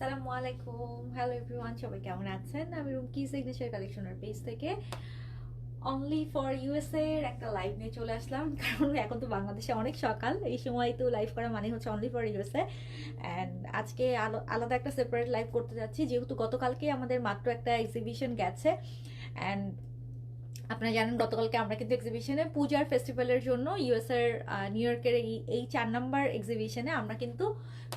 আসসালামু আলাইকুম, hello everyone, সবাই কেমন আছেন? আমি রুমকি সিগনেচার কালেকশনের পেজ থেকে অনলি ফর ইউএসএ এর একটা লাইভ নিয়ে চলে আসলাম। কারণ এখন তো বাংলাদেশে অনেক সকাল, এই সময় তো লাইভ করা মানে হচ্ছে অনলি ফর ইউএসএ। অ্যান্ড আজকে আলাদা একটা সেপারেট লাইভ করতে যাচ্ছি, যেহেতু গতকালকে আমাদের মাত্র একটা এক্সিবিশন গেছে। অ্যান্ড আপনারা জানেন গতকালকে আমরা কিন্তু এক্সিবিশনে পূজার ফেস্টিভ্যালের জন্য ইউএসএর নিউ ইয়র্কের এই 4 নম্বর এক্সিবিশনে আমরা কিন্তু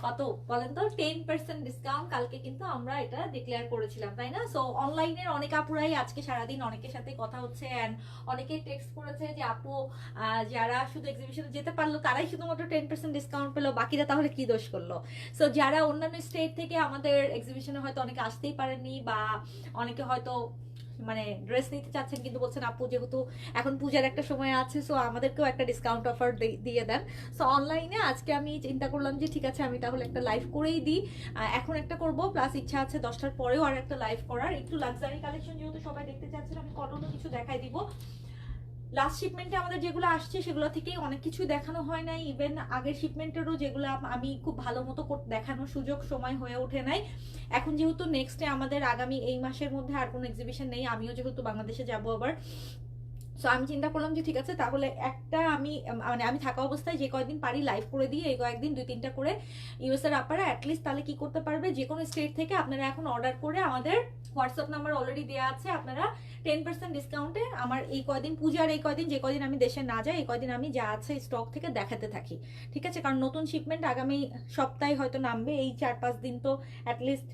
কত বলেন তো 10% ডিসকাউন্ট কালকে কিন্তু আমরা এটা ডিক্লেয়ার করেছিলাম, তাই না? সো অনলাইনের অনেক আপুরাই আজকে সারাদিন অনেকের সাথে কথা হচ্ছে অ্যান্ড অনেকেই টেক্সট করেছে যে আপু যারা শুধু এক্সিবিশনে যেতে পারলো তারাই শুধুমাত্র 10% ডিসকাউন্ট পেলো, বাকিরা তাহলে কি দোষ করলো? সো যারা অন্যান্য স্টেট থেকে আমাদের এক্সিবিশনে হয়তো অনেকে আসতেই পারেননি বা অনেকে হয়তো মানে ড্রেস নিতে চাচ্ছেন কিন্তু বলছেন আপু যেহেতু এখন পূজার একটা সময় আছে, সো আমাদেরকেও একটা ডিসকাউন্ট অফার দিয়ে দেন। সো অনলাইনে আজকে আমি চিন্তা করলাম যে ঠিক আছে আমি তাহলে একটা লাইভ করেই দিই। এখন একটা করব, প্লাস ইচ্ছা আছে 10টার পরেও আর একটা লাইভ করার। একটু লাক্সারি কালেকশন যেহেতু সবাই দেখতে চাচ্ছেন, আমি কটনও কিছু দেখাই দিব। লাস্ট শিপমেন্টে আমাদের যেগুলো আসছে সেগুলো থেকেই অনেক কিছু দেখানো হয় নাই, ইভেন আগের শিপমেন্টেরও যেগুলো আমি খুব ভালো মতো দেখানোর সুযোগ সময় হয়ে ওঠে নাই। এখন যেহেতু নেক্সটে আমাদের আগামী এই মাসের মধ্যে আর কোনো এক্সিবিশন নেই, আমিও যেহেতু বাংলাদেশে যাব আবার, সো আমি চিন্তা করলাম যে ঠিক আছে তাহলে একটা আমি মানে আমি থাকা অবস্থায় যে কয়েকদিন পারি লাইভ করে দিয়ে এই কয়েকদিন 2-3টা করে ইউএসএর আপারা অ্যাটলিস্ট তাহলে কি করতে পারবে, যে কোনো স্টেট থেকে আপনারা এখন অর্ডার করে আমাদের হোয়াটসঅ্যাপ নাম্বার অলরেডি দেওয়া আছে, আপনারা 10% ডিসকাউন্টে আমার এই কয়দিন পূজার এই কয়দিন যে কয়দিন আমি দেশে না যাই এই কয়দিন আমি যা আছে স্টক থেকে দেখাতে থাকি, ঠিক আছে? কারণ নতুন শিপমেন্ট আগামী সপ্তাহে হয়তো নামবে, এই 4-5 দিন তো অ্যাটলিস্ট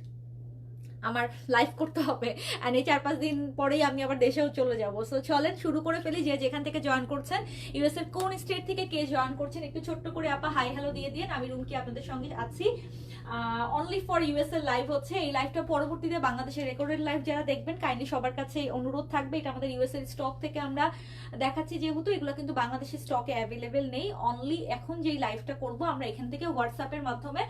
আমার লাইভ করতে হবে। অ্যান্ড এই 4-5 দিন পরেই আমি আবার দেশেও চলে যাব। সো চলেন শুরু করে ফেলি। যে যেখান থেকে জয়েন করছেন, ইউএস এর কোন স্টেট থেকে কে জয়েন করছেন একটু ছোট্ট করে আপা হাই হ্যালো দিয়ে দিন। আমি রুমকি আপনাদের সঙ্গে আছি। অনলি ফর ইউএস এর লাইভ হচ্ছে। এই লাইভটা পরবর্তীতে বাংলাদেশের রেকর্ডেড লাইভ যারা দেখবেন কাইন্ডলি সবার কাছে অনুরোধ থাকবে, এটা আমাদের ইউএস এর স্টক থেকে আমরা দেখাচ্ছি, যেহেতু এগুলো কিন্তু বাংলাদেশের স্টকে অ্যাভেলেবেল নেই। অনলি এখন যেই লাইভটা করব আমরা এখান থেকে হোয়াটসঅ্যাপের মাধ্যমে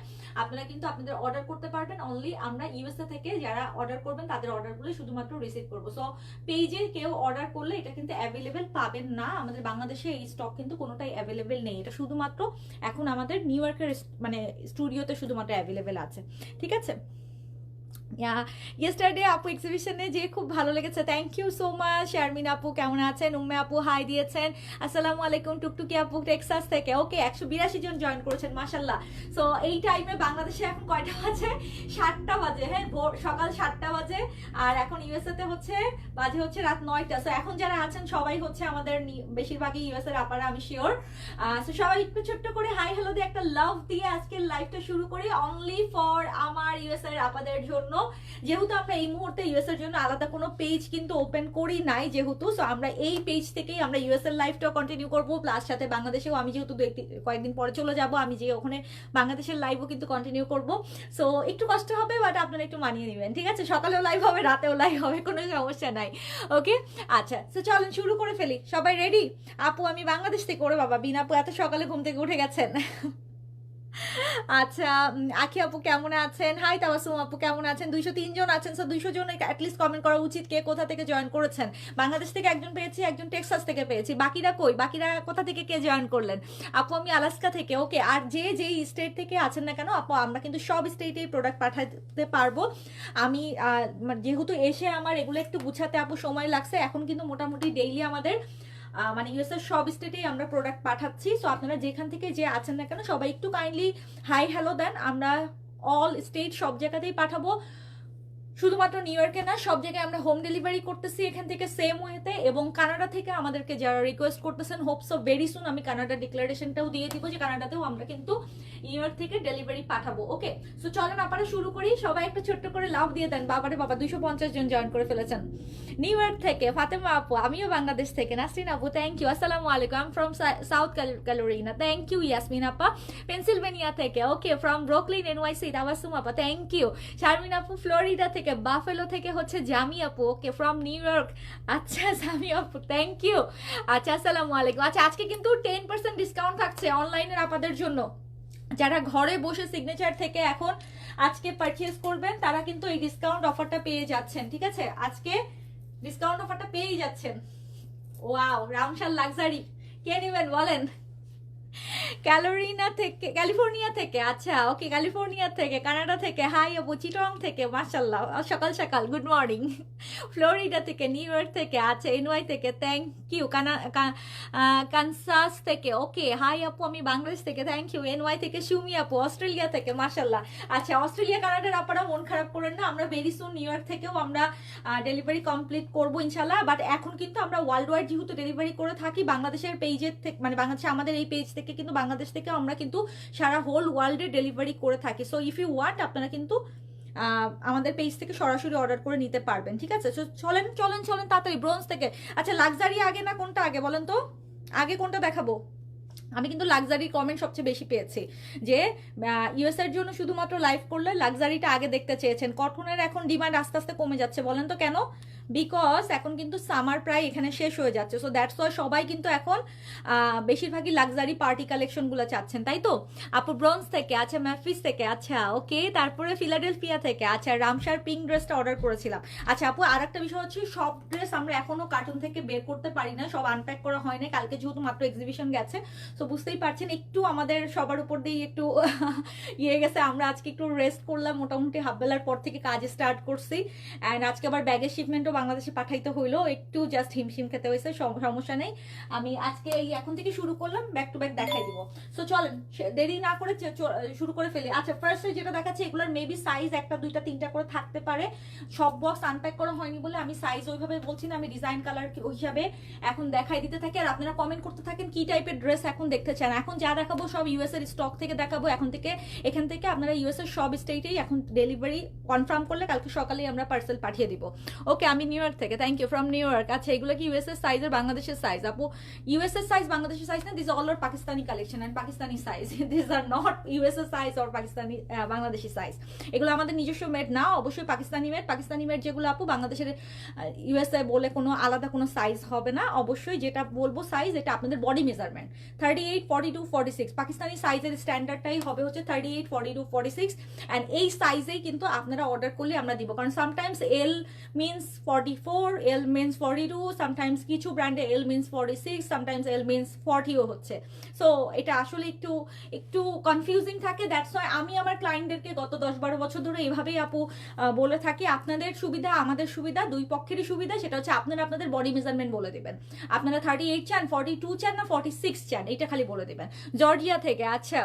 আপনারা কিন্তু আপনাদের অর্ডার করতে পারবেন। অনলি আমরা ইউএসএ থেকে যারা অর্ডার করবেন তাদের অর্ডারগুলো শুধুমাত্র রিসিভ করবো। সো পেজে কেউ অর্ডার করলে এটা কিন্তু অ্যাভেলেবেল পাবেন না, আমাদের বাংলাদেশে এই স্টক কিন্তু কোনোটাই অ্যাভেলেবেল নেই, এটা শুধুমাত্র এখন আমাদের নিউ ইয়র্কের মানে স্টুডিওতে শুধুমাত্র অ্যাভেলেবেল আছে, ঠিক আছে? ইয়েস্টারডে আপু এক্সিবিশনে যে খুব ভালো লেগেছে, thank you so much. Sharmin আপু কেমন আছেন? উম্মে আপু হাই দিয়েছেন, আসসালামু আলাইকুম। টুকটুকি আপু টেক্সাস থেকে, ওকে 182 জন জয়েন করেছেন, মাশাল্লাহ। সো এই টাইমে বাংলাদেশে এখন কয়টা বাজে? 7টা বাজে, হ্যাঁ সকাল 7টা বাজে। আর এখন ইউএসএ তে বাজে হচ্ছে রাত 9টা। সো এখন যারা আছেন সবাই হচ্ছে আমাদের বেশিরভাগই ইউএসএ এর আপারা, আমি শিওর। সো সবাই একটু ছোট্ট করে হাই হ্যালো দিয়ে একটা লাভ দিয়ে আজকের লাইভটা শুরু করি, অনলি ফর আমার ইউএসএ এর আপাদের জন্য। যেহেতু আমরা এই মুহূর্তে ইউএস এর জন্য আলাদা কোনো পেজ কিন্তু ওপেন করি নাই যেহেতু, সো আমরা এই পেজ থেকেই আমরা ইউএস এর লাইভটাও কন্টিনিউ করবো, প্লাস সাথে বাংলাদেশেও আমি যেহেতু কয়েকদিন পরে চলে যাব, আমি যে ওখানে বাংলাদেশের লাইভও কিন্তু কন্টিনিউ করব। সো একটু কষ্ট হবে, বাট আপনারা একটু মানিয়ে নেবেন, ঠিক আছে? সকালেও লাইভ হবে, রাতেও লাইভ হবে, কোনো সমস্যা নাই, ওকে? আচ্ছা, তো চলেন শুরু করে ফেলি। সবাই রেডি? আপু আমি বাংলাদেশ থেকে, ওরে বাবা, বিনা আপু এত সকালে ঘুম থেকে উঠে গেছেন। আচ্ছা, আখি আপু কেমন আছেন? হাই তাবাসুম আপু কেমন আছেন? 203 জন আছেন, সো 200 জন অ্যাটলিস্ট কমেন্ট করা উচিত কে কোথা থেকে জয়েন করেছেন। বাংলাদেশ থেকে একজন পেয়েছি, একজন টেক্সাস থেকে পেয়েছি, বাকিরা কই? বাকিরা কোথা থেকে কে জয়েন করলেন? আপু আমি আলাস্কা থেকে, ওকে। আর যেই স্টেট থেকে আছেন না কেন আপু, আমরা কিন্তু সব স্টেটেই প্রোডাক্ট পাঠাতে পারবো। আমি যেহেতু এসে আমার এগুলো একটু গুছাতে আপু সময় লাগছে, এখন কিন্তু মোটামুটি ডেইলি আমাদের মানে ইউএস এর সব স্টেটেই আমরা প্রোডাক্ট পাঠাচ্ছি। সো আপনারা যেখান থেকে যে আছেন না কেন সবাই একটু কাইন্ডলি হাই হ্যালো দেন। আমরা অল স্টেট সব জায়গাতেই পাঠাবো, শুধুমাত্র নিউ ইয়র্কে না, সব জায়গায় আমরা হোম ডেলিভারি করতেছি এখান থেকে সেম ওয়েতে। এবং কানাডা থেকে আমাদেরকে যারা রিকোয়েস্ট করতেছেন, হোপস অফ ভেরি সুন আমি কানাডা ডিক্লারেশনটাও দিয়ে দিব যে কানাডাতেও আমরা কিন্তু নিউ ইয়র্ক থেকে ডেলিভারি পাঠাবো, ওকে? সো চলেন আপনারা শুরু করি। সবাই একটু ছোট্ট করে লাভ দিয়ে দেন। বাবারে বাবা, 250 জন জয়েন করে ফেলেছেন। নিউ ইয়র্ক থেকে ফাতেমা আপু, আমিও বাংলাদেশ থেকে। নাসরিন আপু থ্যাংক ইউ, আসসালামু আলাইকুম। I am from South Carolina, thank you. Yasmin আপা পেনসিলভেনিয়া থেকে, okay. From Brooklyn NYC, Tabassum আপা থ্যাংক ইউ। শারমিন আপু ফ্লোরিডা থেকে, বাফেলো থেকে হচ্ছে জামি আপু, ওকে। ফ্রম নিউ ইয়র্ক, আচ্ছা জামি আপু থ্যাংক ইউ। আচ্ছা, আসসালামু আলাইকুম। আচ্ছা, আজকে কিন্তু 10% ডিসকাউন্ট থাকছে অনলাইনের আপনাদের জন্য। যারা ঘরে বসে সিগনেচার থেকে এখন আজকে পারচেজ করবেন তারা কিন্তু এই ডিসকাউন্ট অফারটা পেয়ে যাচ্ছেন, ঠিক আছে? আজকে ডিসকাউন্ট অফারটা পেয়ে যাচ্ছেন। ওয়াও, রামশাল লাক্সারি কে নেবেন বলেন? ক্যালিফোর্নিয়া থেকে, আচ্ছা ওকে, ক্যালিফোর্নিয়া থেকে, কানাডা থেকে, হাই আপু, চিটং থেকে, মাশাল্লাহ, সকাল সকাল গুড মর্নিং। ফ্লোরিডা থেকে, নিউ ইয়র্ক থেকে, আচ্ছা এনওয়াই থেকে, থ্যাংক ইউ। কানসাস থেকে, ওকে হাই আপু, আমি বাংলাদেশ থেকে, থ্যাংক ইউ। এনওয়াই থেকে সুমি আপু, অস্ট্রেলিয়া থেকে, মাশাল্লাহ। আচ্ছা অস্ট্রেলিয়া কানাডার আপনারা মন খারাপ করেন না, আমরা ভেরি সুন নিউ ইয়র্ক থেকেও আমরা ডেলিভারি কমপ্লিট করবো ইনশাল্লাহ। বাট এখন কিন্তু আমরা ওয়ার্ল্ড ওয়াইড যেহেতু ডেলিভারি করে থাকি, বাংলাদেশের পেজের থেকে, মানে বাংলাদেশে আমাদের এই পেজ থেকে কিন্তু বাংলাদেশ থেকে আমরা কিন্তু সারা হোল ওয়ার্ল্ডে ডেলিভারি করে থাকি। সো ইফ ইউ ওয়ান্ট, আপনারা কিন্তু আমাদের পেজ থেকে সরাসরি অর্ডার করে নিতে পারবেন, ঠিক আছে? চলেন চলেন চলেন তাড়াতাড়ি। ব্রোঞ্জ থেকে, আচ্ছা লাক্সারি আগে না কোনটা আগে বলেন তো, আগে কোনটা দেখাবো? আমি কিন্তু লাক্সারির কমেন্ট সবচেয়ে বেশি পেয়েছি যে ইউএস এর জন্য শুধুমাত্র লাইভ করলে লাক্সারিটা আগে দেখতে চেয়েছেন। কটনের এখন ডিমান্ড আস্তে আস্তে কমে যাচ্ছে, বলেন তো কেন? বিকজ এখন কিন্তু সামার প্রায় এখানে শেষ হয়ে যাচ্ছে। সো দ্যাটস ওয়াই সবাই কিন্তু এখন বেশিরভাগই লাক্সারি পার্টি কালেকশনগুলো চাচ্ছেন, তাই তো? আপু ব্রোঞ্জ থেকে, আচ্ছা ম্যাফিস থেকে, আচ্ছা ওকে, তারপরে ফিলাডেলফিয়া থেকে, আচ্ছা রামসার পিঙ্ক ড্রেসটা অর্ডার করেছিলাম। আচ্ছা আপু আর একটা বিষয় হচ্ছে, সব ড্রেস আমরা এখনো কার্টুন থেকে বের করতে পারি না, সব আনপ্যাক করা হয় না, কালকে যেহেতু মাত্র এক্সিবিশন গেছে। তো বুঝতেই পারছেন একটু আমাদের সবার উপর দিয়ে একটু ইয়ে গেছে। আমরা আজকে একটু রেস্ট করলাম, মোটামুটি হাফ বেলার পর থেকে কাজ স্টার্ট করছি। অ্যান্ড আজকে আবার ব্যাগের শিপমেন্টও বাংলাদেশে পাঠাইতে হইলো, একটু জাস্ট হিমশিম খেতে হয়েছে, সমস্যা নেই। আমি আজকে এই এখন থেকে শুরু করলাম, ব্যাক টু ব্যাক দেখাই দিব। সো চলেন দেরি না করে শুরু করে ফেলি। আচ্ছা ফার্স্টে যেটা দেখাচ্ছে, এগুলোর মেবি সাইজ একটা দুইটা তিনটা করে থাকতে পারে, সব বক্স আনপ্যাক করা হয়নি বলে আমি সাইজ ওইভাবে বলছি না, আমি ডিজাইন কালার হিসাবে এখন দেখাই দিতে থাকি। আর আপনারা কমেন্ট করতে থাকেন কি টাইপের ড্রেস এখন দেখতে চান। এখন যা দেখাবো সব ইউএস এর স্টক থেকে দেখাবো এখান থেকে আপনারা ইউএস এর সব স্টেটেই এখন ডেলিভারি কনফার্ম করলে কালকে সকালেই আমরা পার্সেল পাঠিয়ে দিব। ওকে আমি নিউ ইয়র্ক থেকে, thank you from New York. আচ্ছা এগুলো কি ইউএস এর সাইজ আর বাংলাদেশের সাইজ? আপু ইউএস এর সাইজ বাংলাদেশের সাইজ না, this all are Pakistani collection and Pakistani size, this are not US এর size or Pakistani Bangladeshi size. এগুলো আমাদের নিজস্ব মেড না, অবশ্যই পাকিস্তানি মেড যেগুলো আপু, বাংলাদেশের ইউএসএ বলে কোনো আলাদা কোনো সাইজ হবে না। অবশ্যই যেটা বলবো সাইজ, এটা আপনাদের বডি মেজারমেন্ট 38, 42, 46। পাকিস্তানি সাইজের স্ট্যান্ডার্ডটাই হবে হচ্ছে 38, 42, 46। অ্যান্ড এই সাইজেই কিন্তু আপনারা অর্ডার করলে আমরা দিব, কারণ সামটাইমস এল মিনস 44, এল মিনস 42, সামটাইমস কিছু ব্র্যান্ডে এল মিনস 46, সামটাইমস এল মিনস 40ও হচ্ছে। সো এটা আসলে একটু কনফিউজিং থাকে। দ্যাটস ওয়াই আমি আমার ক্লায়েন্টদেরকে গত 10-12 বছর ধরে এভাবেই আপু বলে থাকি, আপনাদের সুবিধা আমাদের সুবিধা, দুই পক্ষেরই সুবিধা। সেটা হচ্ছে আপনারা আপনাদের বডি মেজারমেন্ট বলে দিবেন, আপনারা 38 চান, 42 চান না 46 চান, এটা খালি বলে দিবেন। জর্জিয়া থেকে, আচ্ছা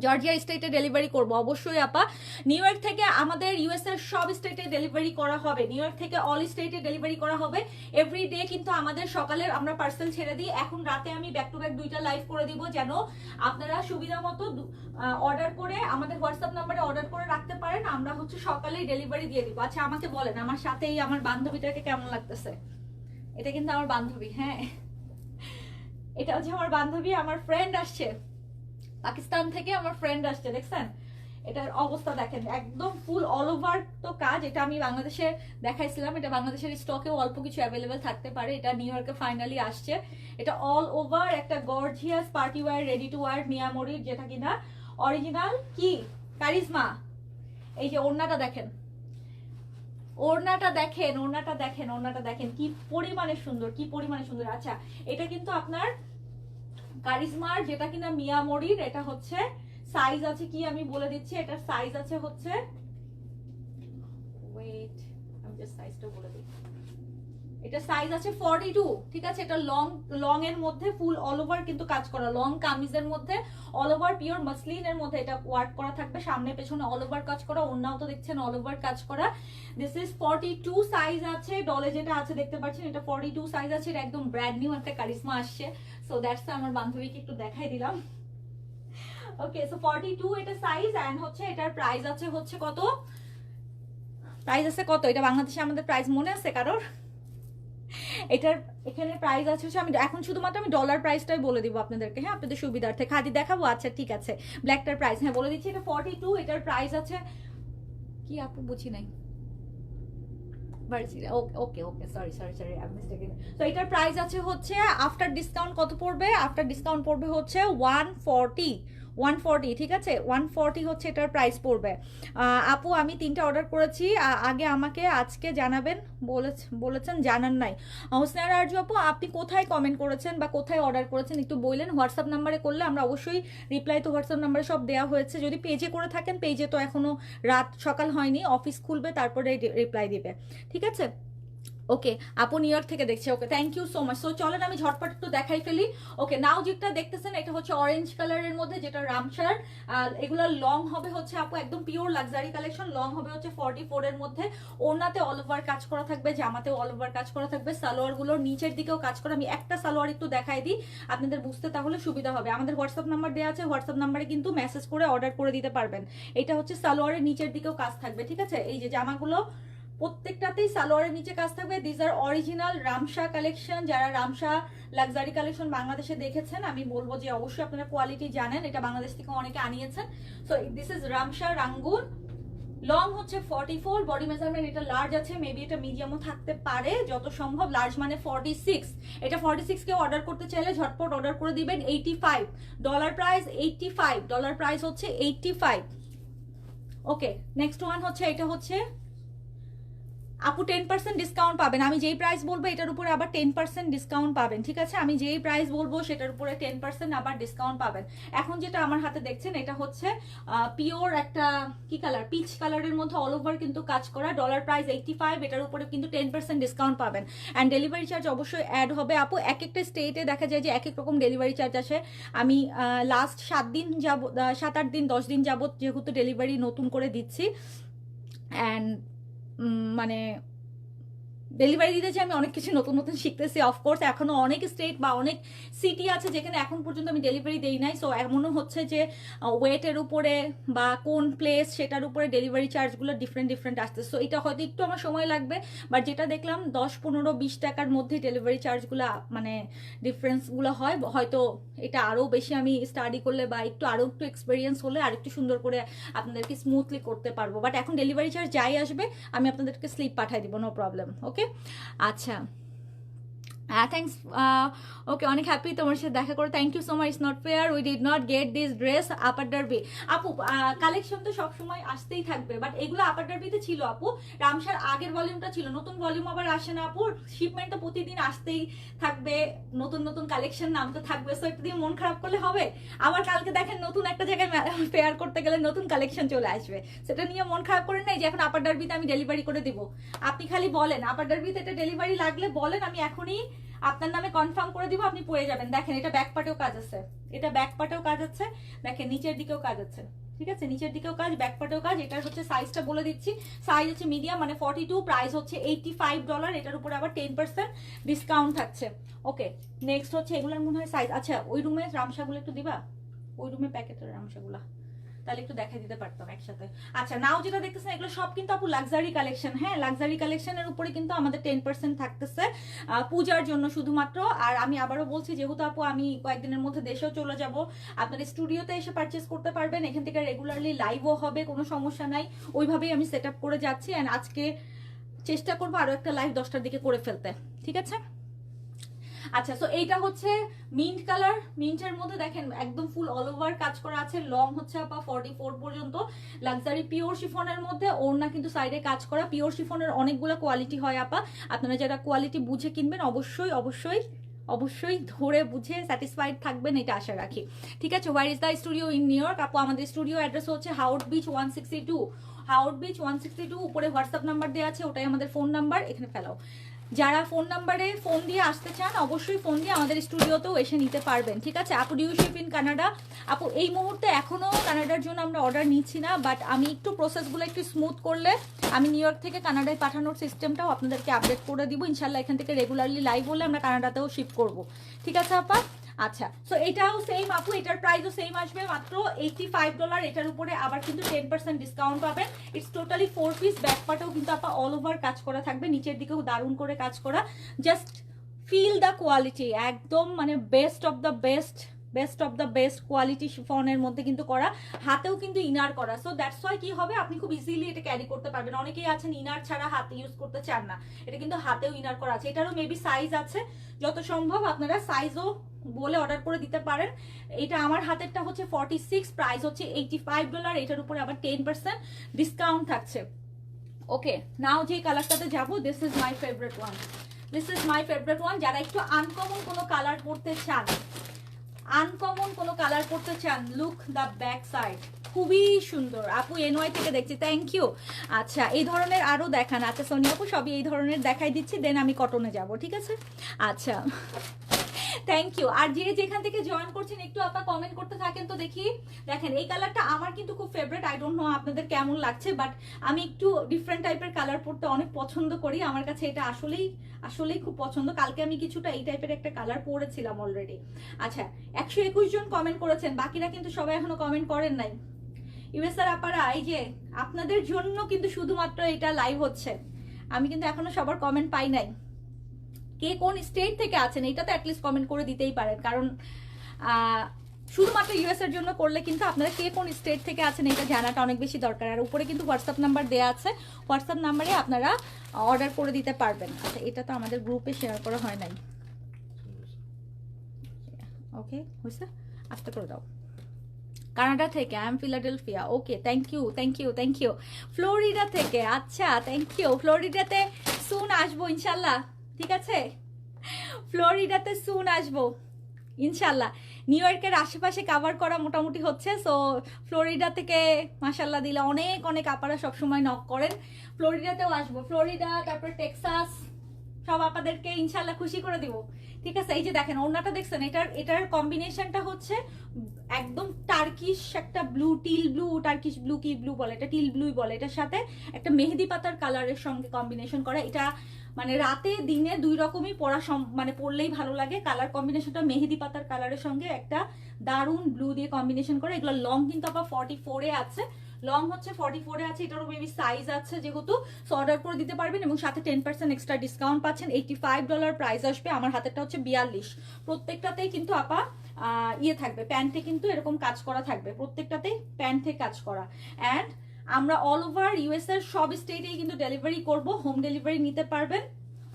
জর্জিয়া স্টেটে ডেলিভারি করব অবশ্যই আপা। নিউ ইয়র্ক থেকে আমাদের ইউএস এর সব স্টেটে ডেলিভারি করা হবে, নিউ ইয়র্ক থেকে অল স্টেটে ডেলিভারি করা হবে এভরি ডে। কিন্তু আমাদের সকালে আমরা পার্সেল ছেড়ে দিই, এখন রাতে আমি ব্যাক টু ব্যাক দুইটা লাইভ করে দিব, যেন আপনারা সুবিধা মতো অর্ডার করে আমাদের হোয়াটসঅ্যাপ নাম্বারে অর্ডার করে রাখতে পারেন, আমরা হচ্ছে সকালেই ডেলিভারি দিয়ে দিব। আচ্ছা আমাকে বলেন আমার সাথেই আমার বান্ধবীটাকে কেমন লাগতেছে? এটা কিন্তু আমার বান্ধবী, হ্যাঁ এটা হচ্ছে আমার বান্ধবী, আমার ফ্রেন্ড আসছে পাকিস্তান থেকে, আমার ফ্রেন্ড আসছে, দেখছেন এটার অবস্থা দেখেন, একদম ফুল অল ওভার তো কাজ। এটা আমি বাংলাদেশে দেখাইছিলাম, এটা বাংলাদেশের স্টকেও অল্প কিছু অ্যাভেলেবেল থাকতে পারে, এটা নিউ ইয়র্কে ফাইনালি আসছে। এটা অল ওভার একটা gorgeous party wear, ready to wear মিয়ামরির, যেটা কিনা অরিজিনাল কি কারিজমা। এই যে ওড়নাটা দেখেন, ওড়নাটা দেখেন, ওড়নাটা দেখেন, ওড়নাটা দেখেন কি পরিমাণে সুন্দর, কি পরিমাণে সুন্দর। আচ্ছা এটা কিন্তু আপনার কারিজমার, যেটা কিনা মিয়ামরির, এটা হচ্ছে সাইজ আছে কি আমি বলে দিচ্ছি, এটার সাইজ আছে হচ্ছে, ওয়েট আমি জাস্ট সাইজটা বলে দিই, এটা সাইজ আছে 42, ঠিক আছে? এটা লং এর মধ্যে ফুল অল ওভার কিন্তু কাজ করা, লং কামিজের মধ্যে অল ওভার পিওর মাসলিনের মধ্যে এটা ওয়ার্ক করা থাকবে, সামনে পেছনে অল ওভার কাজ করা, ওন্নাও তো দেখছেন অল ওভার কাজ করা। দিস ইজ 42 সাইজ আছে, ডলে যেটা আছে দেখতে পাচ্ছেন এটা 42 সাইজ আছে, এটা একদম ব্র্যান্ড নিউ একটা কারিজমা আসছে। সো দ্যাটস আমার বান্ধবীকে একটু দেখাই দিলাম। ওকে সো 42 এটা সাইজ, এন্ড হচ্ছে এটার প্রাইস আছে হচ্ছে কত, প্রাইস আছে কত, এটা বাংলাদেশে আমাদের প্রাইস মনে আছে কারোর? এটার এখানে প্রাইস আছে হচ্ছে, আমি এখন শুধুমাত্র আমি ডলার প্রাইসটাই বলে দিব আপনাদেরকে, হ্যাঁ আপনাদের সুবিধার্থে। খাদি দেখাবো, আচ্ছা ঠিক আছে, ব্ল্যাকটার প্রাইস হ্যাঁ বলে দিচ্ছি, এটা 42, এটার প্রাইস আছে কি আপু বুঝি নাই, ওকে ওকে সরি আই মিস্টেকেন। তো এটার প্রাইস আছে হচ্ছে আফটার ডিসকাউন্ট কত পড়বে, আফটার ডিসকাউন্ট পড়বে হচ্ছে 140 140, ঠিক আছে, 140 হচ্ছে এটার প্রাইস পড়বে। আপু আমি 3টা অর্ডার করেছি, আগে আমাকে আজকে জানাবেন বলেছেন, জানান নাই। হোসনার আরজু আপু, আপনি কোথায় কমেন্ট করেছেন বা কোথায় অর্ডার করেছেন একটু বললেন। হোয়াটসঅ্যাপ নাম্বারে করলে আমরা অবশ্যই রিপ্লাই তো হোয়াটসঅ্যাপ নাম্বারে সব দেওয়া হয়েছে। যদি পেজে করে থাকেন, পেজে তো এখনো সকাল হয়নি, অফিস খুলবে তারপরে রিপ্লাই দিবে, ঠিক আছে। ওকে, আপু নিউ ইয়র্ক থেকে দেখছে, okay thank you so much. So চলেন আমি ঝটপট একটু দেখাই ফেলি। ওকে, নাও যেটা দেখতেছেন এটা হচ্ছে অরেঞ্জ কালারের মধ্যে, যেটা রামসার। এগুলো লং হবে হচ্ছে আপু একদম পিওর লাক্সারি কালেকশন, লং হবে হচ্ছে 44 এর মধ্যে। ওড়নাতে অল ওভার কাজ করা থাকবে, জামাতেও অল ওভার কাজ করা থাকবে, সালোয়ারগুলোর নিচের দিকেও কাজ করা। আমি একটা সালোয়ার একটু দেখাই দিই আপনাদের বুঝতে, তাহলে সুবিধা হবে। আমাদের হোয়াটসঅ্যাপ নাম্বার দেওয়া আছে, হোয়াটসঅ্যাপ নাম্বারে কিন্তু মেসেজ করে অর্ডার করে দিতে পারবেন। এটা হচ্ছে সালোয়ারের নিচের দিকেও কাজ থাকবে, ঠিক আছে। এই যে জামাগুলো প্রত্যেকটাতেই সালোয়ারের নিচে কাজ থাকবে। This are original Ramsha collection. যারা রামসা লাক্সারি কালেকশন বাংলাদেশে দেখেছেন, আমি বলবো যে অবশ্যই আপনারা কোয়ালিটি জানেন, এটা বাংলাদেশ থেকে অনেকে আনিয়েছেন। So this is Ramsha Rangoon. Long হচ্ছে 44, বডি মেজারমেন্ট এটা লার্জ আছে, মেবি এটা মিডিয়ামও থাকতে পারে, যত সম্ভব লার্জ মানে 46। এটা 46 কেউ অর্ডার করতে চাইলে ঝটপট অর্ডার করে দিবেন। $85 প্রাইস, $85 প্রাইস হচ্ছে 85। ওকে, নেক্সট ওয়ান হচ্ছে, এটা হচ্ছে আপু 10% ডিসকাউন্ট পাবেন। আমি যেই প্রাইস বলবো এটার উপরে আবার 10% ডিসকাউন্ট পাবেন, ঠিক আছে। আমি যেই প্রাইস বলবো সেটার উপরে 10% আবার ডিসকাউন্ট পাবেন। এখন যেটা আমার হাতে দেখছেন এটা হচ্ছে পিওর একটা কি কালার, পিচ কালারের মধ্যে অল ওভার কিন্তু কাজ করা। ডলার প্রাইস 85, এটার উপরে কিন্তু 10% ডিসকাউন্ট পাবেন। অ্যান্ড ডেলিভারি চার্জ অবশ্যই অ্যাড হবে আপু। এক একটা স্টেটে দেখা যায় যে এক এক রকম ডেলিভারি চার্জ আসে। আমি লাস্ট 7 দিন যাব, 7-8 দিন 10 দিন যাবত যেহেতু ডেলিভারি নতুন করে দিচ্ছি, অ্যান্ড মানে ডেলিভারি দিতে যে আমি অনেক কিছু নতুন নতুন শিখতেছি। অফকোর্স এখনো অনেক স্টেট বা অনেক সিটি আছে যেখানে এখন পর্যন্ত আমি ডেলিভারি দেই নাই। সো এমনও হচ্ছে যে ওয়েটের উপরে বা কোন প্লেস সেটার উপরে ডেলিভারি চার্জগুলো ডিফারেন্ট আসছে। সো এটা হয়তো একটু আমার সময় লাগবে, বাট যেটা দেখলাম 10-15-20 টাকার মধ্যে ডেলিভারি চার্জগুলো মানে ডিফারেন্সগুলো হয়। হয়তো এটা আরও বেশি আমি স্টাডি করলে বা আরও একটু এক্সপিরিয়েন্স হলে আর একটু সুন্দর করে আপনাদেরকে স্মুথলি করতে পারবো। বাট এখন ডেলিভারি চার্জ যাই আসবে আমি আপনাদেরকে স্লিপ পাঠিয়ে দিব, নো প্রবলেম। ওকে, আচ্ছা, থ্যাংকস। ওকে, অনেক হ্যাপি তোমার সাথে দেখা করে, thank you so much. It's not fair, we did not get this dress Upper Darby. আপু কালেকশন তো সবসময় আসতেই থাকবে, বাট এগুলো আপার ডারবিতে ছিল আপু। রামসার আগের ভলিউমটা ছিল, নতুন ভলিউম আবার আসে না আপু। শিপমেন্ট তো প্রতিদিন আসতেই থাকবে, নতুন নতুন কালেকশন নাম তো থাকবে। সো একটু দিয়ে মন খারাপ করলে হবে? আবার কালকে দেখেন নতুন একটা জায়গায় ফেয়ার করতে গেলে নতুন কালেকশন চলে আসবে, সেটা নিয়ে মন খারাপ করেন নাই যে এখন আপার ডারবিতে আমি ডেলিভারি করে দিব। আপনি খালি বলেন আপার ডারবিতে এটা ডেলিভারি লাগলে বলেন, আমি এখনই আপনার নামে কনফার্ম করে দিব, আপনি পেয়ে যাবেন। দেখেন এটা ব্যাক পার্টেও কাজ আছে, এটা ব্যাক পার্টেও কাজ আছে, দেখেন নিচের দিকেও কাজ আছে, ঠিক আছে, নিচের দিকেও কাজ, ব্যাক পার্টেও কাজ। এটার হচ্ছে সাইজটা বলে দিচ্ছি, সাইজ হচ্ছে মিডিয়াম মানে 42, প্রাইস হচ্ছে $85। এটার উপরে আবার 10% ডিসকাউন্ট থাকছে। ওকে, নেক্সট হচ্ছে এগুলোর মনে হয় সাইজ, আচ্ছা ওই রুমে রামসাগুলো একটু দিবা, ওই রুমে প্যাকেটের রামসাগুলা তাহলে একটু দেখা দিতে পারতাম একসাথে। আচ্ছা, নাও যেটা দেখতেছেন এগুলো সব কিন্তু আপু লাক্সারি কালেকশন। হ্যাঁ, লাক্সারি কালেকশনের উপরে কিন্তু আমাদের 10% থাকতেছে পূজার জন্য শুধুমাত্র। আর আমি আবারও বলছি, যেহেতু আপু আমি কয়েকদিনের মধ্যে দেশেও চলে যাব, আপনার স্টুডিওতে এসে পারচেস করতে পারবেন, এখান থেকে রেগুলারলি লাইভও হবে, কোনো সমস্যা নাই। ওইভাবেই আমি সেট আপ করে যাচ্ছি। অ্যান্ড আজকে চেষ্টা করবো আরও একটা লাইভ 10টার দিকে করে ফেলতে, ঠিক আছে। আচ্ছা, সো এইটা হচ্ছে মিন্ট কালার, মিন্টের মধ্যে দেখেন একদম ফুল অল ওভার কাজ করা আছে। লং হচ্ছে আপা 44 পর্যন্ত, লাক্সারি পিওর শিফনের মধ্যে। ওড়না কিন্তু সাইডে কাজ করা। পিওর শিফনের অনেকগুলো কোয়ালিটি হয় আপা, আপনারা যারা কোয়ালিটি বুঝে কিনবেন অবশ্যই অবশ্যই অবশ্যই ধরে বুঝে স্যাটিসফাইড থাকবেন, এটা আশা রাখি, ঠিক আছে। Where is the studio in New York আপু? আমাদের স্টুডিও অ্যাড্রেস হচ্ছে হাওয়ার্ড বিচ 162, হাওয়ার্ড বিচ 162। উপরে হোয়াটসঅ্যাপ নাম্বার দেওয়া আছে, ওটাই আমাদের ফোন নাম্বার, এখানে ফেলাও। যারা ফোন নাম্বারে ফোন দিয়ে আসতে চান অবশ্যই ফোন দিয়ে আমাদের স্টুডিওতেও এসে নিতে পারবেন, ঠিক আছে। আপু ডিউ শিপ ইন কানাডা আপু, এই মুহূর্তে এখনো কানাডার জন্য আমরা অর্ডার নিচ্ছি না, বাট আমি একটু প্রসেসগুলো একটু স্মুথ করলে আমি নিউ ইয়র্ক থেকে কানাডায় পাঠানোর সিস্টেমটাও আপনাদেরকে আপডেট করে দিব ইনশাল্লাহ। এখান থেকে রেগুলারলি লাইভ হলে আমরা কানাডাতেও শিপ করব, ঠিক আছে আপা। আচ্ছা, সো এটাও সেম আপু, এটার প্রাইসও সেম আসবে মাত্র $85। এটার উপরে আবার কিন্তু 10% ডিসকাউন্ট পাবেন। ইটস টোটালি 4 পিস, ব্যাক পার্টেও কিন্তু আপা অল ওভার কাজ করা থাকবে, নিচের দিকেও দারুণ করে কাজ করা। জাস্ট ফিল দ্য কোয়ালিটি, একদম মানে best of the best best of the best quality শিফনের মধ্যে কিন্তু করা, হাতেও কিন্তু ইনার করা। সো দ্যাটস ওয়াই কি হবে, আপনি খুব ইজিলি এটা ক্যারি করতে পারবেন। অনেকেই আছেন ইনার ছাড়া হাতে ইউজ করতে চান না, এটা কিন্তু হাতেও ইনার করা আছে। এটারও মেবি সাইজ আছে, যত সম্ভব আপনারা সাইজও বলে অর্ডার করে দিতে পারেন। এটা আমার হাতেরটা হচ্ছে 46, প্রাইস হচ্ছে $85। এটার উপরে আবার 10% ডিসকাউন্ট থাকছে। ওকে, নাও যে কালারটাতে যাবো, this is my favourite one, this is my favourite one. যারা একটু আনকমন কোনো কালার পড়তে চান, আনকমন কোনো কালার পড়তে চান, লুক দ্য ব্যাক সাইড, খুবই সুন্দর। আপু এনওয়াই থেকে দেখছি, থ্যাংক ইউ। আচ্ছা, এই ধরনের আরো দেখান। আচ্ছা সোনিয়া আপু, সবই এই ধরনের দেখাই দিচ্ছি, দেন আমি কটনে যাব, ঠিক আছে? আচ্ছা, থ্যাংক ইউ। আর যে যেখান থেকে জয়েন করছেন একটু আপা কমেন্ট করতে থাকেন তো দেখি। দেখেন এই কালারটা আমার কিন্তু খুব ফেভারিট, আই ডোন্ট নো আপনাদের কেমন লাগছে, বাট আমি একটু ডিফারেন্ট টাইপের কালার পরতে অনেক পছন্দ করি। আমার কাছে এটা আসলেই আসলেই খুব পছন্দ। কালকে আমি কিছুটা এই টাইপের একটা কালার পরেছিলাম অলরেডি। আচ্ছা, 121 জন কমেন্ট করেছেন, বাকিরা কিন্তু সবাই এখনো কমেন্ট করেন নাই। ইউএসআর আপারা, এই যে আপনাদের জন্য কিন্তু শুধুমাত্র এটা লাইভ হচ্ছে, আমি কিন্তু এখনো সবার কমেন্ট পাই নাই। কে কোন স্টেট থেকে আছেন এটা তো অ্যাটলিস্ট কমেন্ট করে দিতেই পারেন, কারণ শুধুমাত্র ইউএস এর জন্য করলে কিন্তু আপনারা কে কোন স্টেট থেকে আছেন এটা জানাটা অনেক বেশি দরকার। আর উপরে কিন্তু হোয়াটসঅ্যাপ নাম্বার দেওয়া আছে, হোয়াটসঅ্যাপ নাম্বারে আপনারা অর্ডার করে দিতে পারবেন। আচ্ছা, এটা তো আমাদের গ্রুপে শেয়ার করা হয় নাই। ওকে, হয়েছে, আস্তে করে দাও। কানাডা থেকে, I am Philadelphia. Okay, thank you thank you thank you. Florida থেকে, আচ্ছা থ্যাংক ইউ। ফ্লোরিডাতে সুন আসবো ইনশাল্লাহ, ঠিক আছে? ফ্লোরিডাতে সুন আসবো ইনশাল্লাহ। নিউ ইয়র্কের আশেপাশে কাভার করা মোটামুটি হচ্ছে। সো ফ্লোরিডা থেকে মাশাল্লাহ দিলে অনেক অনেক আপারা সবসময় নক করেন। ফ্লোরিডাতেও আসবো, ফ্লোরিডা, তারপর টেক্সাস, সব আপনাদেরকে ইনশাল্লাহ খুশি করে দিব, ঠিক আছে? এই যে দেখেন ওড়নাটা দেখছেন, এটার কম্বিনেশনটা হচ্ছে একদম টার্কিশ একটা blue, teal blue, Turkish blue কি ব্লু বলে, এটা টিল ব্লুই বলে। এটার সাথে একটা মেহেদি পাতার কালারের সঙ্গে কম্বিনেশন করা। এটা মানে রাতে দিনে দুই রকমই পরা, মানে পরলেই ভালো লাগে। কালার কম্বিনেশনটা মেহেদি পাতার কালারের সঙ্গে একটা দারুন ব্লু দিয়ে কম্বিনেশন করে। এগুলো লং কিন্তু আবার 44-এ আছে, লং হচ্ছে 44-এ আছে। এটারও মেবি সাইজ আছে যেহেতু, সো অর্ডার করে দিতে পারবেন। এবং সাথে 10% এক্সট্রা ডিসকাউন্ট পাচ্ছেন। $85 প্রাইস আসবে। আমার হাতেরটা হচ্ছে 42। প্রত্যেকটাতেই কিন্তু আপা ইয়ে থাকবে, প্যান্টে কিন্তু এরকম কাজ করা থাকবে, প্রত্যেকটাতেই প্যান্টে কাজ করা। অ্যান্ড আমরা অল ওভার ইউএস এর সব স্টেটেই কিন্তু ডেলিভারি করব, হোম ডেলিভারি নিতে পারবেন।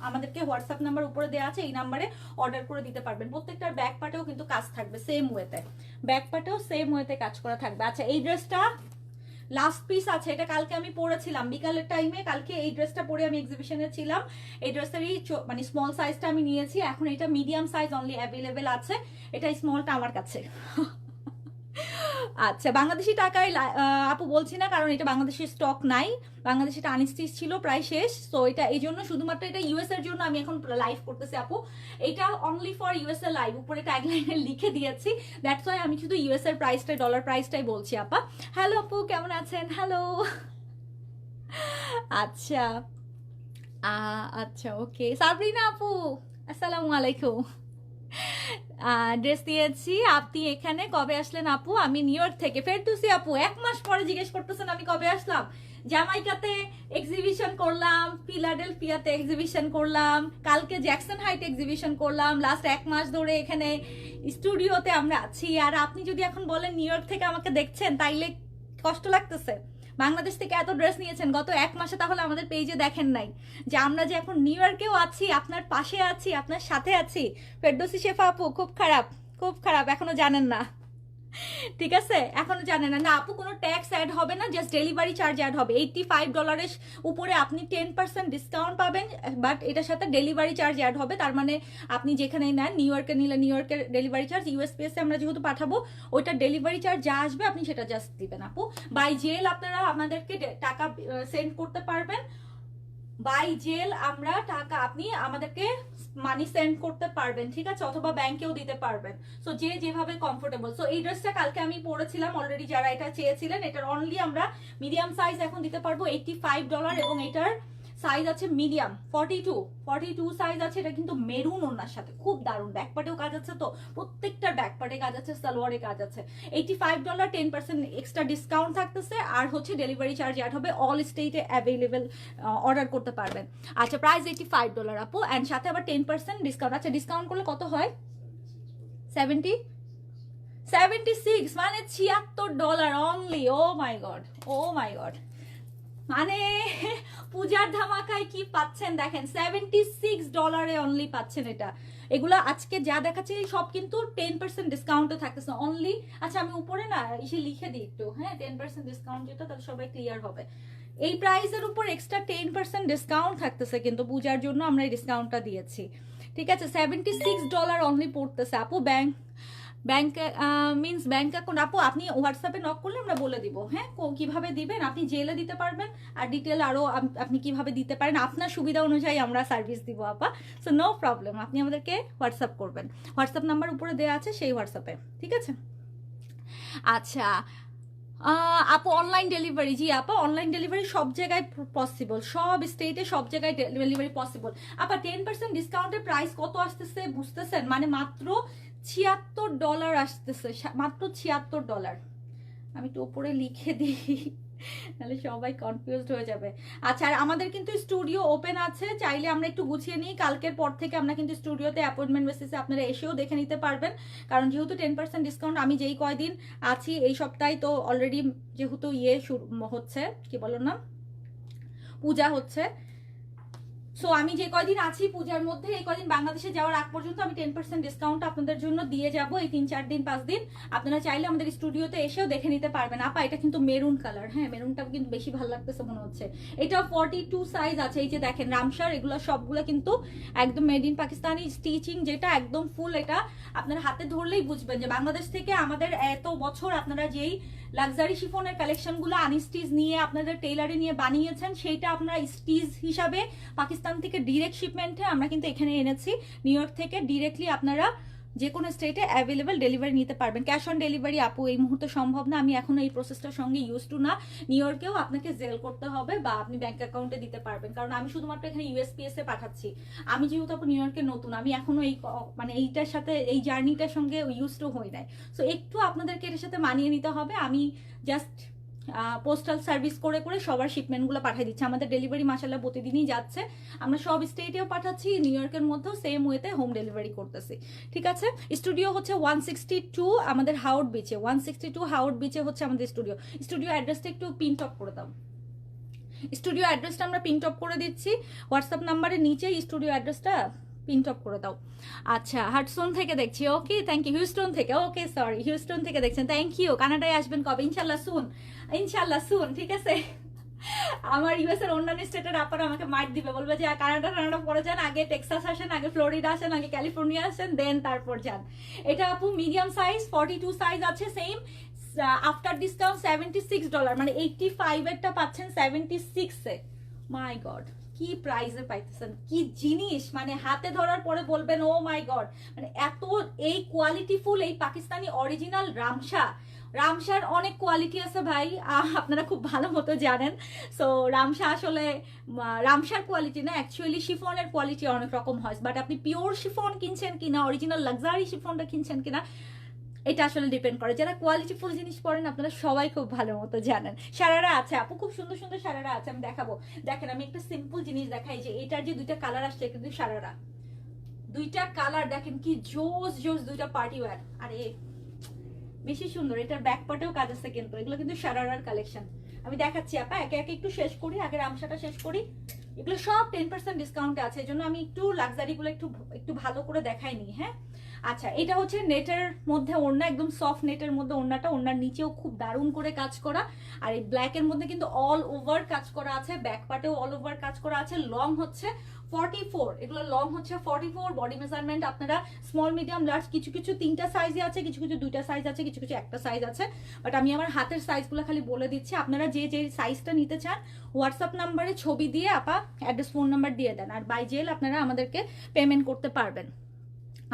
আমাদেরকে হোয়াটসঅ্যাপ নাম্বার উপরে দেওয়া আছে, এই নাম্বারে অর্ডার করে দিতে পারবেন। প্রত্যেকটার ব্যাক পার্টেও কিন্তু কাজ থাকবে সেম ওয়েতে, ব্যাক পার্টেও সেম ওয়েতে কাজ করা থাকবে। আচ্ছা, এই ড্রেসটা লাস্ট পিস আছে, এটা কালকে আমি পরেছিলাম বিকালের টাইমে। কালকে এই ড্রেসটা পরে আমি এক্সিবিশনে ছিলাম। এই ড্রেসটারই মানে স্মল সাইজটা আমি নিয়েছি, এখন এটা মিডিয়াম সাইজ অনলি অ্যাভেলেবেল আছে। এটা স্মলটা আমার কাছে। আচ্ছা, বাংলাদেশি টাকায় আপু বলছি না, কারণ এটা বাংলাদেশের স্টক নাই, বাংলাদেশে আনস্টিচ ছিল, প্রায় শেষ। তো এটা এই জন্য, শুধুমাত্র এটা ইউএস এর জন্য আমি এখন লাইভ করতেছি আপু। এটা অনলি ফর ইউএস এর লাইভ, উপরে ট্যাগলাইনে লিখে দিয়েছি। দ্যাটস ওয়াই আমি শুধু ইউএস এর প্রাইসটাই, ডলার প্রাইসটাই বলছি আপা। হ্যালো আপু, কেমন আছেন? হ্যালো। আচ্ছা আচ্ছা, ওকে। সাবরিনা আপু, আসসালামু আলাইকুম। ড্রেস দিয়েছি। আপনি এখানে কবে আসলেন আপু? আমি নিউ ইয়র্ক থেকে। ফেরদৌসী আপু, 1 মাস পরে জিজ্ঞেস করতেছেন আমি কবে আসলাম। জামাইকাতে এক্সিবিশন করলাম, ফিলাডেলফিয়াতে এক্সিবিশন করলাম, কালকে জ্যাকসন হাইট এক্সিবিশন করলাম। লাস্ট 1 মাস ধরে এখানে স্টুডিওতে আমরা আছি। আর আপনি যদি এখন বলেন নিউ ইয়র্ক থেকে আমাকে দেখছেন, তাইলে কষ্ট লাগতেছে। বাংলাদেশ থেকে এত ড্রেস নিয়েছেন গত 1 মাসে, তাহলে আমাদের পেজে দেখেন নাই যে আমরা যে এখন নিউ ইয়র্কেও আছি, আপনার পাশে আছি, আপনার সাথে আছি। ফেরদৌসী শেফা আপু, খুব খারাপ, খুব খারাপ, এখনো জানেন না, ঠিক আছে? এখনো জানেন না। না আপু, কোনো ট্যাক্স অ্যাড হবে না, জাস্ট ডেলিভারি চার্জ অ্যাড হবে। $85 উপরে আপনি 10% ডিসকাউন্ট পাবেন, বাট এটার সাথে ডেলিভারি চার্জ অ্যাড হবে। তার মানে আপনি যেখানেই নেন, নিউ ইয়র্কে নিলে নিউ ইয়র্কের ডেলিভারি চার্জ, ইউএসপিএসে আমরা যেহেতু পাঠাবো, ওইটা ডেলিভারি চার্জ যা আসবে আপনি সেটা জাস্ট দিবেন আপু। বাই জেল আপনারা আমাদেরকে টাকা সেন্ড করতে পারবেন, বাই জেল আমরা টাকা, আপনি আমাদেরকে মানি সেন্ড করতে পারবেন, ঠিক আছে? অথবা ব্যাংকেও দিতে পারবেন। সো যে যেভাবে কমফোর্টেবল। সো এই ড্রেসটা কালকে আমি পরেছিলাম অলরেডি, যারা এটা চেয়েছিলেন। এটার অনলি আমরা মিডিয়াম সাইজ এখন দিতে পারবো $85, এবং এটার সাইজ আছে মিডিয়াম 42 সাইজ আছে। এটা কিন্তু মেরুন ওনার সাথে খুব দারুণ, ব্যাকপার্টেও কাজ আছে, তো প্রত্যেকটার ব্যাকপার্টে কাজ আছে, সালোয়ারে কাজ আছে। $85, 10% এক্সট্রা ডিসকাউন্ট থাকতেছে, আর হচ্ছে ডেলিভারি চার্জ অ্যাড হবে। অল স্টেটে অ্যাভেলেবেল অর্ডার করতে পারবেন। আচ্ছা, প্রাইস $85 আপু, অ্যান্ড সাথে আবার 10% ডিসকাউন্ট। আচ্ছা, ডিসকাউন্ট করলে কত হয়? 70 76 মানে $76 অনলি। ও মাই গড, ও মাই গড, মানে পূজার ধামাকায় কি পাচ্ছেন দেখেন, $76 অনলি পাচ্ছেন এটা। এগুলো আজকে যা দেখাচ্ছে সব কিন্তু 10% ডিসকাউন্টে থাকতেছে অনলি। আচ্ছা আমি উপরে না এসে লিখে দিই একটু, হ্যাঁ 10% ডিসকাউন্ট যেটা, তাহলে সবাই ক্লিয়ার হবে। এই প্রাইসের উপর এক্সট্রা 10% ডিসকাউন্ট থাকতেছে, কিন্তু পূজার জন্য আমরা এই ডিসকাউন্টটা দিয়েছি, ঠিক আছে। $76 অনলি পড়তেছে আপু। ব্যাংক মিন্স ব্যাংক অ্যাকাউন্ট আপু আপনি হোয়াটসঅ্যাপে নক করলে আমরা বলে দিব, হ্যাঁ কিভাবে দিবেন। আপনি জেলে দিতে পারবেন, আর ডিটেল আরও আপনি কিভাবে দিতে পারেন আপনার সুবিধা অনুযায়ী আমরা সার্ভিস দিব আপা। সো নো প্রবলেম, আপনি আমাদেরকে হোয়াটসঅ্যাপ করবেন, হোয়াটসঅ্যাপ নাম্বার উপরে দেওয়া আছে সেই হোয়াটসঅ্যাপে, ঠিক আছে। আচ্ছা আপু অনলাইন ডেলিভারি, জি আপা অনলাইন ডেলিভারি সব জায়গায় পসিবল, সব স্টেটে সব জায়গায় ডেলিভারি পসিবল আপা। 10% ডিসকাউন্টের প্রাইস কত আসতেছে বুঝতেছেন, মানে মাত্র $76 আসতেছে, মাত্র $76। আমি একটু উপরে লিখে দিই তাহলে সবাই কনফিউজড হয়ে যাবে। আচ্ছা আর আমাদের কিন্তু স্টুডিও ওপেন আছে, চাইলে আমরা একটু গুছিয়ে নিই, কালকের পর থেকে আমরা কিন্তু স্টুডিওতে অ্যাপয়েন্টমেন্ট বেসিসে আপনারা এসেও দেখে নিতে পারবেন, কারণ যেহেতু 10% ডিসকাউন্ট আমি যেই কয়দিন আছি এই সপ্তাহে তো অলরেডি যেহেতু শুরু হচ্ছে, কি বলো না, পূজা হচ্ছে। সো আমি যে কয়দিন আছি পূজার মধ্যে, এই কয়দিন বাংলাদেশে যাওয়ার আগ পর্যন্ত আমি 10% ডিসকাউন্ট আপনাদের জন্য দিয়ে যাব, এই 3-4 দিন 5 দিন। আপনারা চাইলে আমাদের স্টুডিওতে এসেও দেখে নিতে পারবেন আপা। এটা কিন্তু মেরুন কালার, হ্যাঁ মেরুনটা কিন্তু বেশি ভালো লাগতেছে মনে হচ্ছে। এটা 42 সাইজ আছে, এই যে দেখেন রামসার, এগুলো সবগুলো কিন্তু একদম মেড ইন পাকিস্তানি স্টিচিং, যেটা একদম ফুল। এটা আপনার হাতে ধরলেই বুঝবেন যে বাংলাদেশ থেকে আমাদের এত বছর আপনারা যেই লাক্সারি শিফনের কালেকশনগুলো আনস্টিচ নিয়ে আপনাদের টেইলারে নিয়ে বানিয়েছেন, সেইটা আপনারা স্টিচ হিসাবে পাকিস্তান থেকে ডিরেক্ট শিপমেন্টে আমরা কিন্তু এখানে এনেছি, নিউ ইয়র্ক থেকে ডিরেক্টলি আপনারা যে কোনো স্টেটে অ্যাভেলেবেল ডেলিভারি নিতে পারবেন। ক্যাশ অন ডেলিভারি আপু এই মুহূর্তে সম্ভব না, আমি এখনো এই প্রসেসটার সঙ্গে ইউজ টু না। নিউ ইয়র্কেও আপনাকে জেল করতে হবে বা আপনি ব্যাংক অ্যাকাউন্টে দিতে পারবেন, কারণ আমি শুধুমাত্র এখানে ইউএসপিএস এ পাঠাচ্ছি। আমি যেহেতু আপু নিউ ইয়র্কে নতুন, আমি এখনো এই মানে এইটার সাথে এই জার্নিটার সঙ্গে ইউজ টু হই নাই। সো একটু আপনাদেরকে এটার সাথে মানিয়ে নিতে হবে। আমি জাস্ট পোস্টাল সার্ভিস করে করে সবার শিপমেন্টগুলো পাঠিয়ে দিচ্ছি। আমাদের ডেলিভারি মাশাআল্লাহ প্রতিদিনই যাচ্ছে, আমরা সব স্টেটেও পাঠাচ্ছি, নিউ ইয়র্কের মধ্যেও সেম ওয়েতে হোম ডেলিভারি করতেছি, ঠিক আছে। স্টুডিও হচ্ছে 162 আমাদের হাওয়ার্ড বিচে, 162 হাওয়ার্ড বিচে হচ্ছে আমাদের স্টুডিও। স্টুডিও অ্যাড্রেসটা একটু পিন টপ করে দাও, স্টুডিও অ্যাড্রেসটা আমরা পিন টপ করে দিচ্ছি হোয়াটসঅ্যাপ নাম্বারের নিচে, স্টুডিও অ্যাড্রেসটা পিন টপ করে দাও। আচ্ছা হার্টস্টোন থেকে দেখছি, ওকে থ্যাংক ইউ। হিউস্টন থেকে, ওকে সরি হিউস্টন থেকে দেখছেন, থ্যাংক ইউ। কানাডায় আসবেন কবে? ইনশাল্লাহ সুন, ইনশাল্লাহ সুন, ঠিক আছে। আমার ইউএস এর অন্যান্য স্টেটের আপনারা আমাকে মাইট দিবে, বলবে যে কানাডা পরে যান, আগে টেক্সাস আসেন, আগে ফ্লোরিডা আসেন, আগে ক্যালিফোর্নিয়া আসেন, দেন তারপর যান। এটা আপু মিডিয়াম সাইজ 42 সাইজ আছে, সেম আফটার ডিসকাউন্ট $76, মানে 85 এরটা পাচ্ছেন 76 এ। মাই গড কি প্রাইসে পাইতেছেন, কি জিনিস, মানে হাতে ধরার পরে বলবেন ও মাই গড, মানে এত এই কোয়ালিটিফুল এই পাকিস্তানি অরিজিনাল রামসার অনেক কোয়ালিটি আছে ভাই, আপনারা খুব ভালো মতো জানেন। সো রামসা আসলে রামসার কোয়ালিটি না, অ্যাকচুয়ালি শিফনের কোয়ালিটি অনেক রকম হয়, বাট আপনি পিওর শিফন কিনছেন কিনা, অরিজিনাল লাক্সারি শিফনটা কিনছেন কিনা, এটা আসলে ডিপেন্ড করে। যারা কোয়ালিটিফুল জিনিস পড়েন আপনারা সবাই খুব ভালো মতো জানেন। সারারা আছে আপু, খুব সুন্দর সুন্দর সারারা আছে, আমি দেখাবো। দেখেন আমি একটা সিম্পল জিনিস দেখাই, যে এটার যে দুইটা কালার আসছে কিন্তু সারারা, দুইটা কালার দেখেন কি জোস জোস, দুইটা পার্টি ওয়্যার, আরে বেশি সুন্দর। এটার ব্যাক পার্টেও কাজ আছে কিন্তু, এগুলো কিন্তু সারারার কালেকশন। আমি দেখাচ্ছি আপা, একে একে একটু শেষ করি, আগে রামসাটা শেষ করি। এগুলো সব 10% ডিসকাউন্টে আছে, এই জন্য আমি একটু লাক্সারিগুলো একটু ভালো করে দেখাইনি, হ্যাঁ। আচ্ছা এটা হচ্ছে নেটের মধ্যে ওড়না, একদম সফট নেটের মধ্যে ওড়নাটা, ওড়নার নিচেও খুব দারুণ করে কাজ করা, আর এই ব্ল্যাকের মধ্যে কিন্তু অল ওভার কাজ করা আছে, ব্যাক পার্টেও অল ওভার কাজ করা আছে। লং হচ্ছে 44, এগুলো লং হচ্ছে 44। বডি মেজারমেন্ট আপনারা স্মল মিডিয়াম লার্জ, কিছু কিছু 3টা সাইজে আছে, কিছু কিছু 2টা সাইজ আছে, কিছু কিছু একটা সাইজ আছে, বাট আমি আমার হাতের সাইজগুলো খালি বলে দিচ্ছি। আপনারা যে যে সাইজটা নিতে চান হোয়াটসঅ্যাপ নাম্বারে ছবি দিয়ে আপা অ্যাড্রেস ফোন নাম্বার দিয়ে দেন, আর বাই জেল আপনারা আমাদেরকে পেমেন্ট করতে পারবেন।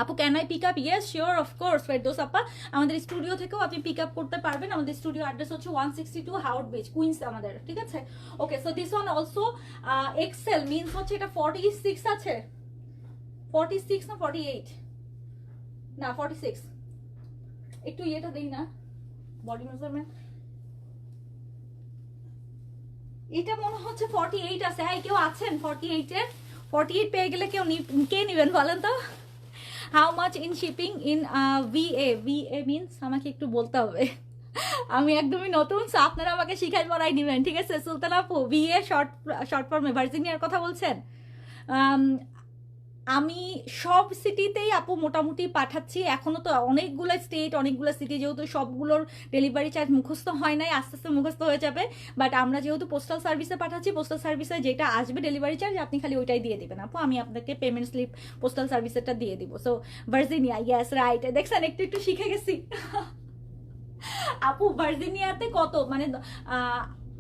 আপু can I pick up? Yes sure of course Ferdous আপা, আমাদের স্টুডিও থেকেও আপনি পিক আপ করতে পারবেন। আমাদের স্টুডিও অ্যাড্রেস হচ্ছে 162 হাওয়ার্ড বিচ, কুইন্স আমাদের, ঠিক আছে। Okay so this one also XL means হচ্ছে এটা 46 আছে, 46 না 48, না 46, একটু ইয়েটা দেই না বডি মেজারমেন্ট, এটা মনে হচ্ছে 48 আছে। হ্যাঁ কেউ আছেন 48 এর? 48 পেয়ে গেলে কে নিবেন বলেন তো? How much in shipping in VA? VA means আমাকে একটু বলতে হবে, আমি একদমই নতুন, সো আপনারা আমাকে শিখাই পড়াই দিবেন, ঠিক আছে? সুলতান আপু, ভিএ শর্ট ফর্মে ভার্জিনিয়ার কথা বলছেন? আমি সব সিটিতেই আপু মোটামুটি পাঠাচ্ছি, এখনো তো অনেকগুলো স্টেট, অনেকগুলো সিটি, যেহেতু সবগুলোর ডেলিভারি চার্জ মুখস্থ হয় নাই, আস্তে আস্তে মুখস্থ হয়ে যাবে। বাট আমরা যেহেতু পোস্টাল সার্ভিসে পাঠাচ্ছি, পোস্টাল সার্ভিসে যেটা আসবে ডেলিভারি চার্জ আপনি খালি ওইটাই দিয়ে দিবেন আপু, আমি আপনাকে পেমেন্ট স্লিপ পোস্টাল সার্ভিসেরটা দিয়ে দিব। সো ভার্জিনিয়া, ইয়েস রাইট, দেখছেন একটু একটু শিখে গেছি। আপু ভার্জিনিয়াতে কত, মানে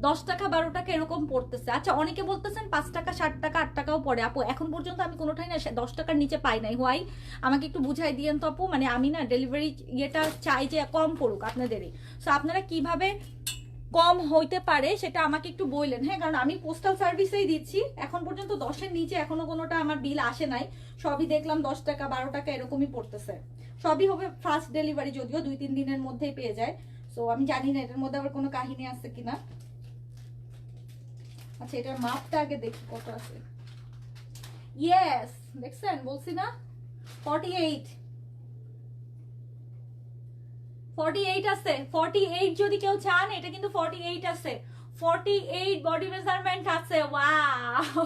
10 টাকা 12 টাকা এরকম পড়তেছে। আচ্ছা, অনেকে বলতেছেন 5 টাকা 7 টাকা 8 টাকাও পড়ে। আপু এখন পর্যন্ত আমি কোনোটাই না 10 টাকার নিচে পাই নাই। হোয়াই, আমাকে একটু বুঝাই দিয়েন তো আপু, মানে আমি না ডেলিভারি ইয়েটা চাই যে কম পড়ুক আপনাদেরই। সো আপনারা কিভাবে কম হইতে পারে সেটা আমাকে একটু বললেন, হ্যাঁ? কারণ আমি পোস্টাল সার্ভিসেই দিচ্ছি, এখন পর্যন্ত 10-এর নিচে এখনো কোনোটা আমার বিল আসে নাই। সবই দেখলাম 10 টাকা 12 টাকা এরকমই পড়তেছে। সবই হবে ফাস্ট ডেলিভারি, যদিও 2-3 দিনের মধ্যেই পেয়ে যায়। সো আমি জানি না এটার মধ্যে আবার কোনো কাহিনী আছে কিনা। আচ্ছা, এটার মাপটা আগে দেখি কত আছে। ইয়েস, দেখছেন বলছি না 48 আছে। 48 যদি কেউ চান, এটা কিন্তু 48 আছে, 48 বডি মেজারমেন্ট আছে। ওয়াও,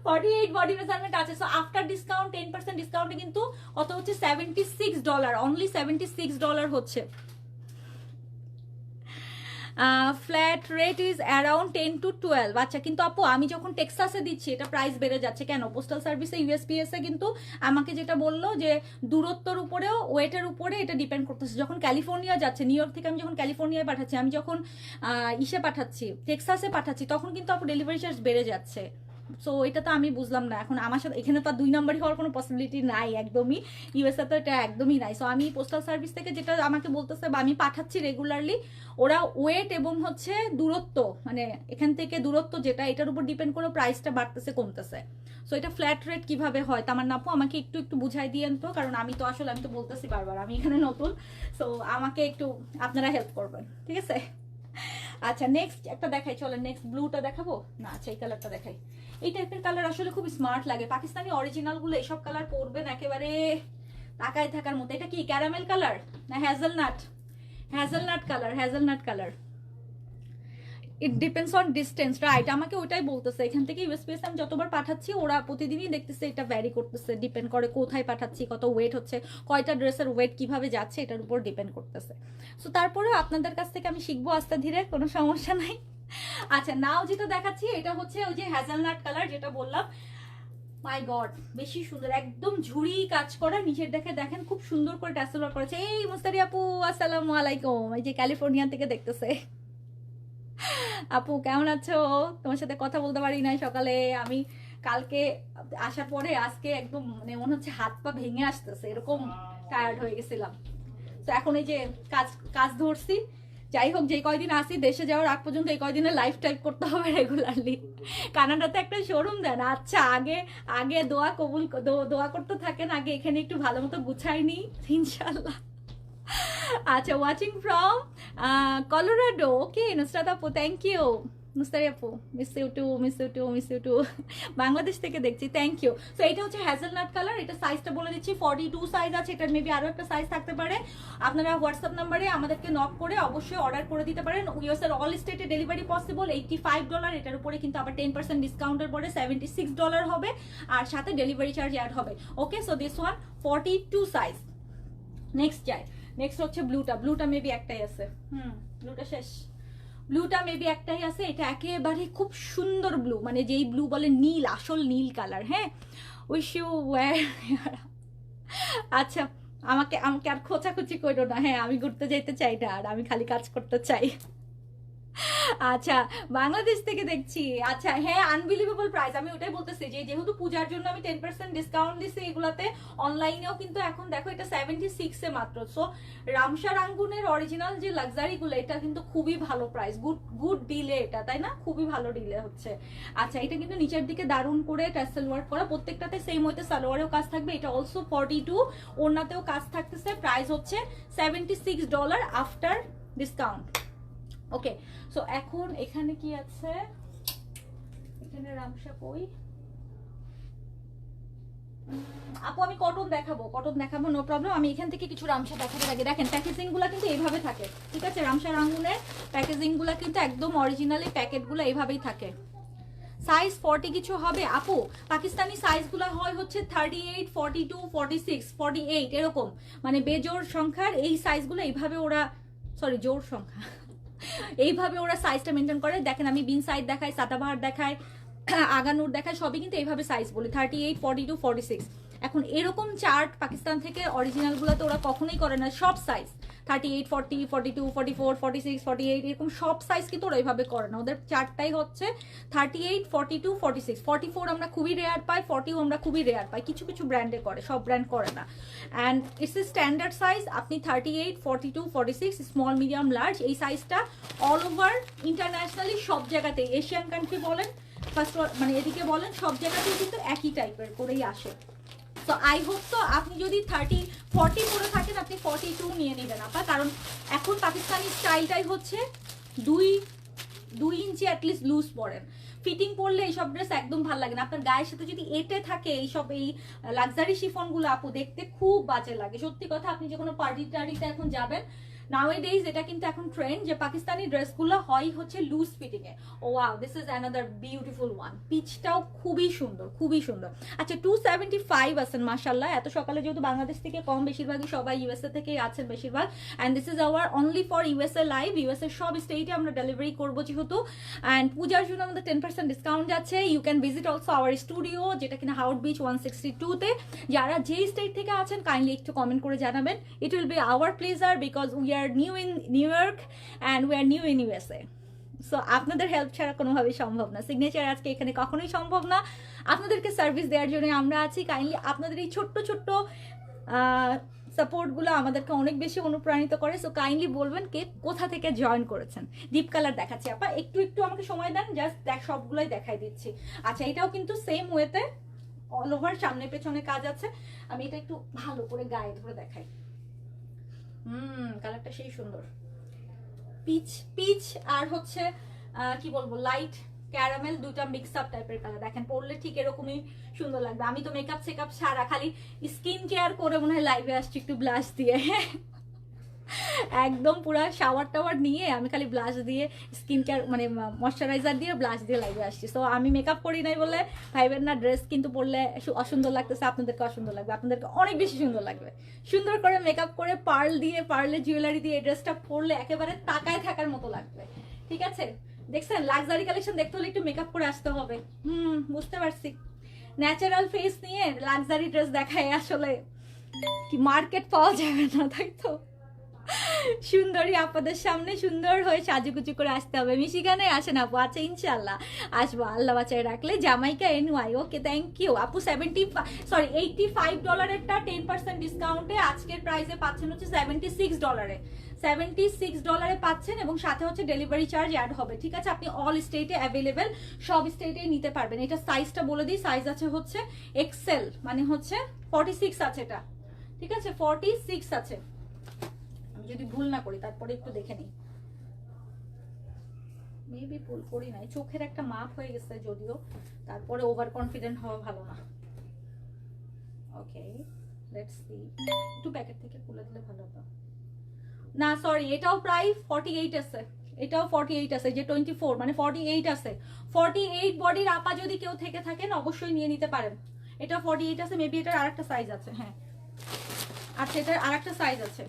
48 বডি মেজারমেন্ট আছে। সো আফটার ডিসকাউন্ট 10% ডিসকাউন্টে কিন্তু কত হচ্ছে? $76, অনলি $76 হচ্ছে। Flat rate is around 10 to 12। আচ্ছা, কিন্তু আপু আমি যখন টেক্সাসে দিচ্ছি এটা প্রাইস বেড়ে যাচ্ছে কেন? পোস্টাল সার্ভিসে ইউএসপিএস এ কিন্তু আমাকে যেটা বললো যে দূরত্বর উপরেও ওয়েটের উপরে এটা ডিপেন্ড করতেছে। যখন ক্যালিফোর্নিয়া যাচ্ছে, নিউ ইয়র্ক থেকে আমি যখন ক্যালিফোর্নিয়ায় পাঠাচ্ছি, আমি যখন ইসে পাঠাচ্ছি, টেক্সাসে পাঠাচ্ছি, তখন কিন্তু আপু ডেলিভারি চার্জ বেড়ে যাচ্ছে। সো এটা তো আমি বুঝলাম না এখন, আমার সাথে এখানে তো 2 নাম্বারই হওয়ার কোনো পসিবিলিটি নাই একদমই, ইউএসএ তো এটা একদমই নাই। সো আমি পোস্টাল সার্ভিস থেকে যেটা আমাকে বলতেছে বা আমি পাঠাচ্ছি রেগুলারলি, ওরা ওয়েট এবং হচ্ছে দূরত্ব, মানে এখান থেকে দূরত্ব যেটা, এটার উপর ডিপেন্ড করে প্রাইসটা বাড়তেছে কমতেছে। সো এটা ফ্ল্যাট রেট কিভাবে হয় তার নাপু আমাকে একটু একটু বুঝাই দিয়েন তো, কারণ আমি তো আসলে আমি তো বলতেছি বারবার আমি এখানে নতুন। সো আমাকে একটু আপনারা হেল্প করবেন, ঠিক আছে? আচ্ছা, নেক্সট একটা দেখাই, চলেন নেক্সট ব্লুটা দেখাবো না? আচ্ছা, এই কালারটা দেখাই। এই টাইপের কালার আসলে খুব স্মার্ট লাগে, পাকিস্তানি অরিজিনাল গুলো এইসব কালার পরবেন একেবারে তাকায় থাকার মতো। এটা কি ক্যারামেল কালার না hazelnut? Hazelnut colour, hazelnut colour. It depends on distance, right? আমাকে ওইটাই বলতেছে, এখান থেকে ইউএসপিএস আমি যতবার পাঠাচ্ছি ওরা প্রতিদিনই দেখতেছে এটা ভ্যারি করতেছে, ডিপেন্ড করে কোথায় পাঠাচ্ছি, কত ওয়েট হচ্ছে, কয়টা ড্রেসের ওয়েট কিভাবে যাচ্ছে, এটার উপর ডিপেন্ড করতেছে। সো তারপরেও আপনাদের কাছ থেকে আমি শিখবো আস্তে ধীরে, কোনো সমস্যা নাই। আচ্ছা, নাও যেটা দেখাচ্ছি এটা হচ্ছে ওই যে হ্যাজেলনাট কালার যেটা বললাম। মাই গড, বেশি সুন্দর, একদম ঝুড়ি কাজ করা, নিচের দেখে দেখেন খুব সুন্দর করে ট্যাসেল ওয়ার্ক করেছে। এই মুস্তারি আপু, আসসালামু আলাইকুম, এই যে ক্যালিফোর্নিয়া থেকে দেখতেছে। আপু কেমন আছো? তোমার সাথে কথা বলতে পারি নাই সকালে, আমি কালকে আসার পরে আজকে একদম মানে মনে হচ্ছে হাত পা ভেঙে আসতেছে, এরকম টায়ার্ড হয়ে গেছিলাম। তো এখন এই যে কাজ কাজ ধরছি। যাই হোক, যে কয়দিন আসি দেশে যাওয়ার আগ পর্যন্ত এই কয়দিনে লাইফ টাইপ করতে হবে রেগুলারলি। কানাডাতে একটা শোরুম দেন। আচ্ছা, আগে আগে দোয়া কবুল, দোয়া করতে থাকেন, আগে এখানে একটু ভালো মতো গুছাই নি ইনশাল্লাহ। আচ্ছা, watching from Colorado, okay Nusrat আপু, থ্যাংক ইউ। মুস্তারি আপু, miss you too, miss you too, miss you too, Bangladesh থেকে দেখছি, থ্যাংক ইউ। সো এটা হচ্ছে হ্যাজেলনাট কালার, এটা সাইজটা বলে দিচ্ছি 42 সাইজ আছে, এটার মেবি আরো একটা সাইজ থাকতে পারে। আপনারা হোয়াটসঅ্যাপ নাম্বারে আমাদেরকে নক করে অবশ্যই অর্ডার করে দিতে পারেন। ইউএসএর অল স্টেটে ডেলিভারি পসিবল। $85, এটার উপরে কিন্তু আবার 10% ডিসকাউন্টের পরে $76 হবে, আর সাথে ডেলিভারি চার্জ অ্যাড হবে। Okay, so this one 42 size. Next যায়, নেক্সট হচ্ছে ব্লুটা। ব্লুটা মেবি একটাই আছে, ব্লুটা শেষ। ব্লুটা মেবি একটাই আছে, এটা একেবারে খুব সুন্দর ব্লু, মানে যেই ব্লু বলে নীল, আসল নীল কালার। হ্যাঁ, উইশ ইউ ওয়্যার। আচ্ছা, আমাকে আমাকে আর খোঁচাখুচি করো না, হ্যাঁ আমি ঘুরতে যেতে চাই না, আর আমি খালি কাজ করতে চাই। আচ্ছা, বাংলাদেশ থেকে দেখছি। আচ্ছা, হ্যাঁ আনবিলিভেবল প্রাইস, আমি ওটাই বলতেছি যে যেহেতু পূজার জন্য আমি 10% ডিসকাউন্ট দিচ্ছি এগুলাতে, অনলাইনেও কিন্তু এখন দেখো এটা 76 এ মাত্র। সো রামসা রাঙ্গুনের অরিজিনাল যে লাক্সারি গুলো, এটা কিন্তু খুবই ভালো প্রাইস, গুড গুড ডিলে এটা, তাই না? খুবই ভালো ডিলে হচ্ছে। আচ্ছা, এটা কিন্তু নিচের দিকে দারুণ করে টাসেল ওয়ার্ক করা, প্রত্যেকটাতে সেম হইতে সালোয়ারেও কাজ থাকবে। এটা অলসো 42, ওড়নাতেও কাজ থাকতেছে। প্রাইস হচ্ছে $76 আফটার ডিসকাউন্ট। ওকে, সো এখন এখানে কি আছে? এখানে রামসা কই? আপু আমি কটন দেখাবো নো প্রবলেম। আমি এখান থেকে কিছু রামসা দেখাতে লাগে। দেখেন প্যাকেজিং গুলা কিন্তু এইভাবে থাকে, ঠিক আছে? রামসা রাঙ্গুনের প্যাকেজিং গুলা কিন্তু একদম অরিজিনালি প্যাকেট গুলো এইভাবেই থাকে। সাইজ 40 কিছু হবে আপু? পাকিস্তানি সাইজগুলো হয় হচ্ছে 38, 42, 46, 48 এরকম, মানে বেজোড় সংখ্যার এই সাইজগুলো এইভাবে ওরা, সরি জোড় সংখ্যা এইভাবে ওরা সাইজটা মেনটেন করে। দেখেন আমি বিন সাইড দেখাই, সাদাবাহার দেখাই, আগানুর দেখায়, সবই কিন্তু এইভাবে সাইজ বলি 38, 42, 46। এখন এরকম চার্ট পাকিস্তান থেকে অরিজিনালগুলোতে ওরা কখনোই করে না, সব সাইজ 38, 40, 42, 44, 46, 48 এরকম সব সাইজ কিন্তু ওরা এইভাবে করে না। ওদের চার্টটাই হচ্ছে 38, 42, 46, 44 আমরা খুবই রেয়ার পাই, 40 আমরা খুবই রেয়ার পাই, কিছু কিছু ব্র্যান্ডে করে, সব ব্র্যান্ড করে না। And it's A standard size. আপনি 38, 42, 46 স্মল মিডিয়াম লার্জ এই সাইজটা অল ওভার ইন্টারন্যাশনালি সব জায়গাতেই, এশিয়ান কান্ট্রি বলেন ফার্স্ট মানে এদিকে বলেন, সব জায়গাতেই কিন্তু একই টাইপের করেই আসে। তো আই হোপ তো আপনি যদি 30, 40 করে থাকেন আপনি 42 নিয়ে নেবেন আপা, কারণ এখন পাকিস্তানি স্টাইলটাই হচ্ছে 2 ইঞ্চি অ্যাটলিস্ট লুজ পরেন। ফিটিং পরলে এইসব ড্রেস একদম ভালো লাগে না। আপনার গায়ের সাথে যদি এটে থাকে এইসব এই লাক্সারি শিফনগুলো আপু দেখতে খুব বাজে লাগে, সত্যি কথা। আপনি যে কোনো পার্টি টার্টিতে এখন যাবেন নাওয়েডেজ, এটা কিন্তু এখন ট্রেন্ড যে পাকিস্তানি ড্রেসগুলো হয় হচ্ছে লুজ ফিটিং এ। Oh wow, this is another beautiful one. পিচটাও খুবই সুন্দর, খুবই সুন্দর। আচ্ছা 275 আছেন মাশাআল্লাহ। এত সকালে যেহেতু বাংলাদেশ থেকে কম, বেশিরভাগই সবাই ইউএসএ থেকেই আছেন বেশিরভাগ। And this is hour only for USA live. USA সব স্টেটে আমরা ডেলিভারি করবো যেহেতু। অ্যান্ড পূজার জন্য আমাদের 10% ডিসকাউন্ট যাচ্ছে। You can visit also our studio, যেটা কিনা হাউট বিচ 162-তে। যারা যেই স্টেট থেকে আছেন কাইন্ডলি একটু কমেন্ট করে জানাবেন। It will be our pleasure because we are new in New York and we are new in USA. So আপনাদের হেল্প ছাড়া কোনোভাবেই সম্ভব না। সিগনেচার আজকে এখানে কখনোই সম্ভব না। আপনাদেরকে সার্ভিস দেওয়ার জন্য আমরা আছি। কাইন্ডলি আপনাদের এই ছোট্ট ছোট্ট সাপোর্টগুলো আমাদেরকে অনেক বেশি অনুপ্রাণিত করে। সো কাইন্ডলি বলবেন কে কোথা থেকে জয়েন করেছেন। ডিপ কালার দেখাচ্ছি আপা, একটু একটু আমাকে সময় দেন, জাস্ট সবগুলোই দেখাই দিচ্ছি। আচ্ছা এটাও কিন্তু সেম ওয়েতে অল ওভার সামনে পেছনে কাজ আছে। আমি এটা একটু ভালো করে গায়ে ধরে দেখাই। কালারটা সেই সুন্দর, পিচ পিচ আর হচ্ছে কি বলবো লাইট ক্যারামেল, দুইটা মিক্স আপ টাইপের কালার। দেখেন পরলে ঠিক এরকমই সুন্দর লাগবে। আমি তো মেকআপ সেকআপ সারা খালি স্কিন কেয়ার করে মনে হয় লাইভে আসছি একটু ব্লাশ দিয়ে, একদম পুরো শাওয়ার টাওয়ার নিয়ে আমি খালি ব্লাশ দিয়ে স্কিন কেয়ার মানে ময়শ্চারাইজার দিয়ে ব্লাশ দিয়ে লাইভে আসছি। সো আমি মেকআপ করি নাই বলে ভাইবেন না ড্রেস কিন্তু পরলে অসুন্দর লাগতেছে, আপনাদেরকে অসুন্দর লাগবে, আপনাদেরকে অনেক বেশি সুন্দর লাগবে। সুন্দর করে মেকআপ করে পার্ল দিয়ে, পার্লে জুয়েলারি দিয়ে এই ড্রেসটা পরলে একেবারে তাকায় থাকার মতো লাগবে, ঠিক আছে? দেখছেন লাক্সারি কালেকশন দেখতে হলে একটু মেকআপ করে আসতে হবে। বুঝতে পারছি। ন্যাচারাল ফেস নিয়ে লাক্সারি ড্রেস দেখায় আসলে কি মার্কেট পাওয়া যাবে না, তাই তো? সুন্দরী আপনাদের সামনে সুন্দর হয়ে সাজুগুজু করে আসতে হবে। মিশিগানে আসেন আপু? আচ্ছা ইনশাল্লাহ আসবো, আল্লাহ বাঁচায় রাখলে। Jamaica NY, okay thank you আপু। $85 10% ডিসকাউন্টে আজকের প্রাইসে পাচ্ছেন হচ্ছে $76, $76 পাচ্ছেন এবং সাথে হচ্ছে ডেলিভারি চার্জ অ্যাড হবে, ঠিক আছে? আপনি অল স্টেটে অ্যাভেলেবেল, সব স্টেটে নিতে পারবেন। এটা সাইজটা বলে দিই, সাইজ আছে হচ্ছে এক্সেল, মানে হচ্ছে 46 আছে এটা, ঠিক আছে? 46 আছে, যদি ভুল না করি, তারপরে একটু দেখে নিই, মেবি ভুল করি নাই। চোখের একটা মাপ হয়ে গেছে যদিও, তারপরে ওভার কনফিডেন্ট হওয়া ভালো না। ওকে লেটস সি, একটু প্যাকেট থেকে খুলে দিলে ভালো হতো। না সরি, এটাও প্রায় 48 আছে, এটাও 48 আছে, যে 24 মানে 48 আছে। 48 বডির আপা যদি কেউ থেকে থাকেন অবশ্যই নিয়ে নিতে পারেন। এটা 48 আছে, মেবি এটার আরেকটা সাইজ আছে। হ্যাঁ আচ্ছা, এটার আরেকটা সাইজ আছে।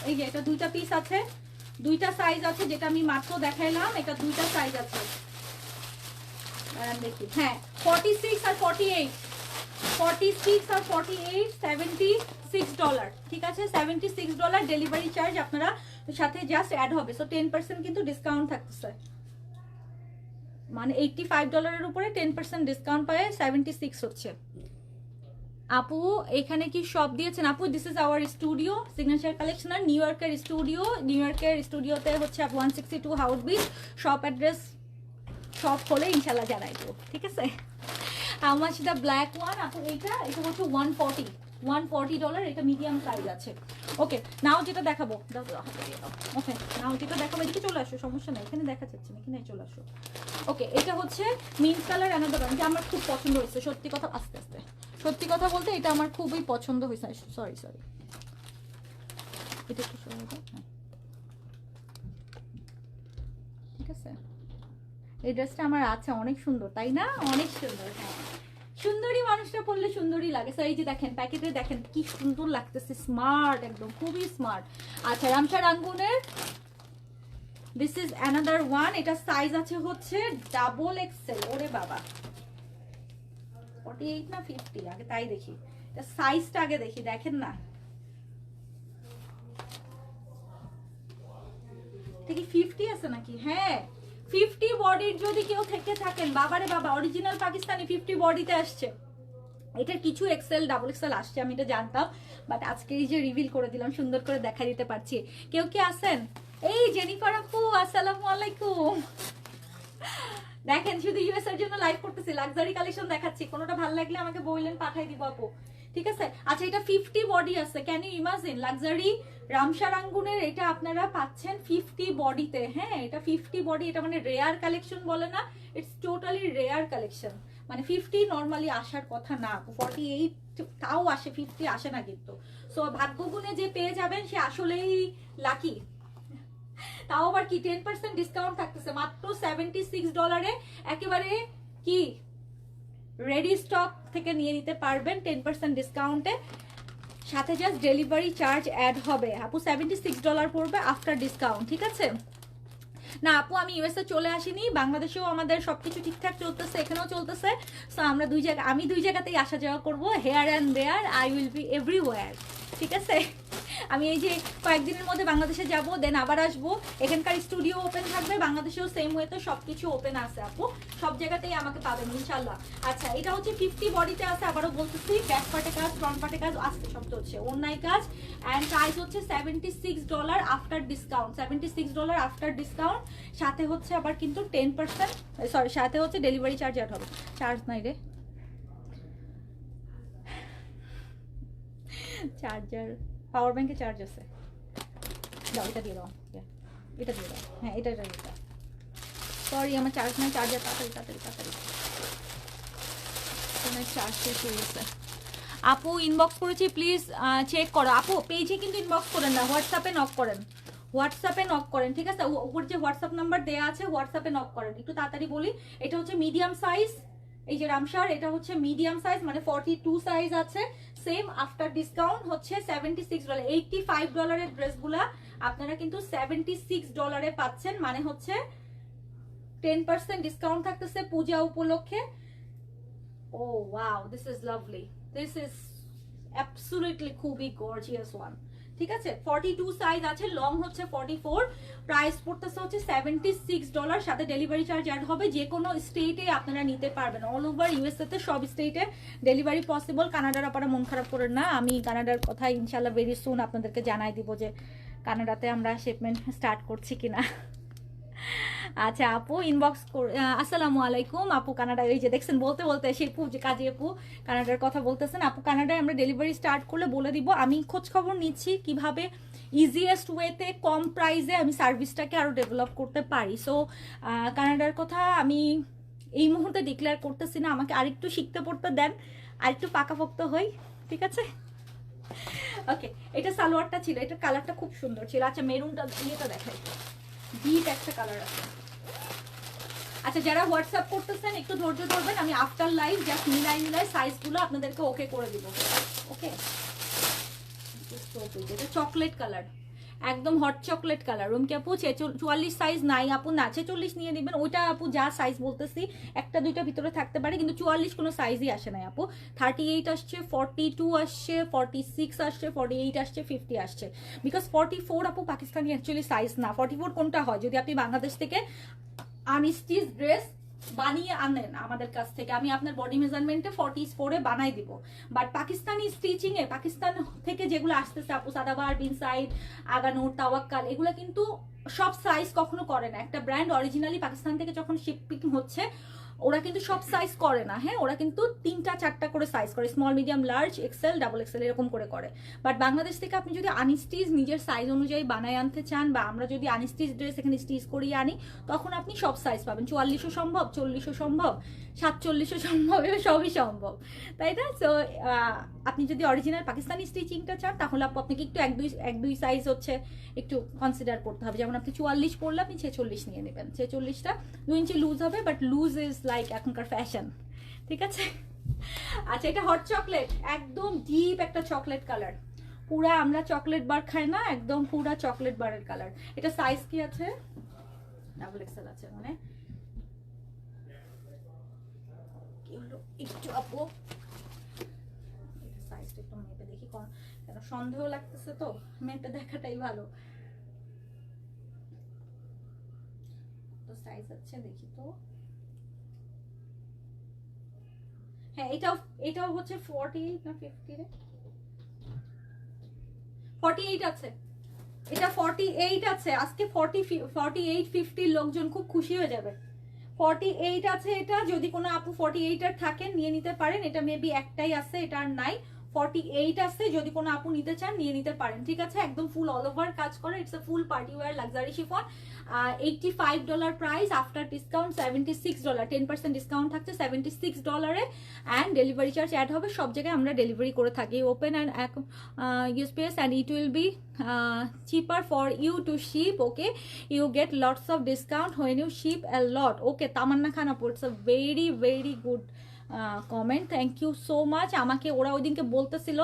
এই যে এটা দুইটা পিস আছে, দুইটা সাইজ আছে, যেটা আমি মাত্র দেখাইলাম। এটা দুইটা সাইজ আছে, দেখি। হ্যাঁ 46 আর 48, 46 আর 48, $76, ঠিক আছে? $76 ডেলিভারি চার্জ আপনারা সাথে জাস্ট অ্যাড হবে। সো 10% কিন্তু ডিসকাউন্ট থাকতেছে, মানে $85 উপরে 10% ডিসকাউন্ট পায় 76 হচ্ছে। আপু এখানে কি শপ দিয়েছেন? আপু this is our studio, signature কালেকশনার নিউ ইয়র্কের স্টুডিও। নিউ ইয়র্কের স্টুডিওতে হচ্ছে 162 Howard Beach. Shop address shop হলে ইনশাল্লাহ জানাই দেবো, ঠিক আছে? আমার সেটা ব্ল্যাক ওয়ান আপু, এটা হচ্ছে $140, এটা মিডিয়াম সাইজ আছে। ওকে নাও যেটা দেখাবো, ওকে নাও যেটা দেখাবো, এদিকে চলে আসো, সমস্যা নেই, এখানে দেখা যাচ্ছে না, এখানে চলে আসো। ওকে এটা হচ্ছে মিন্ট কালার অ্যানাদার, যে আমার খুব পছন্দ হয়েছে সত্যি কথা। আস্তে আস্তে সত্যি কথা বলতে এটা আমার খুবই পছন্দ হয়েছে। সরি এটা একটু সরে দাও। হ্যাঁ, ঠিক আছে। এই ড্রেসটা আমার আছে, অনেক সুন্দর তাই না? অনেক সুন্দর। হ্যাঁ, সুন্দরী মানুষটা পরলে সুন্দরই লাগে। তো এই যে দেখেন প্যাকেটে দেখেন কি সুন্দর লাগতেছে, স্মার্ট, একদম খুবই স্মার্ট। আচ্ছা, Ramsha রাঙ্গুনের this is another one. এটা সাইজ আছে হচ্ছে ডাবল এক্সেল। ওরে বাবা, 48 না 50? আগে তাই দেখি, এটা সাইজটা আগে দেখি। দেখেন না, এটা কি 50 আছে নাকি? হ্যাঁ, 50 বডির যদি কেউ থেকে থাকেন, বাবারে বাবা, অরিজিনাল পাকিস্তানি 50 বডিতে আসছে। এটার কিছু এক্সেল ডাবল এক্সেল আসছে, আমি এটা জানতাম, বাট আজকে এই যে রিভিল করে দিলাম, সুন্দর করে দেখা দিতে পারছি। কেউ কি আছেন? এই জেনিফার আপু, আসসালামু আলাইকুম। দেখেন, শুধু ইউএস এর জন্য লাইভ করতেছি, লাক্সারি কালেকশন দেখাচ্ছি। কোনোটা ভালো লাগলে আমাকে বললেন, পাঠাই দিব আপু, ঠিক আছে? আচ্ছা, এটা 50 বডি আছে। Can you imagine? Luxury Ramsha রাঙ্গুনের এটা আপনারা পাচ্ছেন 50 বডিতে। হ্যাঁ, এটা 50 বডি, এটা মানে রেয়ার কালেকশন বলে না, ইটস টোটালি রেয়ার কালেকশন। মানে 50 নর্মালি আসার কথা না, 48 তাও আসে, 50 আসে না কিন্তু। সো ভাগ্যগুণে যে পেয়ে যাবেন সে আসলেই লাকি। তাও আবার কি 10% ডিসকাউন্ট থাকতেছে মাত্র $76 একেবারে কি রেডি স্টক থেকে নিয়ে নিতে পারবেন 10% ডিসকাউন্টে, সাথে জাস্ট ডেলিভারি চার্জ অ্যাড হবে। আপু $76 পড়বে আফটার ডিসকাউন্ট, ঠিক আছে? না আপু, আমি ইউএসএ চলে আসিনি, বাংলাদেশেও আমাদের সবকিছু ঠিকঠাক চলতেছে, এখানেও চলতেছে। সো আমরা আমি দুই জায়গাতেই আসা যাওয়া করবো, here and there, I will be everywhere, ঠিক আছে? আমি এই যে কয়েকদিনের মধ্যে বাংলাদেশে যাব, দেন আবার আসবো। এখানকার স্টুডিও ওপেন থাকবে, বাংলাদেশেও সেম ওয়েতে সবকিছু ওপেন আছে আপু, সব জায়গাতেই আমাকে পাবেন ইনশাল্লাহ। আচ্ছা, এটা হচ্ছে 50 বডিতে আছে, আবারও বলতেছি, ব্যাক পার্টে কাজ, ফ্রন্ট পার্টে কাজ, আজকে সব চলছে, অন্যায় কাজ। অ্যান্ড প্রাইস হচ্ছে $76 আফটার ডিসকাউন্ট, $76 আফটার ডিসকাউন্ট। সাথে হচ্ছে আবার কিন্তু 10%, সরি, সাথে হচ্ছে ডেলিভারি চার্জ অ্যাড হবে। চার্জ নাই রে, চার্জার, পাওয়ার ব্যাংকে চার্জ আছে। দাও, এটা দিয়ে দাও, এটা দিয়ে দাও। হ্যাঁ, এটা সরি, আমার চার্জ নাই, চার্জার তাড়াতাড়ি তাড়াতাড়ি তাড়াতাড়ি, চার্জ শেষ হয়ে গেছে। আপু ইনবক্স করেছি, প্লিজ চেক করো। আপু পেজে কিন্তু ইনবক্স করেন না, হোয়াটসঅ্যাপে নক করেন, হোয়াটসঅ্যাপে নক করেন, ঠিক আছে? ওপর যে হোয়াটসঅ্যাপ নাম্বার দেওয়া আছে, হোয়াটসঅ্যাপে নক করেন। একটু তাড়াতাড়ি বলি, এটা হচ্ছে মিডিয়াম সাইজ, এই যে রামসার, এটা হচ্ছে মিডিয়াম সাইজ, মানে 42 সাইজ আছে। সেম আফটার ডিসকাউন্ট হচ্ছে $76, $85 এর ড্রেসগুলা আপনারা কিন্তু $76 পাচ্ছেন, মানে হচ্ছে 10% ডিসকাউন্ট থাকতেছে পূজা উপলক্ষে। Oh wow, this is lovely, this is absolutely খুবই গর্জিয়াস ওয়ান, ঠিক আছে? 42 সাইজ আছে, লং হচ্ছে 44, প্রাইস পড়তেছে হচ্ছে $76, সাথে ডেলিভারি চার্জ অ্যাড হবে। যে কোনো স্টেটে আপনারা নিতে পারবেন, অল ওভার ইউএসএ তে সব স্টেটে ডেলিভারি পসিবল। কানাডার আপনারা মন খারাপ করেন না, আমি কানাডার কথা ইনশাল্লাহ ভেরি সুন আপনাদেরকে জানাই দিব যে কানাডাতে আমরা শিপমেন্ট স্টার্ট করছি কিনা। আচ্ছা আপু ইনবক্স আসসালামু আলাইকুম আপু, কানাডায় এই যে দেখছেন বলতে বলতে সেই আপু যে কাজী আপু কানাডার কথা বলতেছেন। আপু কানাডায় আমরা ডেলিভারি স্টার্ট করলে বলে দিব, আমি খোঁজ খবর নিচ্ছি কিভাবে ইজিয়েস্ট ওয়েতে কম প্রাইসে আমি সার্ভিসটাকে আরও ডেভেলপ করতে পারি। সো কানাডার কথা আমি এই মুহূর্তে ডিক্লেয়ার করতেছি না, আমাকে আরেকটু শিখতে পড়তে দেন, আরেকটু পাকাপোক্ত হই, ঠিক আছে? ওকে, এটা সালোয়ারটা ছিল, এটা কালারটা খুব সুন্দর ছিল। আচ্ছা মেরুনটা ইয়েটা দেখাই, ডিপ একটা কালার আছে। আচ্ছা যারা হোয়াটসঅ্যাপ করতেছেন একটু ধৈর্য ধরবেন, আমি আফটার লাইভ জাস্ট মিলাই সাইজগুলো আপনাদেরকে ওকে করে দিব। ওকে, এটা চকলেট কালার, একদম হট চকলেট কালার। রুমকি আপু 44 সাইজ নাই আপু, না 46 নিয়ে নেবেন, ওইটা আপু যা সাইজ বলতেছি একটা দুইটা ভিতরে থাকতে পারে, কিন্তু 44 কোনো সাইজই আসে নাই আপু। 38 আসছে, 42 আসছে, 46 আসছে, 48 আসছে, 50 আসছে। বিকজ 44 আপু পাকিস্তানি অ্যাকচুয়ালি সাইজ না। 44 কোনটা হয়, যদি আপনি বাংলাদেশ থেকে আনস্টিচ ড্রেস বানিয়ে আনেন আমাদের কাছ থেকে, আমি আপনার বডি মেজারমেন্টে 44-এ বানাই দিব। বাট পাকিস্তানি স্টিচিং এ পাকিস্তান থেকে যেগুলো আসতেছে আপু, সাদাবার, বিনসাইড, আগানুর, তাওয়াক্কাল, এগুলো কিন্তু সব সাইজ কখনো করে না। একটা ব্র্যান্ড অরিজিনালি পাকিস্তান থেকে যখন শিপিং হচ্ছে ওরা কিন্তু সব সাইজ করে না, হ্যাঁ, ওরা কিন্তু 3টা 4টা করে সাইজ করে, small medium large XL double XL এরকম করে করে। বাট বাংলাদেশ থেকে আপনি যদি আনস্টিচ নিজের সাইজ অনুযায়ী বানায় আনতে চান, বা আমরা যদি আনস্টিচ ড্রেস এখানে স্টিচ করিয়ে আনি, তখন আপনি সব সাইজ পাবেন। 44ও সম্ভব, 40ও সম্ভব, 47ও সম্ভব, এবার সবই সম্ভব, তাই না? সো আপনি যদি অরিজিনাল পাকিস্তানি স্টিচিংটা চান, তাহলে আপনাকে একটু এক দুই সাইজ হচ্ছে একটু কনসিডার করতে হবে। যেমন আপনি 44 পড়লে আপনি 46 নিয়ে নেবেন, 46টা 2 ইঞ্চি লুজ হবে, বাট লুজ ইজ লাইক এখনকার ফ্যাশন, ঠিক আছে? আচ্ছা, এটা হট চকলেট, একদম ডিপ একটা চকলেট কালার, পুরা আমরা চকলেট বার খাই না, একদম পুরা চকলেট বারের কালার। এটা সাইজ কি আছে? ডাবল এক্সেল আছে, মানে কি হলো একটু আপু, এটা সাইজটা একটু মেপে দেখি, কেন সন্দেহ লাগতেছে, তো মেপে দেখাটাই ভালো। তো সাইজ আছে দেখি তো, হ্যাঁ এটাও হচ্ছে 48 না 50 রে, 48 আছে, এটা 48 আছে। আজকে 48 50 লোকজন খুব খুশি হয়ে যাবে। 48 আছে এটা, যদি কোনো আপু 48 এর থাকেন নিয়ে নিতে পারেন, এটা মেবি একটাই আছে, এটা আর নাই। 48 আছে, যদি কোনো আপু নিতে চান নিয়ে নিতে পারেন, ঠিক আছে? একদম ফুল অল ওভার কাজ করে, it's a full party wear luxury chiffon. $85 price, after discount $76, 10% discount থাকছে $76 অ্যান্ড ডেলিভারি চার্জ অ্যাড হবে। সব জায়গায় আমরা ডেলিভারি করে থাকি, open and USPS, and it will be cheaper for you to ship, okay? You get lots of discount when you ship a lot, okay? Tamanna Khan আপু, it's a very very good comment, thank you so much. আমাকে ওরা ওই দিনকে বলতেছিল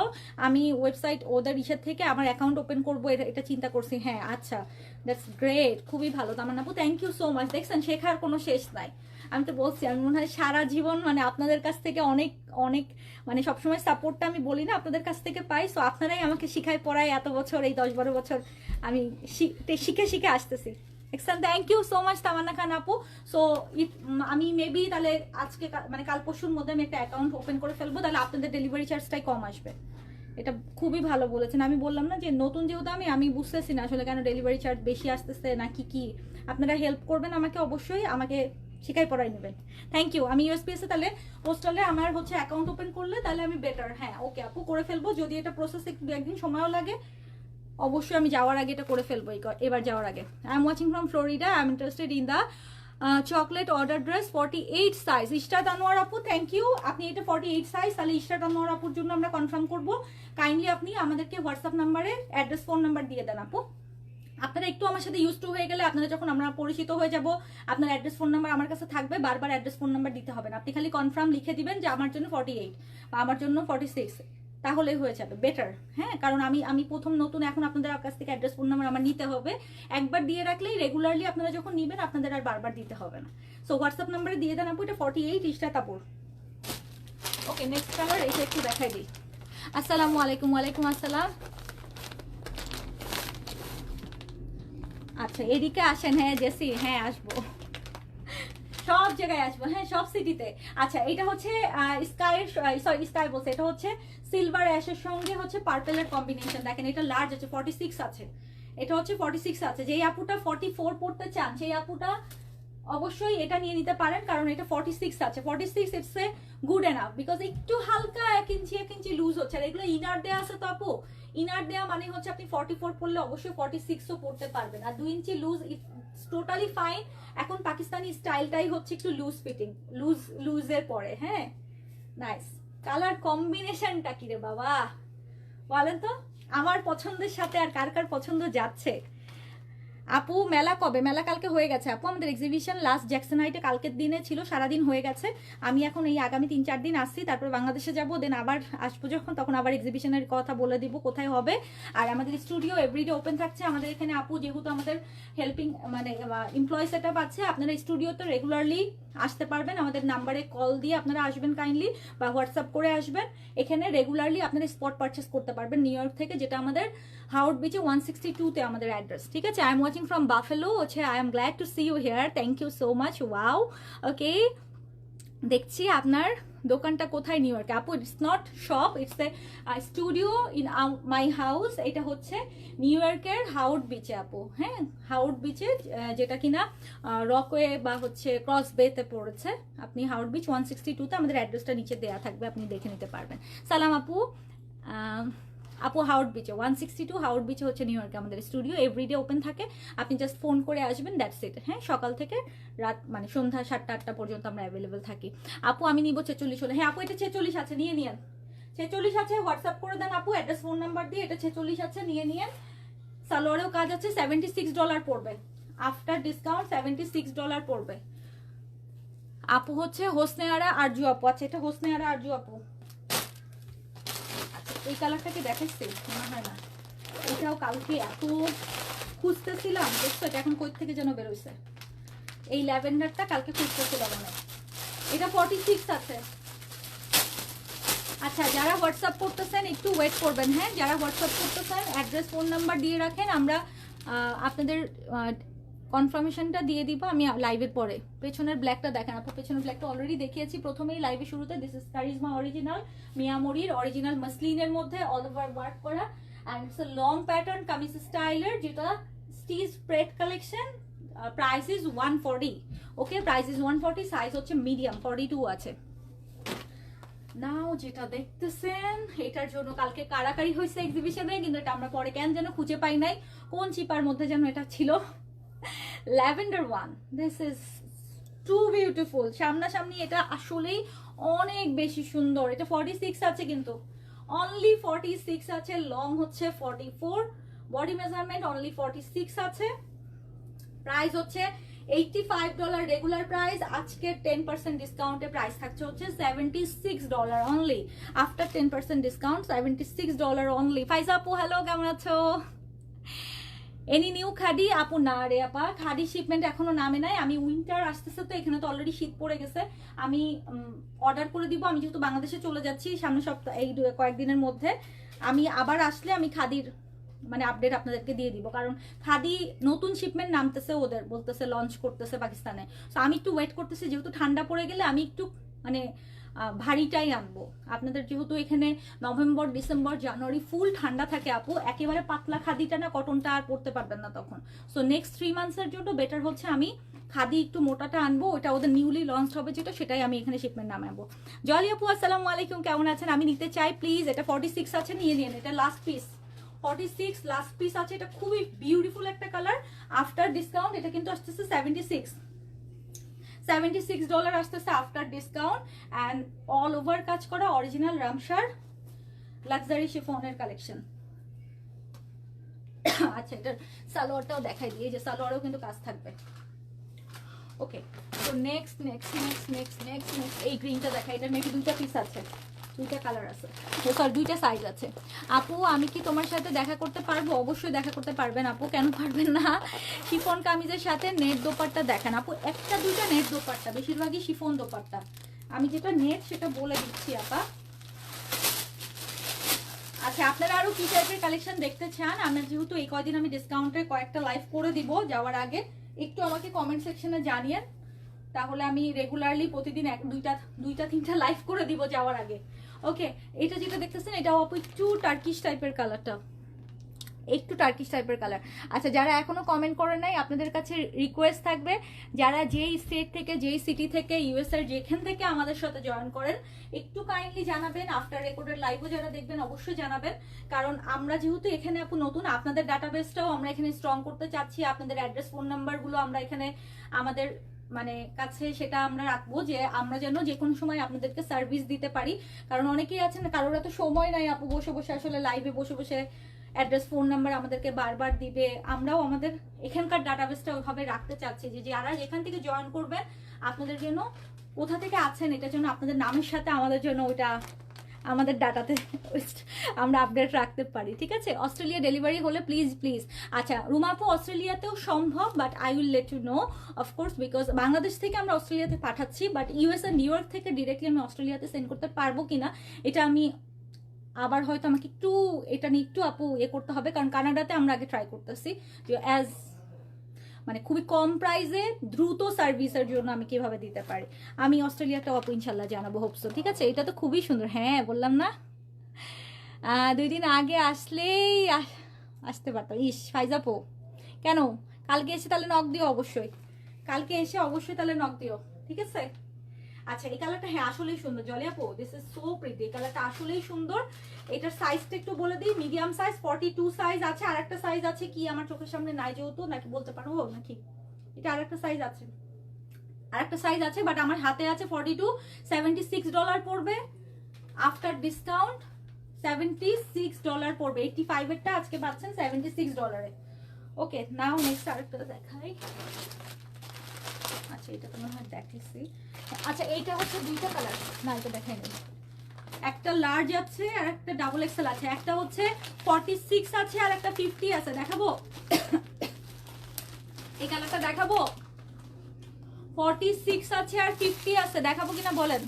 আমি website ওদের ইসের থেকে আমার অ্যাকাউন্ট ওপেন করবো, এটা চিন্তা করছি, হ্যাঁ আচ্ছা, দ্যাটস গ্রেট, খুবই ভালো তামান্না আপু, থ্যাংক ইউ সো মাচ। দেখছেন, শেখার কোনো শেষ নাই। আমি তো বলছি, আমি মনে হয় সারা জীবন মানে আপনাদের কাছ থেকে অনেক অনেক মানে সবসময় সাপোর্টটা আমি বলি না আপনাদের কাছ থেকে পাই। সো আপনারাই আমাকে শিখায় পড়ায় এত বছর, এই 10-12 বছর আমি শিখে শিখে আসতেছি। Excellent, thank you so much Tamanna Khan আপু। সো আমি মেবি তাহলে আজকে মানে কাল পরশুর মধ্যে আমি একটা অ্যাকাউন্ট ওপেন করে ফেলবো, তাহলে আপনাদের ডেলিভারি চার্জটাই কম আসবে। এটা খুবই ভালো বলেছেন। আমি বললাম না যে নতুন যেহেতু আমি বুঝতেছি না আসলে কেন ডেলিভারি চার্জ বেশি আসতেছে নাকি কি। আপনারা হেল্প করবেন আমাকে, অবশ্যই আমাকে শিখাই পড়াই নেবেন। Thank you. আমি ইউএসপিএস তাহলে পোস্টালে আমার হচ্ছে অ্যাকাউন্ট ওপেন করলে তাহলে আমি বেটার, হ্যাঁ ওকে আপু করে ফেলবো। যদি এটা প্রসেস একটু 2-1 দিন সময়ও লাগে, অবশ্যই আমি যাওয়ার আগে এটা করে ফেলবো, এবার যাওয়ার আগে। I am watching from Florida, I am interested in the chocolate order dress 48 size. Ishrat Anwar আপু, থ্যাংক ইউ। আপনি এটা 48 সাইজ, তাহলে ইশরাত আনোয়ার আপুর জন্য আমরা কনফার্ম করবো। কাইন্ডলি আপনি আমাদেরকে হোয়াটসঅ্যাপ নাম্বারে অ্যাড্রেস ফোন নাম্বার দিয়ে দেন আপু। আপনারা একটু আমার সাথে ইউজ টু হয়ে গেলে, আপনারা যখন আমরা পরিচিত হয়ে যাব, আপনার অ্যাড্রেস ফোন নাম্বার আমার কাছে থাকবে, বারবার অ্যাড্রেস ফোন নাম্বার দিতে হবে না। আপনি খালি কনফার্ম লিখে দিবেন যে আমার জন্য 48 বা আমার জন্য 46, তাহলেই হয়ে যাবে, বেটার। হ্যাঁ, কারণ আমি প্রথম নতুন, এখন আপনাদের কাছ থেকে অ্যাড্রেস ফোন নাম্বার আমার নিতে হবে। একবার দিয়ে রাখলেই রেগুলারলি আপনারা যখন নেবেন আপনাদের আর বারবার দিতে হবে না। সো হোয়াটসঅ্যাপ নাম্বারে দিয়ে দেন আপু, এটা 48 ইশরাত আপুর। ওকে, নেক্সট কালার এইটা একটু দেখাই দিই। আসসালামু আলাইকুম। ওয়ালাইকুম আসসালাম। আচ্ছা, এদিকে আসেন। হ্যাঁ জেসি, হ্যাঁ আসবো, সব জায়গায় আসবো, হ্যাঁ সব সিটিতে। আচ্ছা, এটা হচ্ছে স্কাই বলছে, এটা হচ্ছে সিলভার অ্যাশের সঙ্গে হচ্ছে পার্পেলের কম্বিনেশন। দেখেন এটা লার্জ আছে, 46 আছে, এটা হচ্ছে 46 আছে। যেই আপুটা 44 পড়তে চান সেই আপুটা অবশ্যই এটা নিয়ে নিতে পারেন, কারণ এটা 46 আছে। 46 it's a good enough, because একটু হালকা 1 ইঞ্চি লুজ হচ্ছে। আর এগুলো ইনার দেওয়া আছে তো আপু, ইনার দেওয়া মানে হচ্ছে আপনি 44 পড়লে অবশ্যই 46ও পড়তে পারবেন। আর 2 ইঞ্চি লুজ টোটালি ফাইন। এখন পাকিস্তানি স্টাইলটাই হচ্ছে একটু লুজ ফিটিং, লুজের পরে। হ্যাঁ, নাইস। কালার কম্বিনেশনটা কি রে বাবা, বলেন তো আমার পছন্দের সাথে আর কার কার পছন্দ যাচ্ছে। আপু মেলা কবে? মেলা কালকে হয়ে গেছে আপু। আমাদের এক্সিবিশন লাস্ট জ্যাকসন হাইটে কালকের দিনে ছিল, সারাদিন হয়ে গেছে। আমি এখন এই আগামী 3-4 দিন আসছি, তারপর বাংলাদেশে যাবো, দেন আবার আসবো যখন, তখন আবার এক্সিবিশনের কথা বলে দিব কোথায় হবে। আর আমাদের স্টুডিও এভরিডে ওপেন থাকছে আমাদের এখানে আপু, যেহেতু আমাদের হেল্পিং মানে এমপ্লয় সেট আপ আছে। আপনারা স্টুডিওতে রেগুলারলি আসতে পারবেন, আমাদের নাম্বারে কল দিয়ে আপনারা আসবেন কাইন্ডলি, বা হোয়াটসঅ্যাপ করে আসবেন। এখানে রেগুলারলি আপনারা স্পট পারচেস করতে পারবেন নিউ ইয়র্ক থেকে, যেটা আমাদের হাওয়ার্ড বিচে 162-তে আমাদের অ্যাড্রেস। ঠিক আছে, I am watching from Buffalo, হচ্ছে I am glad to see you here, thank you so much. Wow, okay, দেখছি আপনার দোকানটা কোথায় নিউ ইয়র্কে? আপু it's not shop, it's a studio in my house. এটা হচ্ছে নিউ ইয়র্কের হাওয়ার্ড বিচে আপু, হ্যাঁ হাওয়ার্ড বিচে, যেটা কিনা রকওয়ে বা হচ্ছে ক্রস বেতে পড়েছে। আপনি হাওয়ার্ড বিচ 162-তে, আমাদের অ্যাড্রেসটা নিচে দেওয়া থাকবে, আপনি দেখে নিতে পারবেন। সালাম আপু। আপু হাওয়ার্ড বিচে 162 হাওয়ার্ড বিচে হচ্ছে নিউ ইয়র্কে আমাদের স্টুডিও, এভরিডে ওপেন থাকে। আপনি জাস্ট ফোন করে আসবেন, দ্যাটস ইট। হ্যাঁ, সকাল থেকে রাত মানে সন্ধ্যা 7টা-8টা পর্যন্ত আমরা অ্যাভেলেবেল থাকি। আপু আমি নিব 46 হলে। হ্যাঁ আপু এটা 46 আছে, নিয়ে নিন। 46 আছে, হোয়াটসঅ্যাপ করে দেন আপু অ্যাড্রেস ফোন নাম্বার দিয়ে। এটা 46 আছে, নিয়ে নিন। সালোয়ারেও কাজ আছে, $76 পড়বে আফটার ডিসকাউন্ট, $76 পড়বে। আপু হচ্ছে হোসনে আরা আরজু আপু। আচ্ছা এটা হোসনে আরা আরজু আপু। এই কালারটাকে দেখাচ্ছি মনে হয় না, এটাও কালকে এত খুঁজতেছিলাম, দেখছো এটা এখন কই থেকে যেন বেরোইছে। এই ল্যাভেন্ডারটা কালকে খুঁজতেছিলাম অনেক। এটা 46 আছে। আচ্ছা যারা হোয়াটসঅ্যাপ করতেছেন একটু ওয়েট করবেন, হ্যাঁ যারা হোয়াটসঅ্যাপ করতেছেন অ্যাড্রেস ফোন নাম্বার দিয়ে রাখেন, আমরা আপনাদের কনফার্মেশনটা দিয়ে দিব আমি লাইভের পরে। পেছনের ব্ল্যাকটা দেখেন আপু, পেছনের ব্ল্যাকটা অলরেডি দেখিয়েছি প্রথমেই লাইভের শুরুতে। দিস ইজ কারিজমা অরিজিনাল, মিয়ামরির অরিজিনাল মাসলিনের মধ্যে অল ওভার ওয়ার্ক করা, and it's a long pattern kameez স্টাইলের, যেটা stitch spread collection. Price is 140। Okay price is 140, size হচ্ছে মিডিয়াম 42 আছে। নাও যেটা দেখতেছেন এটার জন্য কালকে কারাকারি হয়েছে এক্সিবিশনে, কিন্তু এটা আমরা পরে কেন যেন খুঁজে পাই নাই, কোন চিপার মধ্যে যেন এটা ছিল। Lavender one, this is too beautiful. সামনাসামনি এটা আসলেই অনেক বেশি সুন্দর। এটা 46 আছে, কিন্তু অনলি 46 আছে। লং হচ্ছে 44, বডি মেজারমেন্ট অনলি 46 আছে। প্রাইস হচ্ছে $85 রেগুলার প্রাইস, আজকে 10% ডিসকাউন্টে প্রাইস থাকছে হচ্ছে $76 অনলি। After 10% discount $76 only. ফাইজা আপু হ্যালো, কেমন আছো? এনি নিউ খাদি আপু? না রে আপা, খাদি শিপমেন্ট এখনো নামে নাই। আমি উইন্টার আসতেছে তো, এখানে তো অলরেডি শীত পড়ে গেছে। আমি অর্ডার করে দিব। আমি যেহেতু বাংলাদেশে চলে যাচ্ছি সামনের সপ্তাহ, এই কয়েকদিনের মধ্যে আমি আবার আসলে আমি খাদির মানে আপডেট আপনাদেরকে দিয়ে দিব, কারণ খাদি নতুন শিপমেন্ট নামতেছে, ওদের বলতেছে লঞ্চ করতেছে পাকিস্তানে। তো আমি একটু ওয়েট করতেছি, যেহেতু ঠান্ডা পড়ে গেলে আমি একটু মানে ভারীটাই আনবো। আপনাদের যেহেতু এখানে নভেম্বর ডিসেম্বর জানুয়ারি ফুল ঠান্ডা থাকে আপু, একেবারে পাতলা খাদিটা না কটনটা আর পরতে পারবেন না তখন। সো নেক্সট 3 মান্থসের জন্য বেটার হচ্ছে আমি খাদি একটু মোটাটা আনবো, ওটা ওদের নিউলি লঞ্চ হবে যেটা, সেটাই আমি এখানে শিপমেন্ট নামাবো। জলি আপু আসসালামু আলাইকুম, কেমন আছেন? আমি নিতে চাই প্লিজ। এটা 46 আছে, নিয়ে নিন। এটা লাস্ট পিস 46 লাস্ট পিস আছে। এটা খুবই বিউটিফুল একটা কালার। আফটার ডিসকাউন্ট এটা কিন্তু আসতেছে $76 আসতেছে after discount, and all over কাজ করা অরিজিনাল রামসার লাক্সারি শিফনের কালেকশন। আচ্ছা এটার সালোয়ারটাও দেখাই দিয়ে, যে সালোয়ারও কিন্তু কাজ থাকবে। ওকে তো নেক্সট এই গ্রিনটা দেখাই। এটার মেবি 2টা পিস আছে, 2টা কালার আছে, সরি 2টা সাইজ আছে। আপু আমি কি তোমার সাথে দেখা করতে পারবো? অবশ্যই দেখা করতে পারবেন আপু, কেন পারবেন না। শিফন কামিজের সাথে নেট দোপাট্টা দেখেন আপু, 1টা 2টা নেট দোপাট্টা, বেশিরভাগই শিফন দোপাট্টা। আমি যেটা নেট সেটা বলে দিচ্ছি আপা। আচ্ছা আপনারা আরো কি টাইপের কালেকশন দেখতে চান? আমার যেহেতু এই কয়দিন আমি ডিসকাউন্টে কয়েকটা লাইভ করে দিব যাওয়ার আগে, একটু আমাকে কমেন্ট সেকশনে জানিয়েন, তাহলে আমি রেগুলারলি প্রতিদিন 2টা 3টা লাইভ করে দিব যাওয়ার আগে। ওকে এটা যেটা দেখতেছেন এটাও আপু একটু টার্কিশ টাইপের কালারটা, একটু টার্কিশ টাইপের কালার। আচ্ছা যারা এখনো কমেন্ট করেন নাই, আপনাদের কাছে রিকোয়েস্ট থাকবে, যারা যেই স্টেট থেকে যেই সিটি থেকে ইউএস এর যেখান থেকে আমাদের সাথে জয়েন করেন, একটু কাইন্ডলি জানাবেন। আফটার রেকর্ডেড লাইভও যারা দেখবেন অবশ্যই জানাবেন, কারণ আমরা যেহেতু এখানে আপু নতুন, আপনাদের ডাটাবেসটাও আমরা এখানে স্ট্রং করতে চাচ্ছি। আপনাদের অ্যাড্রেস ফোন নাম্বারগুলো আমরা এখানে আমাদের মানে কাছে সেটা আমরা রাখবো, যে আমরা যেন যে কোনো সময় আপনাদেরকে সার্ভিস দিতে পারি। কারণ অনেকেই আছেন কারোর এত সময় নাই আপু বসে বসে আসলে লাইভে বসে বসে অ্যাড্রেস ফোন নাম্বার আমাদেরকে বারবার দিবে। আমরাও আমাদের এখানকার ডাটাবেসটা ওইভাবে রাখতে চাচ্ছি, যে যারা যেখান থেকে জয়েন করবেন আপনাদের জন্য কোথা থেকে আছেন এটা যেন আপনাদের নামের সাথে আমাদের জন্য ওইটা আমাদের ডাটাতে আমরা আপডেট রাখতে পারি, ঠিক আছে? অস্ট্রেলিয়া ডেলিভারি হলে প্লিজ। আচ্ছা রুমাপু অস্ট্রেলিয়াতেও সম্ভব, but I will let you know of course, because Bangladesh থেকে আমরা অস্ট্রেলিয়াতে পাঠাচ্ছি, বাট ইউএসএ নিউ ইয়র্ক থেকে ডিরেক্টলি আমি অস্ট্রেলিয়াতে সেন্ড করতে পারবো কিনা এটা আমি আবার হয়তো আমাকে একটু এটা নিয়ে একটু আপু করতে হবে, কারণ কানাডাতে আমরা আগে ট্রাই করতেছি, যে অ্যাজ মানে খুবই কম প্রাইসে দ্রুত সার্ভিসের জন্য আমি কিভাবে দিতে পারি। আমি অস্ট্রেলিয়াটা আপু ইনশাল্লাহ জানাবো, হোপসো। ঠিক আছে, এটা তো খুবই সুন্দর। হ্যাঁ বললাম না, 2 দিন আগে আসলেই আসতে পারতাম। ইস ফাইজাপো, কেন কালকে এসে তাহলে নক দিও, অবশ্যই কালকে এসে অবশ্যই তাহলে নক দিও, ঠিক আছে। আচ্ছা এই কালারটা হ্যাঁ আসলেই সুন্দর জলি আপু, দিস ইজ সো প্রিটি, এই কালারটা আসলেই সুন্দর। এটার সাইজটা একটু বলে দিই, মিডিয়াম সাইজ 42 সাইজ আছে, আর একটা সাইজ আছে কি আমার চোখের সামনে নাই যেহেতু, নাকি বলতে পারবো নাকি, এটা আরেকটা সাইজ আছে, আরেকটা সাইজ আছে, বাট আমার হাতে আছে 42, $76 পড়বে আফটার ডিসকাউন্ট, $76 পড়বে। 85 এরটা আজকে পাচ্ছেন $76 এ। ওকে নাও নেক্সট আরেকটা দেখাই। আচ্ছা এটা তো মনে হয় দেখেছি। আচ্ছা এইটা হচ্ছে দুইটা কালার, না এটা দেখাই নেই, একটা লার্জ আছে আর একটা ডাবল এক্সেল আছে, একটা হচ্ছে 46 আছে আর একটা 50 আছে। দেখাবো এই কালারটা দেখাবো, 46 আছে আর 50 আছে, দেখাবো কিনা বলেন।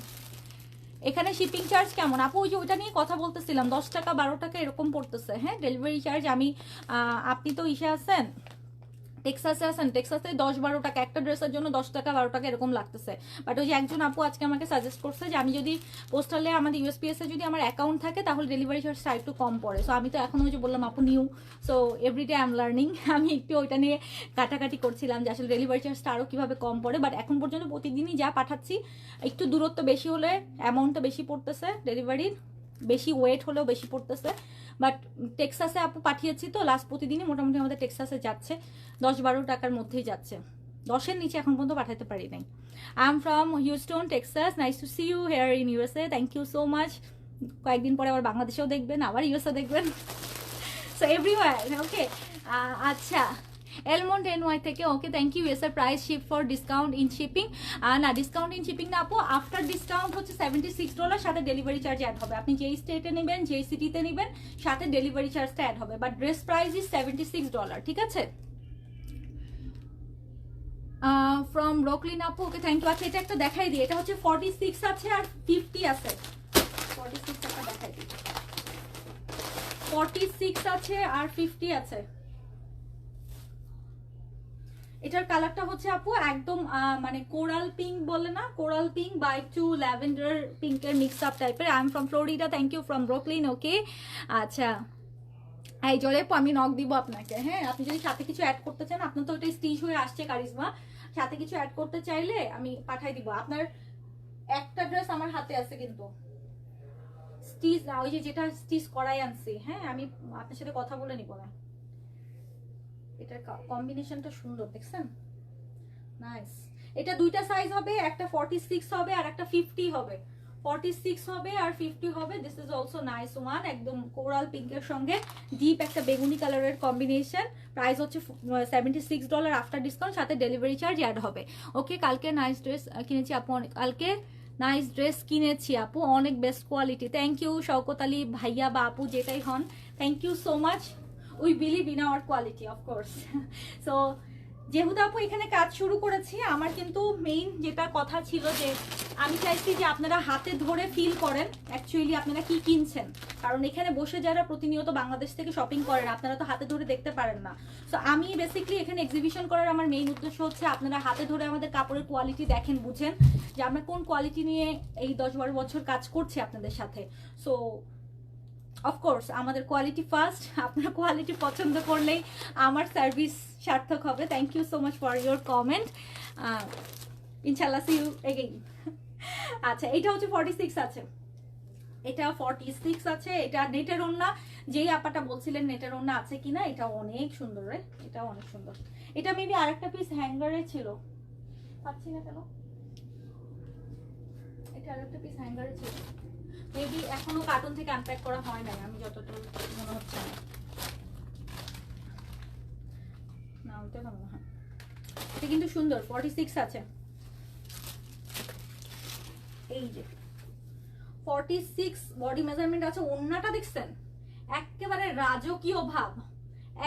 এখানে শিপিং চার্জ কেমন আপু? ওই যে ওইটা নিয়ে কথা বলতেছিলাম, 10 টাকা 12 টাকা এরকম পড়তেছে। হ্যাঁ ডেলিভারি চার্জ আমি আপনি তো ইসে আছেন, টেক্সাসে আছেন, টেক্সাসে 10-12 টাকা একটা ড্রেসের জন্য, 10 টাকা 12 টাকা এরকম লাগতেছে। বাট ওই যে একজন আপু আজকে আমাকে সাজেস্ট করছে যে আমি যদি পোস্টালে আমাদের ইউএসপিএস এ যদি আমার অ্যাকাউন্ট থাকে তাহলে ডেলিভারি চার্জটা একটু কম পড়ে। সো আমি তো এখন ওই যে বললাম আপু new, so every day I am learning. আমি একটু ওইটা নিয়ে কাটাকাটি করছিলাম যে আসলে ডেলিভারি চার্জটা আরও কীভাবে কম পড়ে। বাট এখন পর্যন্ত প্রতিদিনই যা পাঠাচ্ছি, একটু দূরত্ব বেশি হলে অ্যামাউন্টটা বেশি পড়তেছে, ডেলিভারির বেশি ওয়েট হলেও বেশি পড়তেছে। বাট টেক্সাসে আপু পাঠিয়েছি তো লাস্ট প্রতিদিনই মোটামুটি আমাদের টেক্সাসে যাচ্ছে 10-12 টাকার মধ্যেই যাচ্ছে, 10-এর নিচে এখন পর্যন্ত পাঠাতে পারি নাই। I am from Houston Texas, nice to see you here in USA, thank you so much. কয়েকদিন পরে আবার বাংলাদেশেও দেখবেন, আবার ইউএসএ দেখবেন, সো এভরিওয়্যার। ওকে আচ্ছা এলমন্ড এনওয়াই থেকে, okay thank you. Yes price ship for discount in shipping, না ডিসকাউন্ট ইন শিপিং না আপু, আফটার ডিসকাউন্ট হচ্ছে $76, সাথে ডেলিভারি চার্জ অ্যাড হবে। আপনি যেই স্টেটে নেবেন যেই সিটিতে নেবেন সাথে ডেলিভারি চার্জটা অ্যাড হবে, বাট ড্রেস প্রাইস ইজ $76, ঠিক আছে। ফ্রম ব্রুকলিন আপু, ওকে থ্যাংক ইউ। আচ্ছা এটা একটা দেখাই দিই, এটা হচ্ছে 46 আছে আর 50 আছে, 46 একটা দেখাই দিই, 46 আছে আর 50 আছে। এটার কালারটা হচ্ছে আপু একদম মানে কোরাল পিঙ্ক বলে না, কোরাল পিঙ্ক বা একটু ল্যাভেন্ডার পিঙ্কের মিক্স আপ টাইপের। I am from Florida, thank you from Brooklyn. Okay আচ্ছা এই জলে আমি নক দিব আপনাকে। হ্যাঁ আপনি যদি সাথে কিছু অ্যাড করতে চান, আপনার তো ওটা স্টিচ হয়ে আসছে কারিজমা, সাথে কিছু অ্যাড করতে চাইলে আমি পাঠাই দিব। আপনার একটা ড্রেস আমার হাতে আছে কিন্তু স্টিচ না, ওই যে যেটা স্টিচ করাই আনছি। হ্যাঁ আমি আপনার সাথে কথা বলে নিব না, এটার কম্বিনেশনটা সুন্দর দেখছেন, নাইস। এটা দুইটা সাইজ হবে, একটা 46 হবে আর একটা 50 হবে, 46 হবে আর 50 হবে। This is also nice one, একদম কোরাল পিঙ্কের সঙ্গে ডিপ একটা বেগুনি কালারের কম্বিনেশন। প্রাইস হচ্ছে $76 আফটার ডিসকাউন্ট, সাথে ডেলিভারি চার্জ অ্যাড হবে। ওকে কালকে নাইস ড্রেস কিনেছি আপু, কালকে নাইস ড্রেস কিনেছি আপু, অনেক best quality. Thank you Shawkat Ali ভাইয়া বা আপু যেটাই হন, thank you so much. We believe in our quality of course. So যেহেতু আপু এখানে কাজ শুরু করেছি, আমার কিন্তু মেইন যেটা কথা ছিল যে আমি চাইছি যে আপনারা হাতে ধরে ফিল করেন অ্যাকচুয়ালি আপনারা কি কিনছেন, কারণ এখানে বসে যারা প্রতিনিয়ত বাংলাদেশ থেকে শপিং করেন আপনারা তো হাতে ধরে দেখতে পারেন না। সো আমি বেসিক্যালি এখানে এক্সিবিশন করার আমার মেইন উদ্দেশ্য হচ্ছে আপনারা হাতে ধরে আমাদের কাপড়ের কোয়ালিটি দেখেন, বুঝেন যে আমরা কোন কোয়ালিটি নিয়ে এই 10-12 বছর কাজ করছি আপনাদের সাথে। সো অফকোর্স আমাদের কোয়ালিটি ফার্স্ট, আপনার কোয়ালিটি পছন্দ করলেই আমার সার্ভিস সার্থক হবে। Thank you so much for your comment, ইনশাল্লাহ সি ইউ এগেইন। আচ্ছা এটা হচ্ছে 46 আছে, এটা 46 আছে, এটা নেটের ওন্না, যেই আপাটা বলছিলেন নেটের ওন্না আছে কিনা, এটা অনেক সুন্দর রে, এটা অনেক সুন্দর। এটা মেবি আরেকটা পিস হ্যাঙ্গারে ছিল, পাচ্ছি না কেন, এটা আরেকটা পিস হ্যাঙ্গারে ছিল, মেবি এখনো কার্টুন থেকে আনপ্যাক করা হয় নাই, আমি যতটুকু মনে হচ্ছে না ওটা না মনে হয়। এটা কিন্তু সুন্দর, 46 আছে, এই যে 46 বডি মেজারমেন্ট আছে। ওন্নাটা দেখছেন একেবারে রাজকীয় ভাব,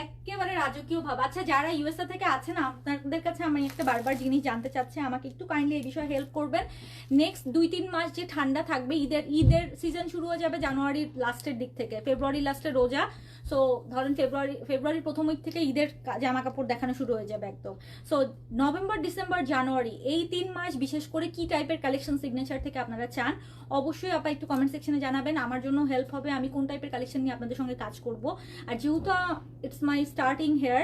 একেবারে রাজকীয় ভাব। আচ্ছা যারা ইউএসএ থেকে আছেন, আপনাদের কাছে আমি একটা বারবার জিনিস জানতে চাচ্ছি, আমাকে একটু কাইন্ডলি এই বিষয়ে হেল্প করবেন। নেক্সট 2-3 মাস যে ঠান্ডা থাকবে, ঈদের সিজন শুরু হয়ে যাবে জানুয়ারির লাস্টের দিক থেকে, ফেব্রুয়ারি লাস্টে রোজা, সো ধরেন ফেব্রুয়ারির প্রথম উইক থেকে ঈদের জামা কাপড় দেখানো শুরু হয়ে যাবে একদম। সো নভেম্বর, ডিসেম্বর, জানুয়ারি এই 3 মাস বিশেষ করে কি টাইপের কালেকশন সিগনেচার থেকে আপনারা চান, অবশ্যই আপা একটু কমেন্ট সেকশনে জানাবেন, আমার জন্য হেল্প হবে, আমি কোন টাইপের কালেকশন নিয়ে আপনাদের সঙ্গে কাজ করব। আর যেহেতু it's my starting here,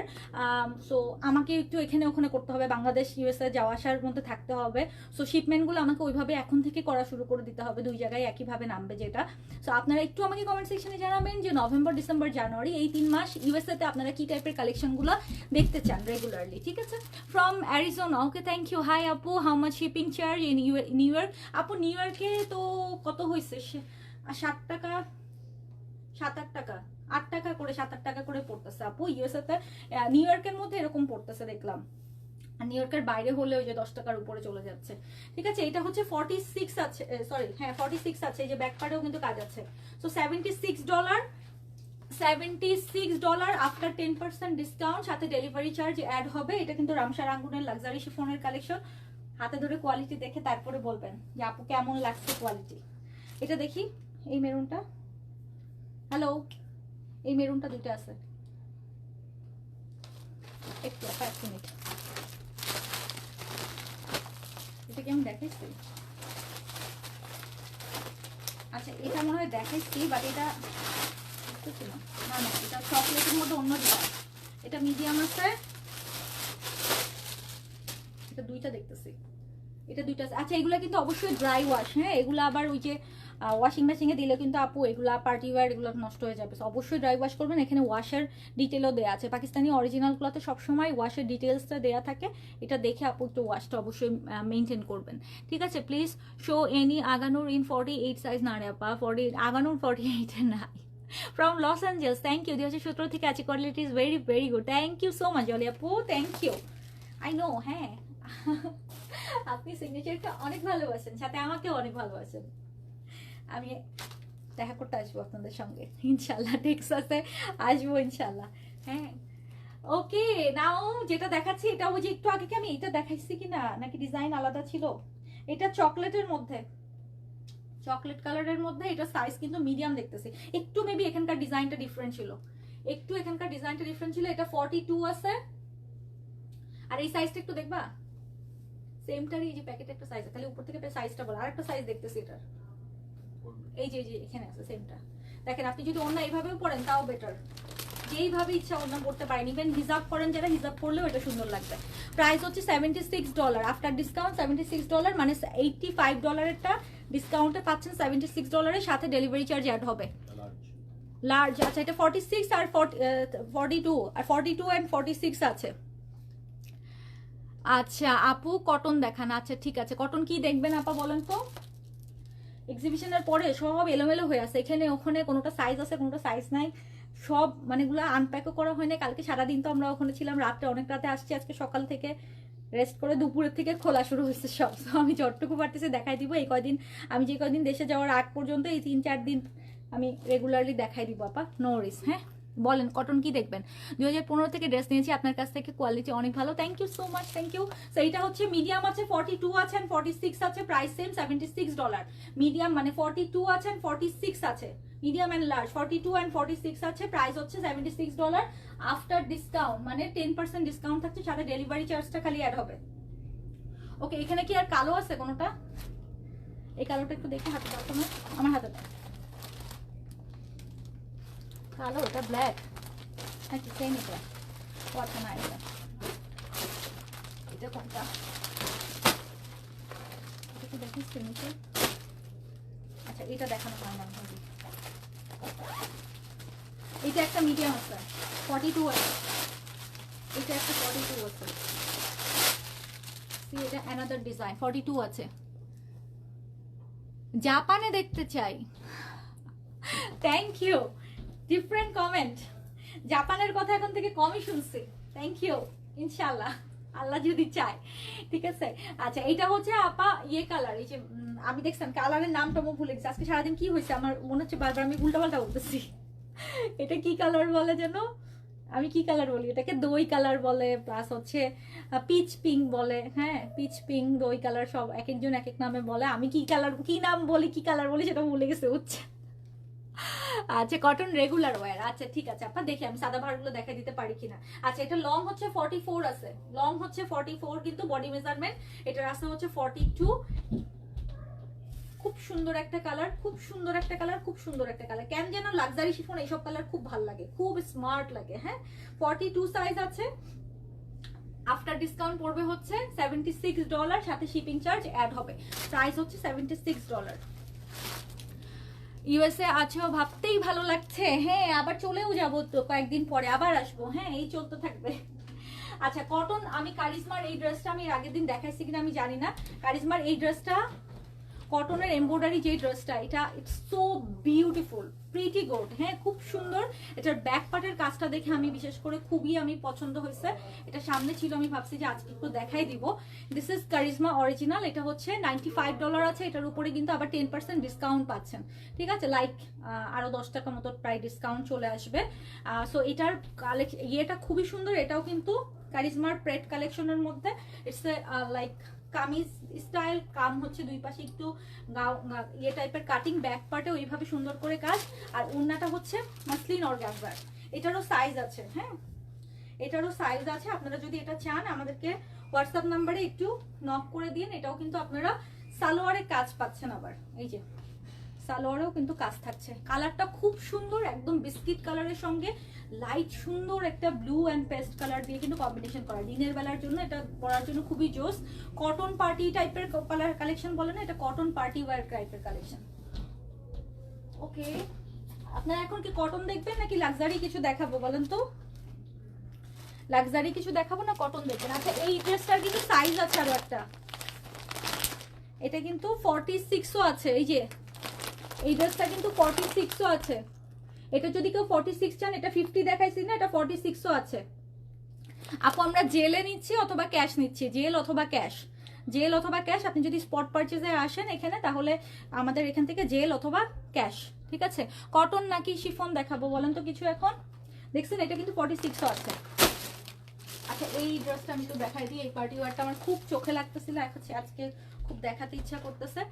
so আমাকে একটু এখানে ওখানে করতে হবে, বাংলাদেশ ইউএসএ যাওয়া আসার মধ্যে থাকতে হবে। সো শিপমেন্টগুলো আমাকে ওইভাবে এখন থেকে করা শুরু করে দিতে হবে, 2 জায়গায় একইভাবে নামবে যেটা। সো আপনারা একটু আমাকে কমেন্ট সেকশনে জানাবেন যে নভেম্বর, ডিসেম্বর, জানুয়ারি এই 3 মাস ইউএসএতে আপনারা কি টাইপের কালেকশনগুলো দেখতে চান রেগুলারলি, ঠিক আছে? From Arizona, okay thank you. Hi আপু, how much shipping charge in New York? আপু নিউ ইয়র্কে তো কত হয়েছে, 7 টাকা 7-8 টাকা, 8 টাকা করে 7-8 টাকা করে পড়তেছে আপু ইউএসএতে। নিউ ইয়র্কের মধ্যে এরকম পড়তেছে দেখলাম, আর নিউ ইয়র্কের বাইরে হলে ওই যে 10 টাকার উপরে চলে যাচ্ছে, ঠিক আছে? এটা হচ্ছে 46 আছে, সরি হ্যাঁ 46 আছে, এই যে ব্যাক পার্টেও কিন্তু কাজ আছে। সো $76 আফটার 10% ডিসকাউন্ট, সাথে ডেলিভারি চার্জ অ্যাড হবে। এটা কিন্তু রামসা রাঙ্গুনের লাক্সারি শিফনের কালেকশন। হাতে ধরে কোয়ালিটি দেখে তারপরে বলবেন যে আপু কেমন লাগছে কোয়ালিটি। এটা দেখি, এই মেরুনটা, হ্যালো, এই মেরুনটা 2টা আছে, একটু 5 মিনিট, এটা কি আমি দেখাইছি? আচ্ছা এটা মনে হয় দেখাইছি, বাট এটা না না, এটা চকলেটের মধ্যে অন্য ডিজাইন, এটা মিডিয়াম আছে, এটা 2টা দেখতেছি, এটা 2টা আছে। আচ্ছা এগুলো কিন্তু অবশ্যই ড্রাই ওয়াশ, হ্যাঁ এগুলো আবার ওই যে ওয়াশিং মেশিনে দিলে কিন্তু আপু এগুলা পার্টি ওয়্যার এগুলো নষ্ট হয়ে যাবে, অবশ্যই ড্রাই ওয়াশ করবেন। এখানে ওয়াশের ডিটেলও দেওয়া আছে, পাকিস্তানি অরিজিনালগুলোতে সবসময় ওয়াশের ডিটেলসটা দেওয়া থাকে, এটা দেখে আপু একটু ওয়াশটা অবশ্যই মেনটেন করবেন, ঠিক আছে? প্লিজ শো এনি আগানুর ইন 48 সাইজ না রে আপা, 48 আগানুর 48 এ নাই। From Los Angeles, thank you. 2017 থেকে আছে, quality is very very good, thank you so much Jolly আপু, থ্যাংক ইউ। আই নো, হ্যাঁ আপনি সিগনেচারটা অনেক ভালোবাসেন, সাথে আমাকেও অনেক ভালোবাসেন। আমি দেখা করতে আসবো আপনাদের সঙ্গে ইনশাল্লাহ, টেক্সাসে আসবো ইনশাল্লাহ, হ্যাঁ। ওকে নাও যেটা দেখাচ্ছি, এটা ওই যে একটু আগে কি আমি এটা দেখাইছি কিনা, নাকি ডিজাইন আলাদা ছিল? এটা চকলেটের মধ্যে, চকলেট কালারের মধ্যে, এটা সাইজ কিন্তু মিডিয়াম দেখতেছি, একটু মেবি এখানকার ডিজাইনটা ডিফারেন্ট ছিল, একটু এখানকার ডিজাইনটা ডিফারেন্ট ছিল। এটা 42 আছে, আর এই সাইজটা একটু দেখবা, সেমটারই এই যে প্যাকেটে একটা সাইজ, খালি উপর থেকে সাইজটা বল, আর একটা সাইজ দেখতেছি এটার, এই যে এখানে আছে সেমটা। দেখেন আপনি যদি অন্য এইভাবেও পরেন তাও বেটার, যেইভাবে ইচ্ছা অন্য পড়তে পারেন, ইভেন হিজাব করেন যারা, হিজাব করলেও এটা সুন্দর লাগবে। প্রাইস হচ্ছে $76 আফটার ডিসকাউন্ট, $76 মানে $85-এরটা ডিসকাউন্টে পাচ্ছেন $76-এর সাথে ডেলিভারি চার্জ অ্যাড হবে। লার্জ, আচ্ছা এটা 46 আর 42 আর 42 এন্ড 46 আছে। আচ্ছা আপু কটন দেখান, আচ্ছা ঠিক আছে, কটন কি দেখবেন আপা বলেন তো? এক্সিবিশনের পরে সব এলোমেলো হয়ে আছে, এখানে ওখানে কোনোটা সাইজ আছে কোনোটা সাইজ নাই, সব মানে এগুলো আনপ্যাকও করা হয় না। কালকে সারাদিন তো আমরা ওখানে ছিলাম, রাত্রে অনেক রাতে আসছি, আজকে সকাল থেকে রেস্ট করে দুপুরের থেকে খোলা শুরু হয়েছে সব। আমি যতটুকু পারতেছি দেখাই দিব, এই কয়দিন আমি যে কয়দিন দেশে যাওয়ার আগ পর্যন্ত এই 3-4 দিন আমি রেগুলারলি দেখাই দিব আপা, নো ওয়ারিস। হ্যাঁ বলেন কটন কি দেখবেন? 2015 থেকে ড্রেস নিয়েছি আপনার কাছ থেকে, কোয়ালিটি অনেক ভালো, thank you so much, thank you. So এইটা হচ্ছে মিডিয়াম আছে, 42 আছে এন্ড 46 আছে, প্রাইস সেম $76। মিডিয়াম মানে 42 আছে এন্ড 46 আছে, মিডিয়াম এন্ড লার্জ 42 এন্ড 46 আছে, প্রাইস হচ্ছে $76 আফটার ডিসকাউন্ট, মানে 10% ডিসকাউন্ট থাকছে, সাথে ডেলিভারি চার্জটা খালি অ্যাড হবে। ওকে এখানে কি আর কালো আছে কোনোটা? এই কালোটা একটু দেখি, হাতে দাও তোমার, আমার হাতে দাও, কালো, এটা ব্ল্যাক, আচ্ছা সেম এটা, আচ্ছা না এটা, এটা কোনটা একটু দেখিস নিচে, আচ্ছা এটা দেখানো হয় না, এটা একটা মিডিয়াম আছে 42 আছে, এটা একটা 42 আছে, এটা অ্যানাদার ডিজাইন 42 আছে। জাপানে দেখতে চাই, থ্যাংক ইউ, ডিফারেন্ট কমেন্ট, জাপানের কথা এখন থেকে কমই শুনছি, থ্যাংক ইউ, ইনশাল্লাহ আল্লাহ যদি চায়, ঠিক আছে। আচ্ছা এটা হচ্ছে আপা ইয়ে কালার, এই যে আমি দেখছেন কালারের নামটা আমি ভুলে গেছি, আজকে সারাদিন কি হয়েছে আমার মনে হচ্ছে বারবার আমি উল্টাপাল্টা বলতেছি। এটা কি কালার বলে যেন, আমি কি কালার বলি এটাকে, দই কালার বলে, প্লাস হচ্ছে পিচ পিঙ্ক বলে। হ্যাঁ, পিচ পিঙ্ক, দই কালার, সব এক একজন এক এক নামে বলে। আমি কি কালার, কি নাম বলি, কি কালার বলি সেটা ভুলে গেছে, বুঝছে। আচ্ছা, কটন রেগুলার ওয়্যার। আচ্ছা ঠিক আছে আপা, দেখি আমি সাদা ভারগুলো দেখা দিতে পারি কিনা। আচ্ছা, এটা লং হচ্ছে 44 আছে, লং হচ্ছে 44, কিন্তু বডি মেজারমেন্ট এটার আছে হচ্ছে 42। খুব সুন্দর একটা কালার, খুব সুন্দর একটা কালার, খুব সুন্দর একটা কালার। কেন যেন লাক্সারি শিফন এইসব কালার খুব ভালো লাগে, খুব স্মার্ট লাগে। হ্যাঁ, 42 সাইজ আছে। আফটার ডিসকাউন্ট পড়বে হচ্ছে $76, সাথে শিপিং চার্জ অ্যাড হবে। প্রাইস হচ্ছে $76। ইউএসএ আছেও ভাবতেই ভালো লাগছে। হ্যাঁ, আবার চলেও যাবো তো কয়েকদিন পরে, আবার আসবো। হ্যাঁ, এই চলতে থাকবে। আচ্ছা, কটন, আমি কারিজমার এই ড্রেসটা আমি এর আগের দিন দেখাইছি কিনা আমি জানি না। কারিজমার এই ড্রেসটা, কটনের এমব্রয়ডারি যে ড্রেসটা, এটা it's so beautiful, pretty good. হ্যাঁ, খুব সুন্দর। এটার ব্যাক পার্টের কাজটা দেখে আমি বিশেষ করে খুবই আমি পছন্দ হয়েছে। এটা সামনে ছিল, আমি ভাবছি যে আজকে একটু দেখাই দিব। This is Charizma original. এটা হচ্ছে $95 আছে। এটার উপরে কিন্তু আবার 10% ডিসকাউন্ট পাচ্ছেন। ঠিক আছে, লাইক আরো 10 টাকা মতো প্রায় ডিসকাউন্ট চলে আসবে। সো এটার ইয়েটা খুবই সুন্দর। এটাও কিন্তু কারিজমার প্রেড কালেকশনের মধ্যে। ইটস লাইক কামিজ স্টাইল, কাম হচ্ছে দুই পাশে একটু ইয়ে টাইপের কাটিং, ব্যাক পার্টে ওইভাবে সুন্দর করে কাজ। আর ওড়নাটা হচ্ছে মাসলিন অর্গানজার। এটারও সাইজ আছে। হ্যাঁ, এটারও সাইজ আছে। আপনারা যদি এটা চান আমাদেরকে হোয়াটসঅ্যাপ নাম্বারে একটু নক করে দিন। এটাও কিন্তু আপনারা সালোয়ারে কাজ পাচ্ছেন। আবার এই যে সালোয়ারেও কিন্তু কাজ থাকছে। কালারটা খুব সুন্দর, একদম বিস্কিট কালারের সঙ্গে লাইট সুন্দর একটা ব্লু অ্যান্ড পেস্ট কালার দিয়ে কিন্তু কম্বিনেশন করা। দিনের বেলার জন্য এটা পরার জন্য খুবই জোস। কটন পার্টি টাইপের কালার কালেকশন বলে না, এটা কটন পার্টি ওয়্যার টাইপের কালেকশন। ওকে, আপনারা এখন কি কটন দেখবেন নাকি লাক্সারি কিছু দেখাবো বলেন তো? লাক্সারি কিছু দেখাবো না কটন দেখবেন? আচ্ছা, এই ড্রেসটার কিন্তু সাইজ আছে আরো একটা। এটা কিন্তু 46ও আছে। এই যে এই ড্রেসটা কিন্তু 46ও আছে। এটা যদি কেউ 46 চান, এটা 50 দেখাইছি না, এটা 46ও আছে। আপু আমরা জেলে নিচ্ছি অথবা ক্যাশ নিচ্ছি, জেল অথবা ক্যাশ, জেল অথবা ক্যাশ। আপনি যদি স্পট পারচেজে আসেন এখানে, তাহলে আমাদের এখান থেকে জেল অথবা ক্যাশ। ঠিক আছে, কটন নাকি শিফন দেখাবো বলেন তো কিছু এখন? দেখছেন, এটা কিন্তু 46ও আছে। আচ্ছা, এই ড্রেসটা আমি তো দেখাই দিই। এই পার্টি ওয়ারটা আমার খুব চোখে লাগতেছিল, আজকে খুব দেখাতে ইচ্ছা করতেছে।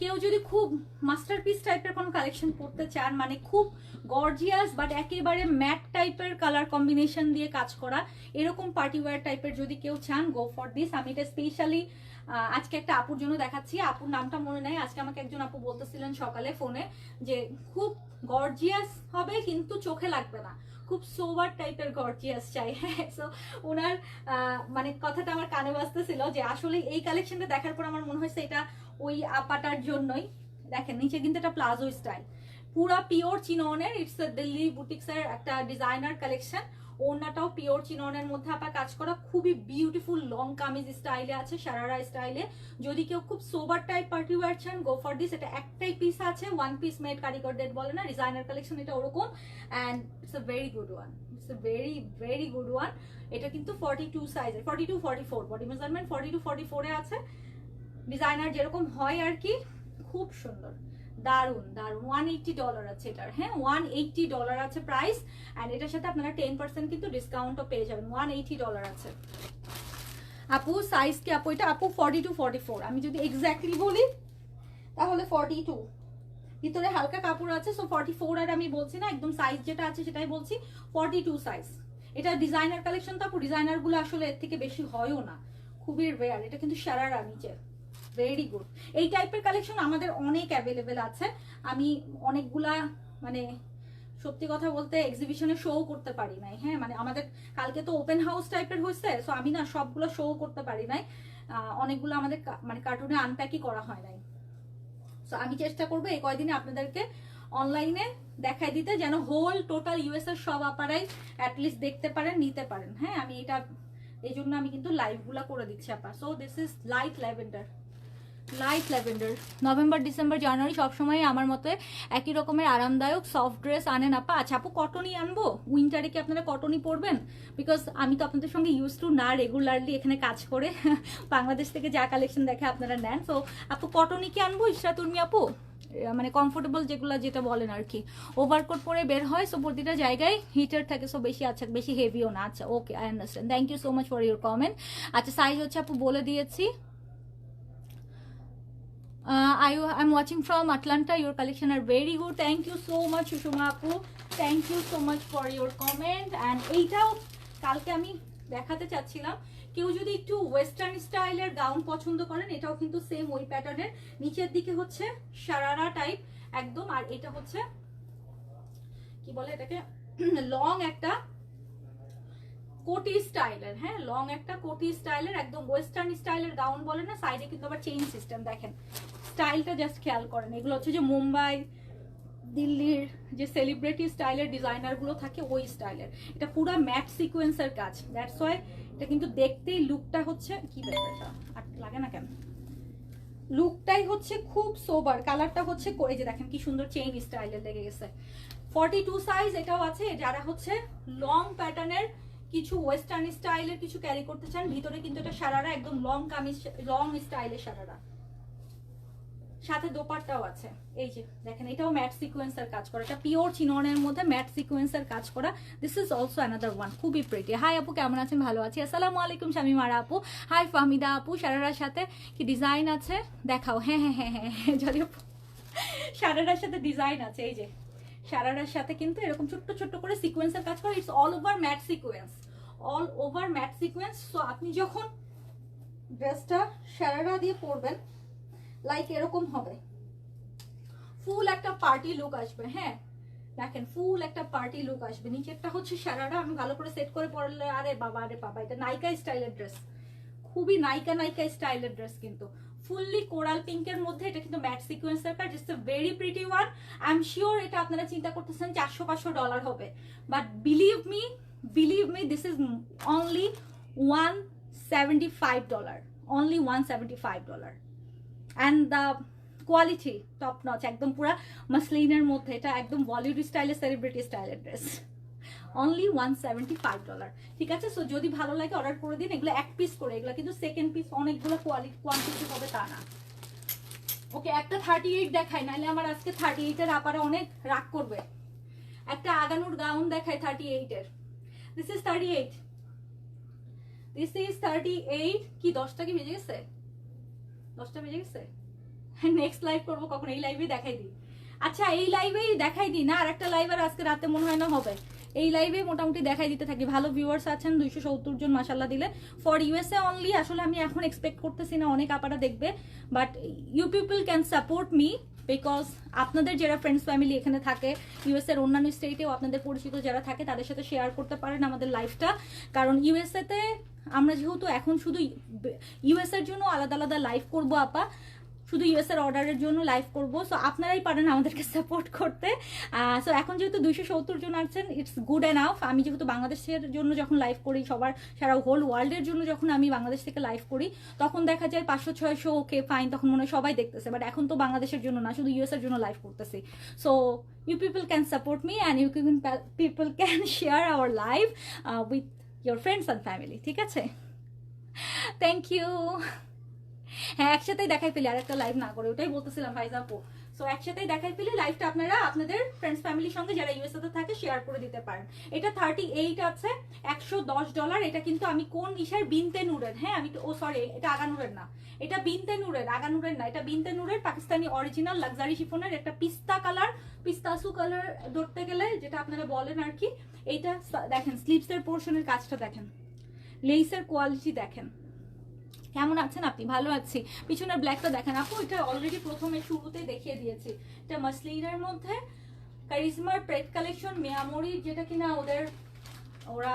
কেউ যদি খুব মাস্টারপিস টাইপের কোনো কালেকশন পড়তে চান, মানে খুব গর্জিয়াস বাট একেবারে ম্যাট টাইপের কালার কম্বিনেশন দিয়ে কাজ করা, এরকম পার্টি ওয়্যার টাইপের যদি কেউ চান, গো ফর দিস। আমি এটা স্পেশালি আজকে একটা আপুর জন্য দেখাচ্ছি। আপুর নামটা মনে নাই। আজকে আমাকে একজন আপু বলতেছিলেন সকালে ফোনে যে খুব গর্জিয়াস হবে কিন্তু চোখে লাগবে না, খুব সোবার টাইপের গর্জিয়াস চাই। হ্যাঁ, সো ওনার মানে কথাটা আমার কানে বাজতেছিল যে আসলে এই কালেকশনটা দেখার পর আমার মনে হয়েছে এটা ওই আপাটার জন্যই। দেখেন, নিচে কিন্তু এটা প্লাজো স্টাইল, পুরা পিওর চিননের। ইটস দিল্লি বুটিক্সের একটা ডিজাইনার কালেকশন। ওড়নাটাও পিওর চিননের মধ্যে আপা কাজ করা, খুবই বিউটিফুল লং কামিজ স্টাইলে আছে, সারারা স্টাইলে। যদি কেউ খুব সোবার টাইপ পার্টি ওয়্যার চান, গো ফর দিস। এটা একটাই পিস আছে, ওয়ান পিস মেড কারিগর ডেট বলে না, ডিজাইনার কালেকশন এটা ওরকম। And it's a very good one, it's a very very good one. এটা কিন্তু 42 সাইজের, 42 44 বডি মেজারমেন্ট 42 44 এ আছে। ডিজাইনার যেরকম হয় আর কি, খুব সুন্দর, দারুন দারুন। $180 আছে এটার। হ্যাঁ, $180 আছে প্রাইস। অ্যান্ড এটার সাথে আপনারা 10% কিন্তু ডিসকাউন্টও পেয়ে যাবেন। $180 আছে। আপু সাইজ কি আপু? এটা আপু 42 44। আমি যদি এক্স্যাক্টলি বলি তাহলে 42, ভিতরে হালকা কাপড় আছে। সো 44 আর আমি বলছি না, একদম সাইজ যেটা আছে সেটাই বলছি, 42 সাইজ। এটা ডিজাইনার কালেকশন তো আপু, ডিজাইনার গুলো আসলে এর থেকে বেশি হয়ও না, খুবই রেয়ার। এটা কিন্তু সারারা নিচে, ভেরি গুড। এই টাইপের কালেকশন আমাদের অনেক অ্যাভেলেবেল আছে। আমি অনেকগুলা মানে সত্যি কথা বলতে এক্সিবিশনে শো করতে পারি নাই। হ্যাঁ, মানে আমাদের কালকে তো ওপেন হাউস টাইপের হয়েছে, সো আমি না সবগুলো শো করতে পারি নাই। অনেকগুলো আমাদের মানে কার্টুনে আনপ্যাকই করা হয় নাই। সো আমি চেষ্টা করবো এই কয়দিনে আপনাদেরকে অনলাইনে দেখাই দিতে, যেন হোল টোটাল ইউএস এর সব আপারাই অ্যাটলিস্ট দেখতে পারেন, নিতে পারেন। হ্যাঁ, আমি এটা এই জন্য আমি কিন্তু লাইভগুলা করে দিচ্ছি আপা। So this is light lavender, light lavender. November December January সবসময় আমার মতে একই রকমের আরামদায়ক সফট ড্রেস আনেন আপা। আচ্ছা আপু, কটনই আনবো? উইন্টারে কি আপনারা কটনই পরবেন? বিকজ আমি তো আপনাদের সঙ্গে ইউজ টু না রেগুলারলি এখানে কাজ করে, বাংলাদেশ থেকে যা কালেকশন দেখে আপনারা নেন। সো আপু, কটনই কি আনবো ইশরাত উর্মি আপু? মানে কমফোর্টেবল যেগুলো যেটা বলেন আর কি, ওভারকোট পরে বের হয়, সো প্রতিটা জায়গায় হিটার থাকে, সো বেশি আচ্ছা বেশি হেভিও না। আচ্ছা okay, I understand, thank you so much for your comment. আচ্ছা সাইজ হচ্ছে আপু বলে দিয়েছি। I'm watching from Atlanta. Your collection are very good. Thank you so much, Sushma Apu. Thank you so much for your comment. And এইটাও কালকে আমি দেখাতে চাচ্ছিলাম, কেউ যদি একটু ওয়েস্টার্ন স্টাইলের গাউন পছন্দ করেন, এটাও কিন্তু সেম ওই প্যাটার্নের, নিচের দিকে হচ্ছে শারারা টাইপ একদম, আর এটা হচ্ছে কি বলে এটাকে, লং একটা কোটি স্টাইলের, হ্যাঁ লং একটা কোটি স্টাইলের একদম ওয়েস্টার্ন স্টাইলের গাউন বলে না, সাইডে কিন্তু আবার চেইন সিস্টেম, দেখেন স্টাইলটা জাস্ট খেয়াল করেন। এগুলো হচ্ছে যে মুম্বাই দিল্লির যে সেলিব্রিটি স্টাইলের ডিজাইনার গুলো থাকে ওই স্টাইলের, এটা পুরো ম্যাট সিকোয়েন্সের কাজ, দ্যাটস ওয়াই এটা কিন্তু দেখতেই লুকটা হচ্ছে কি ব্যাপারটা আর লাগে না কেন, লুকটাই হচ্ছে খুব সোবার, কালারটা হচ্ছে এই যে দেখেন কি সুন্দর চেইন স্টাইলের লেগে গেছে। 42 সাইজ এটাও আছে, যারা হচ্ছে লং প্যাটার্নের কিছু ওয়েস্টার্ন স্টাইলের কিছু ক্যারি করতে চান, ভিতরে কিন্তু এটা শারারা একদম লং কামিজ, লং স্টাইলের শারারা, সাথে দোপাট্টাও আছে। এই যে দেখেন এটাও ম্যাট সিকোয়েন্সের কাজ করা, এটা পিওর চিননের মধ্যে ম্যাট সিকোয়েন্সের কাজ করা। This is also another one, খুবই প্রিটি। হাই আপু কেমন আছেন? ভালো আছি, আসসালামু আলাইকুম শামিমারা আপু। হাই ফাহমিদা আপু, শারারার সাথে কি ডিজাইন আছে দেখাও? হ্যাঁ হ্যাঁ হ্যাঁ হ্যাঁ হ্যাঁ, যদি শারারার সাথে ডিজাইন আছে, এই যে শারারার সাথে কিন্তু এরকম ছোট্ট ছোট্ট করে সিকোয়েন্সের কাজ করা, it's all over matte sequence, all over matte sequence. So আপনি যখন ড্রেসটা শারারা দিয়ে পরবেন লাইক এরকম হবে, ফুল একটা পার্টি লুক আসবে। হ্যাঁ দেখেন ফুল একটা পার্টি লুক আসবে। নিচেরটা হচ্ছে শারারা, আমি ভালো করে সেট করে পরলে আরে বাবা এটা নাইকা স্টাইলের ড্রেস, খুবই নাইকা নাইকা স্টাইলের ড্রেস, কিন্তু ফুললি কোরাল পিঙ্কের মধ্যে, এটা কিন্তু ম্যাট সিকোয়েন্সের কাজ, it's a very pretty one. I am sure এটা আপনারা চিন্তা করতেছেন $400-500 হবে, but believe me this is only $175, only $175, and the quality top notch, একদম পুরা মাসলিনের মধ্যে, এটা একদম বলিউড স্টাইলের সেলিব্রিটি স্টাইলের ড্রেস, অনলি $175। ঠিক আছে, সো যদি ভালো লাগে অর্ডার করে দিন। এগুলো এক পিস করে, এগুলো কিন্তু সেকেন্ড পিস, অনেকগুলো কোয়ান্টিটি হবে তা না। ওকে একটা 38 দেখাই, নাহলে আমার আজকে 38-এর আপারে অনেক রাগ করবে। একটা আগানুর গাউন দেখাই 38-এর, দিস ইজ 38, দিস ইজ 38। কি 10টা কি বেজে গেছে? 10টা বেজে গেছে। নেক্সট লাইভ করবো কখন? এই লাইভেই দেখাই দিই। আচ্ছা এই লাইভেই দেখাই দিই না, আর একটা লাইভ আর আজকে রাতে মনে হয় না হবে, এই লাইভে মোটামুটি দেখাই দিতে থাকি। ভালো ভিউয়ার্স আছেন 270 জন মাশাআল্লাহ দিলে, ফর ইউএসএ অনলি। আসলে আমি এখন এক্সপেক্ট করতেছি না অনেক আপারা দেখবে, but you people can support me, because আপনাদের যারা ফ্রেন্ডস ফ্যামিলি এখানে থাকে, ইউএসএর অন্যান্য স্টেটেও আপনাদের পরিচিত যারা থাকে, তাদের সাথে শেয়ার করতে পারেন আমাদের লাইফটা। কারণ ইউএসএতে আমরা যেহেতু এখন শুধু ইউএসএর জন্য আলাদা আলাদা লাইভ করবো আপা, শুধু ইউএসএর অর্ডারের জন্য লাইভ করবো, সো আপনারাই পারেন আমাদেরকে সাপোর্ট করতে। সো এখন যেহেতু 270 জন আছেন, ইটস গুড এনাফ। আমি যেহেতু বাংলাদেশের জন্য যখন লাইভ করি, সবার সারা হোল ওয়ার্ল্ডের জন্য যখন আমি বাংলাদেশ থেকে লাইভ করি, তখন দেখা যায় 500-600, ওকে ফাইন, তখন মনে হয় সবাই দেখতেছে। বাট এখন তো বাংলাদেশের জন্য না, শুধু ইউএসএর জন্য লাইভ করতেছি। So you people can support me and you people can share our live with your friends and family. ঠিক আছে, থ্যাংক ইউ। হ্যাঁ একসাথেই দেখাই ফেলি, আর একটা লাইভ না করে, ওটাই বলতেছিলাম ফাইজা আপু। সো একসাথেই দেখাই ফেলি, লাইভটা আপনারা আপনাদের ফ্রেন্ডস ফ্যামিলির সঙ্গে যারা ইউএসএ তে থাকে শেয়ার করে দিতে পারেন। এটা 38 আছে, $110। এটা কিন্তু আমি কোন ইশার বিনতে নূরের, হ্যাঁ আমি ও সরি এটা আগানুরের না, এটা বিনতে নূরের, আগানুরের না, এটা বিনতে নূরের পাকিস্তানি অরিজিনাল লাক্সারি শিফনের একটা পিস্তা কালার, পিস্তাসু কালার ধরতে গেলে যেটা আপনারা বলেন আর কি। এইটা দেখেন স্লিভসের পোর্শনের কাজটা দেখেন, লেসের কোয়ালিটি দেখেন। কেমন আছেন আপনি? ভালো আছি। পিছনের ব্ল্যাকটা দেখেন আপু, এটা অলরেডি প্রথমে শুরুতেই দেখিয়ে দিয়েছি। এটা মাসলিনের মধ্যে কারিজমার প্রেট কালেকশন, মিয়ামরি, যেটা কিনা ওরা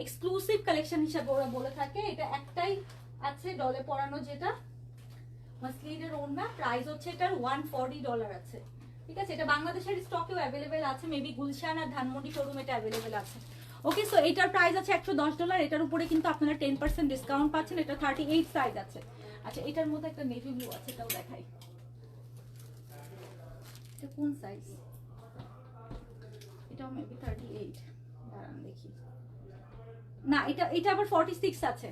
এক্সক্লুসিভ কালেকশন হিসাবে ওরা বলে থাকে। এটা একটাই আছে ডলে পরানো, যেটা মাসলিনের ওড়না, প্রাইস হচ্ছে এটার $140 আছে। ঠিক আছে, এটা বাংলাদেশের স্টকেও অ্যাভেলেবেল আছে, মেবি গুলশান আর ধানমন্ডি শোরুম এটা অ্যাভেলেবেল আছে। ওকে, সো এটার প্রাইস আছে $110। এটার উপরে কিন্তু আপনারা 10% ডিসকাউন্ট পাচ্ছেন। এটা 38 সাইজ আছে। আচ্ছা এটার মধ্যে একটা নেভি ব্লু আছে, এটাও দেখাই। এটা কোন সাইজ? এটাও মেবি 38, দাঁড়ান দেখি। না এটা আবার 46 আছে,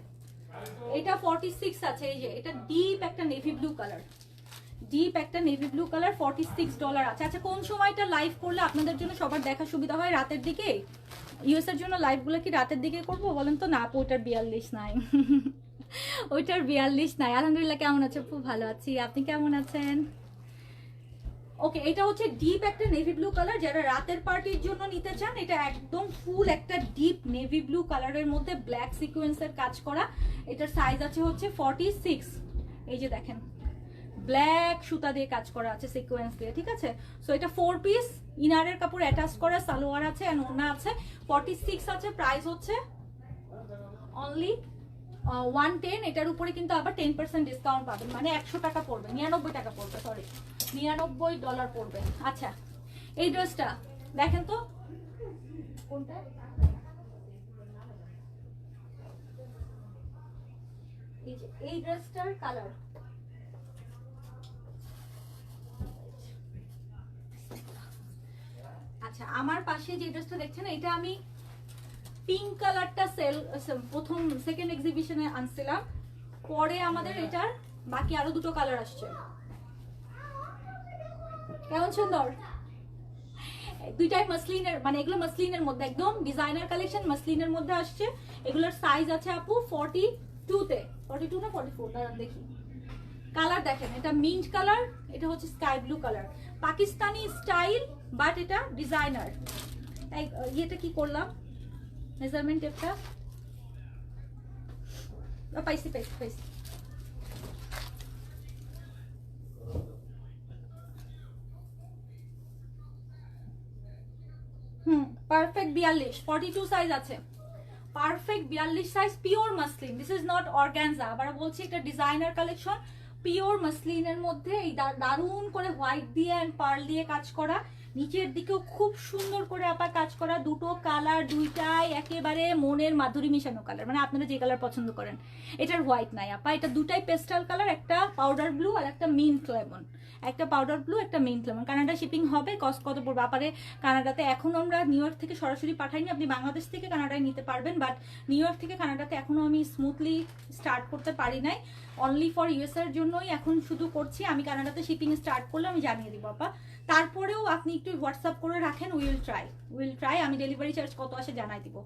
এটা 46 আছে। এই যে এটা ডিপ একটা নেভি ব্লু কালার, ডিপ একটা নেভি ব্লু কালার, $46 আছে। আচ্ছা কোন সময়টা লাইভ করলে আপনাদের জন্য সবার দেখা সুবিধা হয়? রাতের দিকে? ইউএস এর জন্য লাইভগুলো কি রাতের দিকে করবো বলেন তো? না আপু ওইটার 42 নাই। ওইটার 42 নাই। আলহামদুলিল্লাহ, কেমন আছে? খুব ভালো আছি, আপনি কেমন আছেন? ওকে, এটা হচ্ছে ডিপ একটা নেভি ব্লু কালার, যারা রাতের পার্টির জন্য নিতে চান। এটা একদম ফুল একটা ডিপ নেভি ব্লু কালারের মধ্যে ব্ল্যাক সিকোয়েন্সের কাজ করা। এটার সাইজ আছে হচ্ছে 46। এই যে দেখেন ব্ল্যাক সুতা দিয়ে কাজ করা আছে সিকোয়েন্স দিয়ে, ঠিক আছে? সো এটা 4 পিস, ইনারের কাপড় অ্যাটাচ করা, সালোয়ার আছে এন্ড ওড়না আছে। 46 আছে, প্রাইস হচ্ছে অনলি 110। এটার উপরে কিন্তু আবার 10% ডিসকাউন্ট পাবেন, মানে 100 টাকা পড়বে, 99 টাকা পড়বে, সরি $99 পড়বে। আচ্ছা এই ড্রেসটা দেখেন তো, কোনটা? এই ড্রেসটার কালার, আচ্ছা আমার পাশে যে ড্রেসটা দেখছেন এটা আমি পিঙ্ক কালারটা প্রথম সেকেন্ড এক্সিবিশনে আনছিলাম, পরে আমাদের এটার বাকি আরো দুটো কালার আসছে। কেমন সুন্দর, দুইটাই মাসলিনের, মানে এগুলো মাসলিনের মধ্যে একদম ডিজাইনার কালেকশন, মাসলিনের মধ্যে আসছে। এগুলোর সাইজ আছে আপু 42 তে, 42 না 44 দাঁড়ান দেখি। কালার দেখেন, এটা মিন্ট কালার, এটা হচ্ছে sky blue colour, Pakistani style but এটা ডিজাইনার। ইয়েটা কি করলাম, মেজারমেন্ট টেপটা পাইছি পাইছি পাইছি। পারফেক্ট 42, 42 সাইজ আছে, perfect 42 size, pure muslin. This is not organza, আবার বলছি এটা ডিজাইনার কালেকশন, পিওর মাসলিনের মধ্যে এই দারুন করে হোয়াইট দিয়ে এন্ড পার্ল দিয়ে কাজ করা, নিচের দিকেও খুব সুন্দর করে আপা কাজ করা। দুটো কালার, দুইটাই একেবারে মনের মাধুরী মিশানো কালার, মানে আপনারা যে কালার পছন্দ করেন। এটার হোয়াইট নাই আপা, এটা দুটাই পেস্টাল কালার, একটা পাউডার ব্লু আর একটা মিন্ট লেমন, একটা পাউডার ব্লু একটা মিন্ট লেমন। কানাডা শিপিং হবে, কস্ট কত পড়বে? আপারে কানাডাতে এখন আমরা নিউ ইয়র্ক থেকে সরাসরি পাঠাইনি, আপনি বাংলাদেশ থেকে কানাডায় নিতে পারবেন, বাট নিউ ইয়র্ক থেকে কানাডাতে এখনো আমি স্মুথলি স্টার্ট করতে পারি নাই, অনলি ফর ইউএস এর জন্যই এখন শুধু করছি। আমি কানাডাতে শিপিং স্টার্ট করলে আমি জানিয়ে দিব আপা, তারপরেও আপনি একটু হোয়াটসঅ্যাপ করে রাখেন, উইল ট্রাই। আমি ডেলিভারি চার্জ কত আসে জানাই দিব।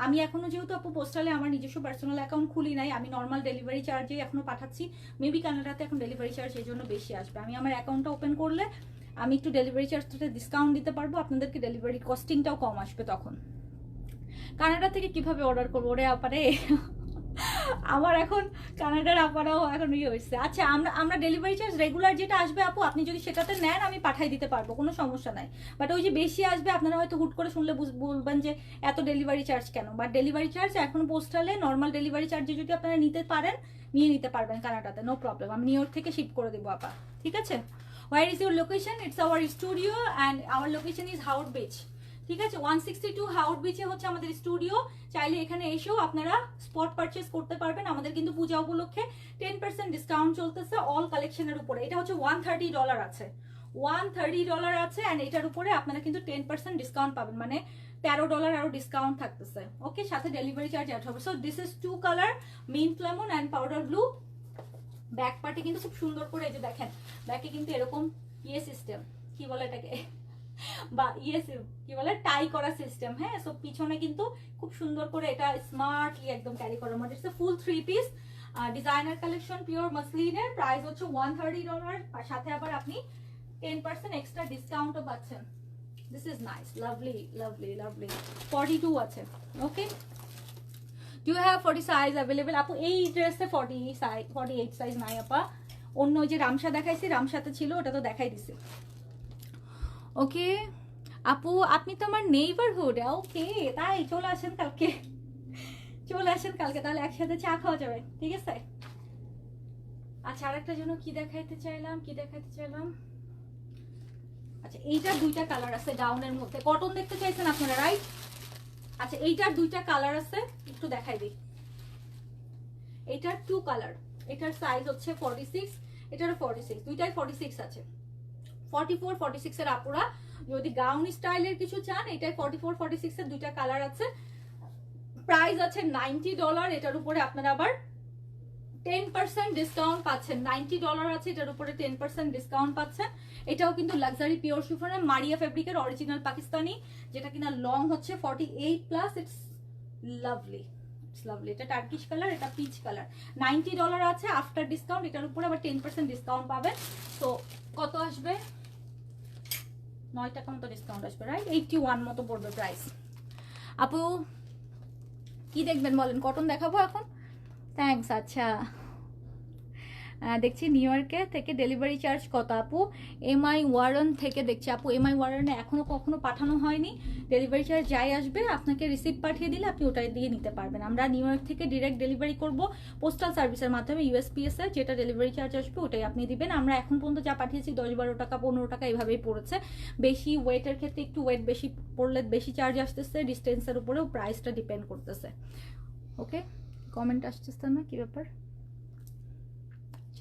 আমি এখনো যেহেতু আপু পোস্টালে আমার নিজস্ব পার্সোনাল অ্যাকাউন্ট খুলি নাই, আমি নর্মাল ডেলিভারি চার্জে এখনো পাঠাচ্ছি। মেবি কানাডাতে এখন ডেলিভারি চার্জ এই জন্য বেশি আসবে। আমি আমার অ্যাকাউন্টটা ওপেন করলে আমি একটু ডেলিভারি চার্জটা ডিসকাউন্ট দিতে পারবো, আপনাদেরকে ডেলিভারি কস্টিংটাও কম আসবে তখন। কানাডা থেকে কিভাবে অর্ডার করবো ওরে আপারে, আমার এখন কানাডার আপারাও এখন ইয়ে হয়েছে। আচ্ছা আমরা ডেলিভারি চার্জ রেগুলার যেটা আসবে আপু, আপনি যদি সেটাতে নেন আমি পাঠাই দিতে পারবো, কোনো সমস্যা নাই। বাট ওই যে বেশি আসবে, আপনারা হয়তো হুট করে শুনলে বলবেন যে এত ডেলিভারি চার্জ কেন। বাট ডেলিভারি চার্জ এখন পোস্টালে নর্মাল ডেলিভারি চার্জে যদি আপনারা নিতে পারেন, নিয়ে নিতে পারবেন কানাডাতে, নো প্রবলেম। আমি নিউ ইয়র্ক থেকে শিপ করে দেবো আপা, ঠিক আছে? Where is your location? It's our studio and our location is Howard Beach, ঠিক আছে? 162 হাওড় বিচে হচ্ছে আমাদের স্টুডিও। চাইলে এখানে এসেও আপনারা স্পট পারচেস করতে পারবেন। আমাদের কিন্তু পূজা উপলক্ষে 10% ডিসকাউন্ট চলতেছে অল কালেকশনের উপরে। এটা হচ্ছে $130 আছে, $130 আছে, অ্যান্ড এটার উপরে আপনারা কিন্তু 10% ডিসকাউন্ট পাবেন, মানে $13 আরো ডিসকাউন্ট থাকতেছে। ওকে, সাথে ডেলিভারি চার্জ অ্যাড হবে। So this is 2 colour, mint lemon and powder blue. Back পার্টে কিন্তু খুব সুন্দর করে এই যে দেখেন, ব্যাকে কিন্তু এরকম ইয়ে সিস্টেম, কি বলে এটাকে, বা ইয়েস কি বলে টাই করা সিস্টেম। হ্যাঁ, সো পিছনে কিন্তু খুব সুন্দর করে এটা স্মার্টলি একদম ক্যারি করার মধ্যে। It's full 3 piece designer collection, pure মাসলিনের, প্রাইস হচ্ছে $130, আর সাথে আবার আপনি 10% এক্সট্রা ডিসকাউন্টও পাচ্ছেন। This is nice, lovely lovely lovely. 42 আছে, okay. Do you have 40 size available? আপু এই ড্রেসে 48 সাইজ নাই আপা। অন্য ওই যে রামসা দেখাইছি, রামসাতে ছিল, ওটা তো দেখাই দিছি। ওকে আপু, আপনি তো আমার নেইবারহুড। ওকে, তাই চলে আসেন কালকে, চলে আসেন কালকে, তাহলে একসাথে চা খাওয়া যাবে, ঠিক আছে? আচ্ছা আরেকটা জন্য কি দেখাইতে চাইলাম, আচ্ছা এইটার 2টা কালার আছে গাউনের মধ্যে, কটন দেখতে চাইছেন আপনারা, রাইট? আচ্ছা এইটার 2টা কালার আছে, একটু দেখাই দিই। এইটার 2 কালার, এটার সাইজ হচ্ছে 46, এটারও 46, দুইটাই 46 আছে। 44, 46 এর আপুরা যদি গাউন স্টাইলের কিছু চান, এটাই 44, 46 এর 2টা কালার আছে। প্রাইস আছে $90, এটার উপরে আপনারা আবার 10% ডিসকাউন্ট পাচ্ছেন। $90 আছে, এটার উপরে 10% ডিসকাউন্ট পাচ্ছেন। এটাও কিন্তু লাক্সারি পিওর শিফনের মারিয়া ফেব্রিকের অরিজিনাল পাকিস্তানি, যেটা কিনা লং হচ্ছে 48+। It's lovely, it's lovely. এটা টার্কিশ কালার, এটা পিচ কালার। $90 আছে আফটার ডিসকাউন্ট, এটার উপরে আবার 10% ডিসকাউন্ট পাবেন। তো কত আসবে? 9 টাকা মতো ডিসকাউন্ট আসবে, রাইট? 81 মতো পড়বে প্রাইস। আপু কি দেখবেন বলেন? কটন দেখাবো এখন? থ্যাঙ্কস। আচ্ছা, দেখছি নিউ ইয়র্কে থেকে ডেলিভারি চার্জ কত আপু? এমআই ওয়ারেন থেকে দেখছি আপু, এমআই ওয়ারেনে এখনো কখনো পাঠানো হয়নি। ডেলিভারি চার্জ যাই আসবে আপনাকে রিসিপ্ট পাঠিয়ে দিলে আপনি ওটাই দিয়ে নিতে পারবেন। আমরা নিউ ইয়র্ক থেকে ডিরেক্ট ডেলিভারি করব পোস্টাল সার্ভিসের মাধ্যমে, ইউএসপিএস এর, যেটা ডেলিভারি চার্জ আসবে ওটাই আপনি দিবেন। আমরা এখন পর্যন্ত যা পাঠিয়েছি 10-12 টাকা 15 টাকা এইভাবেই পড়েছে। বেশি ওয়েটের ক্ষেত্রে একটু ওয়েট বেশি পড়লে বেশি চার্জ আসতেছে, ডিস্টেন্সের উপরেও প্রাইসটা ডিপেন্ড করতেছে। ওকে, কমেন্ট আসতেছে না, কি ব্যাপার?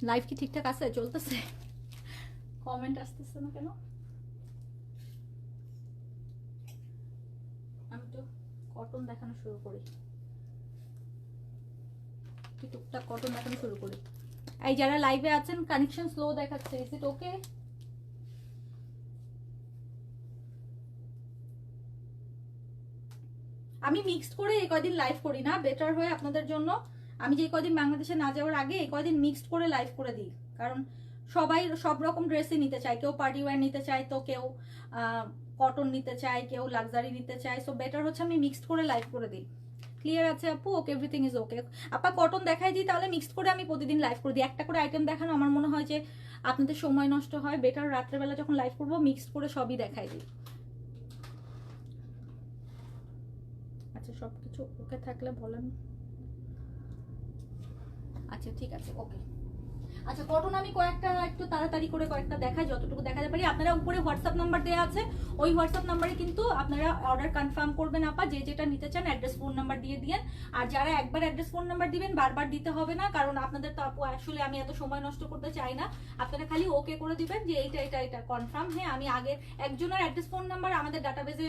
লাইভ কি ঠিকঠাক আছে, চলতেছে? কমেন্ট আসতেছে না কেন? আমি তো কটন দেখানো শুরু করি, টুকটাক কটন দেখানো শুরু করি। এই যারা লাইভে আছেন কানেকশন স্লো দেখাচ্ছে, ইজ ইট ওকে? আমি মিক্সড করে এই কয়দিন লাইভ করি না, বেটার হয় আপনাদের জন্য। আমি যে কয়দিন বাংলাদেশে না যাওয়ার আগে এই কয়দিন মিক্সড করে লাইভ করে দিই, কারণ সবাই সব রকম ড্রেসই নিতে চায়। কেউ পার্টি ওয়্যার নিতে চায়, তো কেউ কটন নিতে চায়, কেউ লাক্সারি নিতে চায়। সো বেটার হচ্ছে আমি মিক্সড করে লাইভ করে দিই। ক্লিয়ার আছে আপু? ওকে, এভরিথিং ইজ ওকে। আপা কটন দেখাই দিই তাহলে, মিক্সড করে আমি প্রতিদিন লাইভ করে দিই। একটা করে আইটেম দেখানো আমার মনে হয় যে আপনাদের সময় নষ্ট হয়। বেটার রাত্রেবেলা যখন লাইভ করবো মিক্সড করে সবই দেখাই দিই। আচ্ছা, সব কিছু ওকে থাকলে বলেন। আচ্ছা ঠিক আছে, ওকে। আচ্ছা, কটন আমি কয়েকটা একটু তাড়াতাড়ি করে কয়েকটা দেখাই, যতটুকু দেখাতে পারি। আপনারা উপরে হোয়াটসঅ্যাপ নাম্বার দেওয়া আছে, ওই হোয়াটসঅ্যাপ নাম্বারে কিন্তু আপনারা অর্ডার কনফার্ম করবেন। আপা যে যেটা নিতে চান অ্যাড্রেস ফোন নাম্বার দিয়ে দিয়েন। আর যারা একবার অ্যাড্রেস ফোন নাম্বার দিবেন বারবার দিতে হবে না, কারণ আপনাদের তো আপু আসলে আমি এত সময় নষ্ট করতে চাই না। আপনারা খালি ওকে করে দিবেন যে এইটা এটা এটা কনফার্ম। হ্যাঁ, আমি আগে একজনের অ্যাড্রেস ফোন নাম্বার আমাদের ডাটাবেজে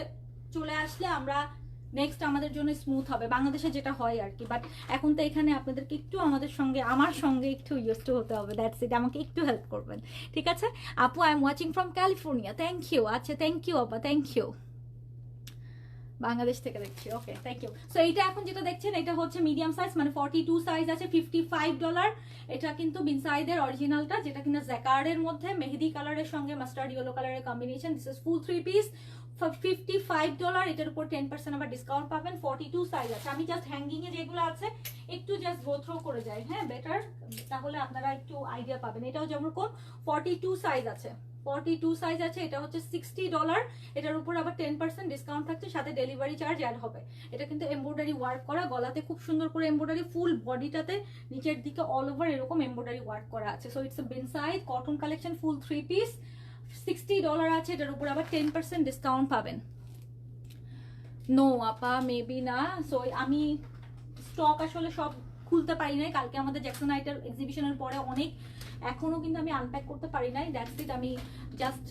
চলে আসলে আমরা নেক্সট আমাদের জন্য স্মুথ হবে, বাংলাদেশে যেটা হয় আর কি। বাট এখন তো এখানে আপনাদেরকে একটু আমার সঙ্গে একটু ইউজ টু হতে হবে, দ্যাটস ইট। আমাকে একটু হেল্প করবেন, ঠিক আছে? আপু I am watching from California, thank you. আচ্ছা, থ্যাংক ইউ আপা, থ্যাংক ইউ। বাংলাদেশ থেকে দেখছি, ওকে, থ্যাংক ইউ। সো এইটা এখন যেটা দেখছেন এটা হচ্ছে মিডিয়াম সাইজ, মানে 42 সাইজ আছে, $55। এটা কিন্তু বিনসাইদের অরিজিনালটা, যেটা কিনা জ্যাকার্ডের মধ্যে মেহেদি কালারের সঙ্গে মাস্টার্ড ইয়েলো কালারের combination. This is full 3 piece, $55। এটার উপর 10% আবার ডিসকাউন্ট পাবেন। 42 সাইজ আছে। আমি জাস্ট হ্যাঙ্গিং এ যেগুলো আছে একটু জাস্ট গো থ্রো করে যাই, হ্যাঁ, বেটার, তাহলে আপনারা একটু আইডিয়া পাবেন। এটাও যেমন 42 সাইজ আছে, 42 সাইজ আছে। এটা হচ্ছে $60। এটার উপর আবার 10% ডিসকাউন্ট থাকছে, সাথে ডেলিভারি চার্জ অ্যাড হবে। এটা কিন্তু এমব্রয়ডারি ওয়ার্ক করা, গলাতে খুব সুন্দর করে এমব্রয়ডারি, ফুল বডিটাতে নিচের দিকে অল ওভার এরকম এমব্রয়ডারি ওয়ার্ক করা আছে। সো ইটস এ বিনসাইড কটন কালেকশন, ফুল 3 পিস, $60 আছে। এটার উপর আবার 10% ডিসকাউন্ট পাবেন। নো আপা, মেবি না। সো আমি স্টক আসলে সব খুলতে পারি নাই, কালকে আমাদের জ্যাকসন আইটার এক্সিবিশনের পরে অনেক, এখনো কিন্তু আমি আনপ্যাক করতে পারি নাই। দ্যাটস ইট, আমি জাস্ট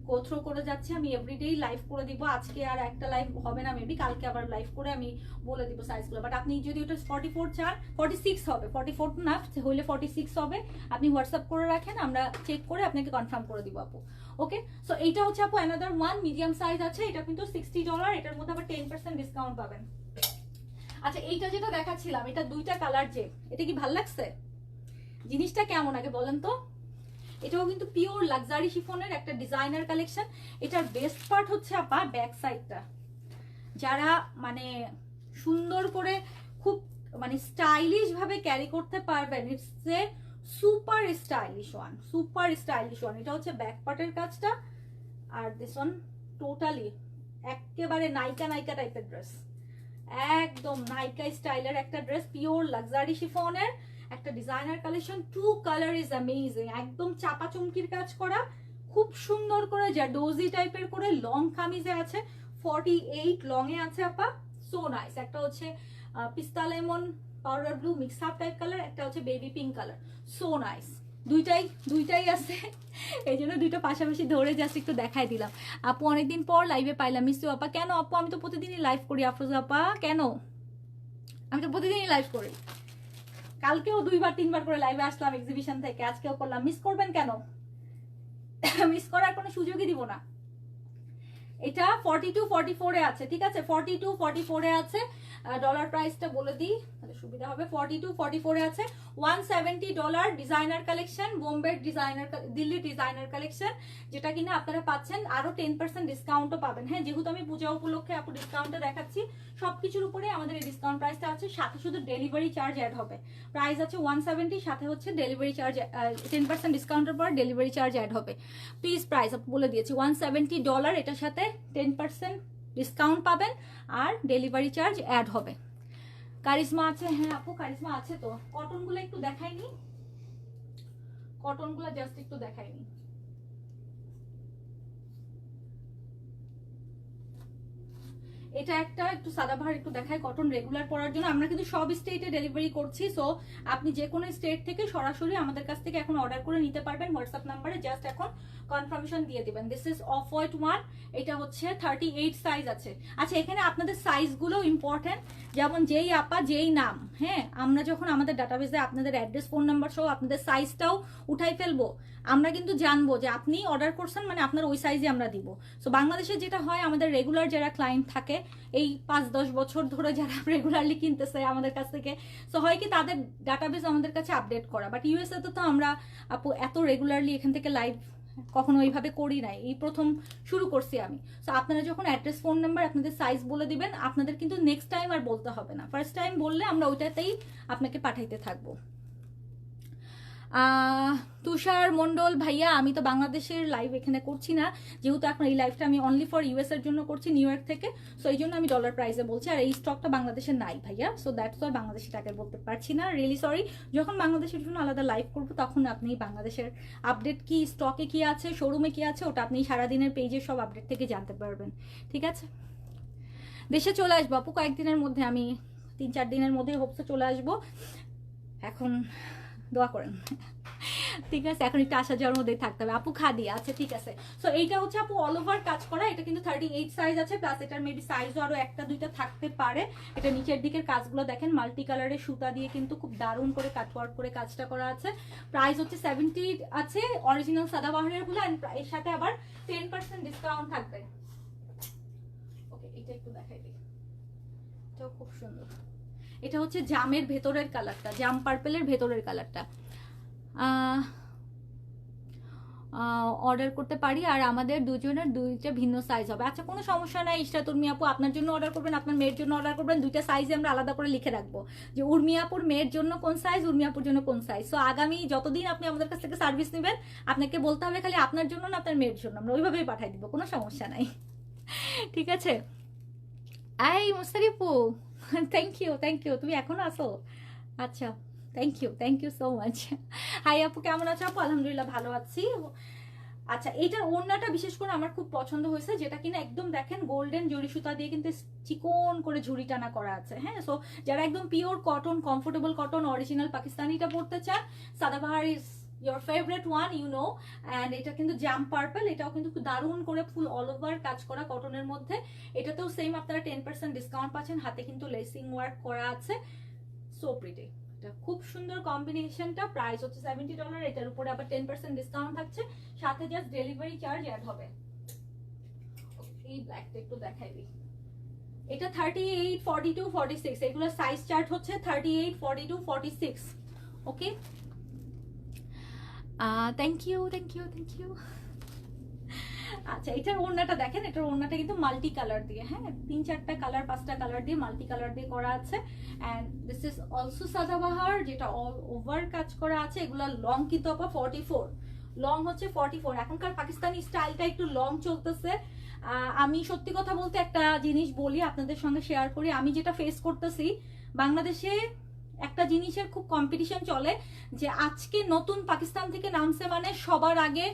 গো থ্রো করে যাচ্ছি। আমি এভরিডেই লাইভ করে দিব। আজকে আর একটা লাইভ হবে না, মেবি কালকে আবার লাইভ করে আমি বলে দিব সাইজগুলো। বাট আপনি যদি ওটা 44 চান, 46 হবে, 44 না হইলে 46 হবে। আপনি হোয়াটসঅ্যাপ করে রাখেন, আমরা চেক করে আপনাকে কনফার্ম করে দিব আপু। ওকে, সো এইটা হচ্ছে আপু অ্যানাদার ওয়ান মিডিয়াম সাইজ আছে। এটা কিন্তু $60, এটার মধ্যে আবার 10% ডিসকাউন্ট পাবেন। আচ্ছা, এইটা যেটা দেখাচ্ছিলাম, এটা দুইটা কালার, যে এটা কি ভাল লাগছে? জিনিসটা কেমন আগে বলেন তো? এটাও কিন্তু পিওর লাক্সারি শিফনের একটা ডিজাইনার কালেকশন। এটার বেস্ট পার্ট হচ্ছে আপা ব্যাক সাইডটা, যারা মানে সুন্দর করে খুব মানে স্টাইলিশ ভাবে ক্যারি করতে পারবেন। It's a super stylish one, super stylish one. এটা হচ্ছে ব্যাক পার্টের কাজটা, আর দিস ওয়ান টোটালি একেবারে নায়িকা নায়িকা টাইপের ড্রেস, একদম নায়িকা স্টাইলের একটা ড্রেস, পিওর লাক্সারি শিফনের একটা designer collection. Two colour is amazing, একদম চাপা চুমকির কাজ করা, খুব সুন্দর করে জারদোজি টাইপের করে লং কামিজে আছে। 48 লং এ আছে আপা, সো নাইস। একটা হচ্ছে পিস্তা lemon powder blue mix up type colour, একটা হচ্ছে baby pink colour, so nice. দুইটাই আছে, এই জন্য দুইটা পাশাপাশি ধরে জাস্ট একটু দেখাই দিলাম। আপু অনেকদিন পর লাইভে পাইলাম, মিস ইউ আপা। কেন আপু, আমি তো প্রতিদিনই লাইভ করি। আফরোজা আপা, কেন? আমি তো প্রতিদিনই লাইভ করি। কালকেও 2-3 বার করে লাইভে আসলাম এক্সিবিশন থেকে, আজকেও করলাম। মিস করবেন কেন? মিস করার কোনো সুযোগই দিব না। এটা 42-44 এ আছে, ঠিক আছে? 42-44 এ আছে। ডলার প্রাইসটা বলে দিই তাহলে সুবিধা হবে। 42-44 এ আছে। $170 designer collection, Bombay designer, Delhi designer collection, যেটা কিনা আপনারা পাচ্ছেন আরো 10% ডিসকাউন্টও পাবেন। হ্যাঁ, যেহেতু আমি পূজা উপলক্ষে আপু ডিসকাউন্টটা দেখাচ্ছি, সবকিছুর উপরে আমাদের এই ডিসকাউন্ট প্রাইসটা আছে, সাথে শুধু ডেলিভারি চার্জ অ্যাড হবে। প্রাইস আছে 170, সাথে হচ্ছে ডেলিভারি চার্জ, 10% ডিসকাউন্টের পর ডেলিভারি চার্জ অ্যাড হবে। প্লিজ প্রাইস আপু বলে দিয়েছি, $170, এটার সাথে 10% ডিসকাউন্ট পাবেন আর ডেলিভারি চার্জ অ্যাড হবে। কারিজমা আছে, হ্যাঁ আপু কারিজমা আছে। তো কটনগুলো একটু দেখাইনি, কটনগুলো জাস্ট একটু দেখাইনি। এটা একটা একটু সাদাবাহার একটু দেখায় কটন, রেগুলার পরার জন্য। আমরা কিন্তু সব স্টেটে ডেলিভারি করছি, সো আপনি যে কোনো স্টেট থেকে সরাসরি আমাদের কাছ থেকে এখন অর্ডার করে নিতে পারবেন। হোয়াটসঅ্যাপ নাম্বারে জাস্ট এখন কনফার্মেশন দিয়ে দিবেন। দিস ইজ অফ হোয়াইট 1, এটা হচ্ছে 38 সাইজ আছে। আচ্ছা, এখানে আপনাদের সাইজগুলো ইম্পর্টেন্ট, যেমন যেই আপা যেই নাম, হ্যাঁ আমরা যখন আমাদের ডাটাবেসে আপনাদের অ্যাড্রেস, ফোন নাম্বার সহ আপনাদের সাইজটাও উঠাই ফেলবো, আমরা কিন্তু জানবো যে আপনি অর্ডার করছেন মানে আপনার ওই সাইজে আমরা দিব। সো বাংলাদেশে যেটা হয়, আমাদের রেগুলার যারা ক্লায়েন্ট থাকে, এই 5-10 বছর ধরে যারা রেগুলারলি কিনতেছে আমাদের কাছ থেকে, সো হয় কি তাদের ডাটাবেস আমাদের কাছে আপডেট করা। বাট ইউএসএ তো আমরা আপু এত রেগুলারলি এখান থেকে লাইভ কখনো এইভাবে করি নাই, এই প্রথম শুরু করছি আমি। সো আপনারা যখন অ্যাড্রেস, ফোন নাম্বার, আপনাদের সাইজ বলে দিবেন, আপনাদের কিন্তু নেক্সট টাইম আর বলতে হবে না। ফার্স্ট টাইম বললে আমরা ওইটাতেই আপনাকে পাঠাইতে থাকবো। তুষার মন্ডল ভাইয়া, আমি তো বাংলাদেশের লাইভ এখানে করছি না, যেহেতু এখন এই লাইভটা আমি অনলি ফর ইউএস এর জন্য করছি, নিউ ইয়র্ক থেকে। সো এই জন্য আমি ডলার প্রাইসে বলছি, আর এই স্টকটা বাংলাদেশে নাই ভাইয়া। সো দ্যাটস ওয়াই বাংলাদেশি টাকায় বলতে পারছি না, রিয়েলি সরি। যখন বাংলাদেশের জন্য আলাদা লাইভ করবো, তখন আপনি বাংলাদেশের আপডেট কি, স্টকে কি আছে, শোরুমে কি আছে, ওটা আপনি সারাদিনের পেজে সব আপডেট থেকে জানতে পারবেন, ঠিক আছে? দেশে চলে আসবো আপু কয়েকদিনের মধ্যে, আমি 3-4 দিনের মধ্যে হোপসে চলে আসবো। এখন দোয়া করেন, ঠিক আছে? এখন একটু আসা যাওয়ার মধ্যেই থাকতে হবে। আপু খাদি, আচ্ছা ঠিক আছে। সো এইটা হচ্ছে আপু অল ওভার কাজ করা, এটা কিন্তু 38 সাইজ আছে, প্লাস এটার মেবি সাইজও আরো 1-2টা থাকতে পারে। এটা নিচের দিকের কাজগুলো দেখেন, মাল্টি কালারের সুতা দিয়ে কিন্তু খুব দারুণ করে কাটওয়ার্ক করে কাজটা করা আছে। প্রাইস হচ্ছে 70 আছে, অরিজিনাল সাদাবাহারের গুলো, এর সাথে আবার 10% ডিসকাউন্ট থাকবে। ওকে, এটা একটু দেখাই দিই, এটাও খুব সুন্দর। এটা হচ্ছে জামের ভেতরের কালারটা, জাম পার্পেলের ভেতরের কালারটা। অর্ডার করতে পারি, আর আমাদের দুজনের 2টা ভিন্ন সাইজ হবে। আচ্ছা, কোনো সমস্যা নাই ইশরাত উর্মি আপু, আপনার জন্য অর্ডার করবেন, আপনার মেয়ের জন্য অর্ডার করবেন, 2টা সাইজে আমরা আলাদা করে লিখে রাখবো যে উর্মি আপুর মেয়ের জন্য কোন সাইজ, উর্মি আপুর জন্য কোন সাইজ। সো আগামী যতদিন আপনি আমাদের কাছ থেকে সার্ভিস নেবেন, আপনাকে বলতে হবে খালি আপনার জন্য না আপনার মেয়ের জন্য, আমরা ওইভাবেই পাঠাই দিব, কোনো সমস্যা নাই, ঠিক আছে? আই মুস্তারিপু, থ্যাংক ইউ, তুমি এখনো আসো? আচ্ছা, thank you so much. Hi আপু, কেমন আছো আপু? আলহামদুলিল্লাহ ভালো আছি। আচ্ছা, এইটার ওড়নাটা বিশেষ করে আমার খুব পছন্দ হয়েছে, যেটা কিনা একদম দেখেন গোল্ডেন জরি সুতা দিয়ে কিন্তু চিকন করে ঝুড়ি টানা করা আছে। হ্যাঁ, সো যারা একদম pure cotton, comfortable cotton, original পাকিস্তানিটা পড়তে চান, Sadabahar is your favorite one, you know, and এটা কিন্তু জাম পার্পল, এটাও কিন্তু দারুণ করে ফুল অল ওভার কাজ করা কটনের মধ্যে। এটাতেও সেম আপনারা 10% ডিসকাউন্ট পাচ্ছেন, হাতে কিন্তু লেসিং ওয়ার্ক করা আছে, সো প্রিটি। এটা খুব সুন্দর কম্বিনেশনটা। প্রাইস হচ্ছে $70, এটার উপরে আবার 10% ডিসকাউন্ট থাকছে, সাথে জাস্ট ডেলিভারি চার্জ অ্যাড হবে। এই ব্ল্যাকটা একটু দেখাই দিই, এটা 38, 42, 46, এগুলো সাইজ চার্ট হচ্ছে 38, 42, 46। ওকে, থ্যাংক ইউ। আচ্ছা, এটার ওড়নাটা দেখেন, এটার ওড়নাটা কিন্তু মাল্টি কালার দিয়ে, হ্যাঁ 3-4টা কালার, 5টা কালার দিয়ে, মাল্টি কালার দিয়ে করা আছে। And this is also Sadabahar, যেটা অল ওভার কাজ করা আছে। এগুলো লং কিন্তু আপা 44, লং হচ্ছে 44। এখনকার পাকিস্তানি স্টাইলটা একটু লং চলতেছে। আমি সত্যি কথা বলতে একটা জিনিস বলি, আপনাদের সঙ্গে শেয়ার করি, আমি যেটা ফেস করতেছি, বাংলাদেশে একটা জিনিসের খুব কম্পিটিশন চলে, যে আজকে নতুন পাকিস্তান থেকে নামছে মানে সবার আগে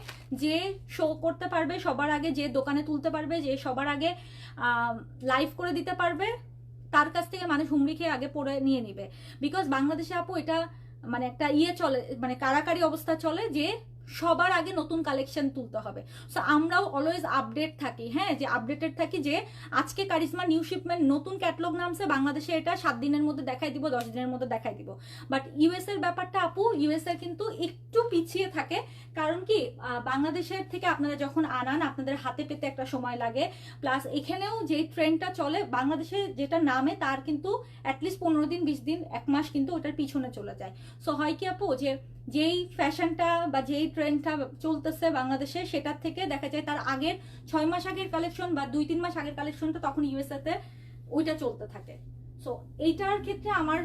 যে শো করতে পারবে, সবার আগে যে দোকানে তুলতে পারবে, যে সবার আগে লাইভ করে দিতে পারবে, তার কাছ থেকে মানুষ হুমড়ি খেয়ে আগে পড়ে নিয়ে নিবে। বিকজ বাংলাদেশে আপু এটা মানে একটা চলে, মানে কারাকারি অবস্থা চলে, যে সবার আগে নতুন কালেকশন তুলতে হবে। সো আমরাও অলওয়েজ আপডেট থাকি, হ্যাঁ, যে আপডেটেড থাকি যে আজকে কারিজমা নিউ শিপমেন্ট নতুন ক্যাটলগ নামছে বাংলাদেশে, এটা 7 দিনের মধ্যে দেখাই দিব, 10 দিনের মধ্যে দেখাই দিব। বাট ইউএস এর ব্যাপারটা আপু, ইউএস এর কিন্তু একটু পিছিয়ে থাকে। কারণ কি, বাংলাদেশের থেকে আপনারা যখন আনান আপনাদের হাতে পেতে একটা সময় লাগে, প্লাস এখানেও যে ট্রেন্ডটা চলে বাংলাদেশে যেটা নামে তার কিন্তু অ্যাটলিস্ট 15 দিন 20 দিন 1 মাস কিন্তু ওটার পিছনে চলে যায়। সো হয় কি আপু, যে যেই ফ্যাশনটা বা যেই ট্রেন্ডটা চলতেছে বাংলাদেশে সেটার থেকে দেখা যায় তার আগের 6 মাস আগের কালেকশন বা 2-3 মাস আগের কালেকশনটা তখন ইউএসএ তে ওইটা চলতে থাকে। সো এইটার ক্ষেত্রে আমার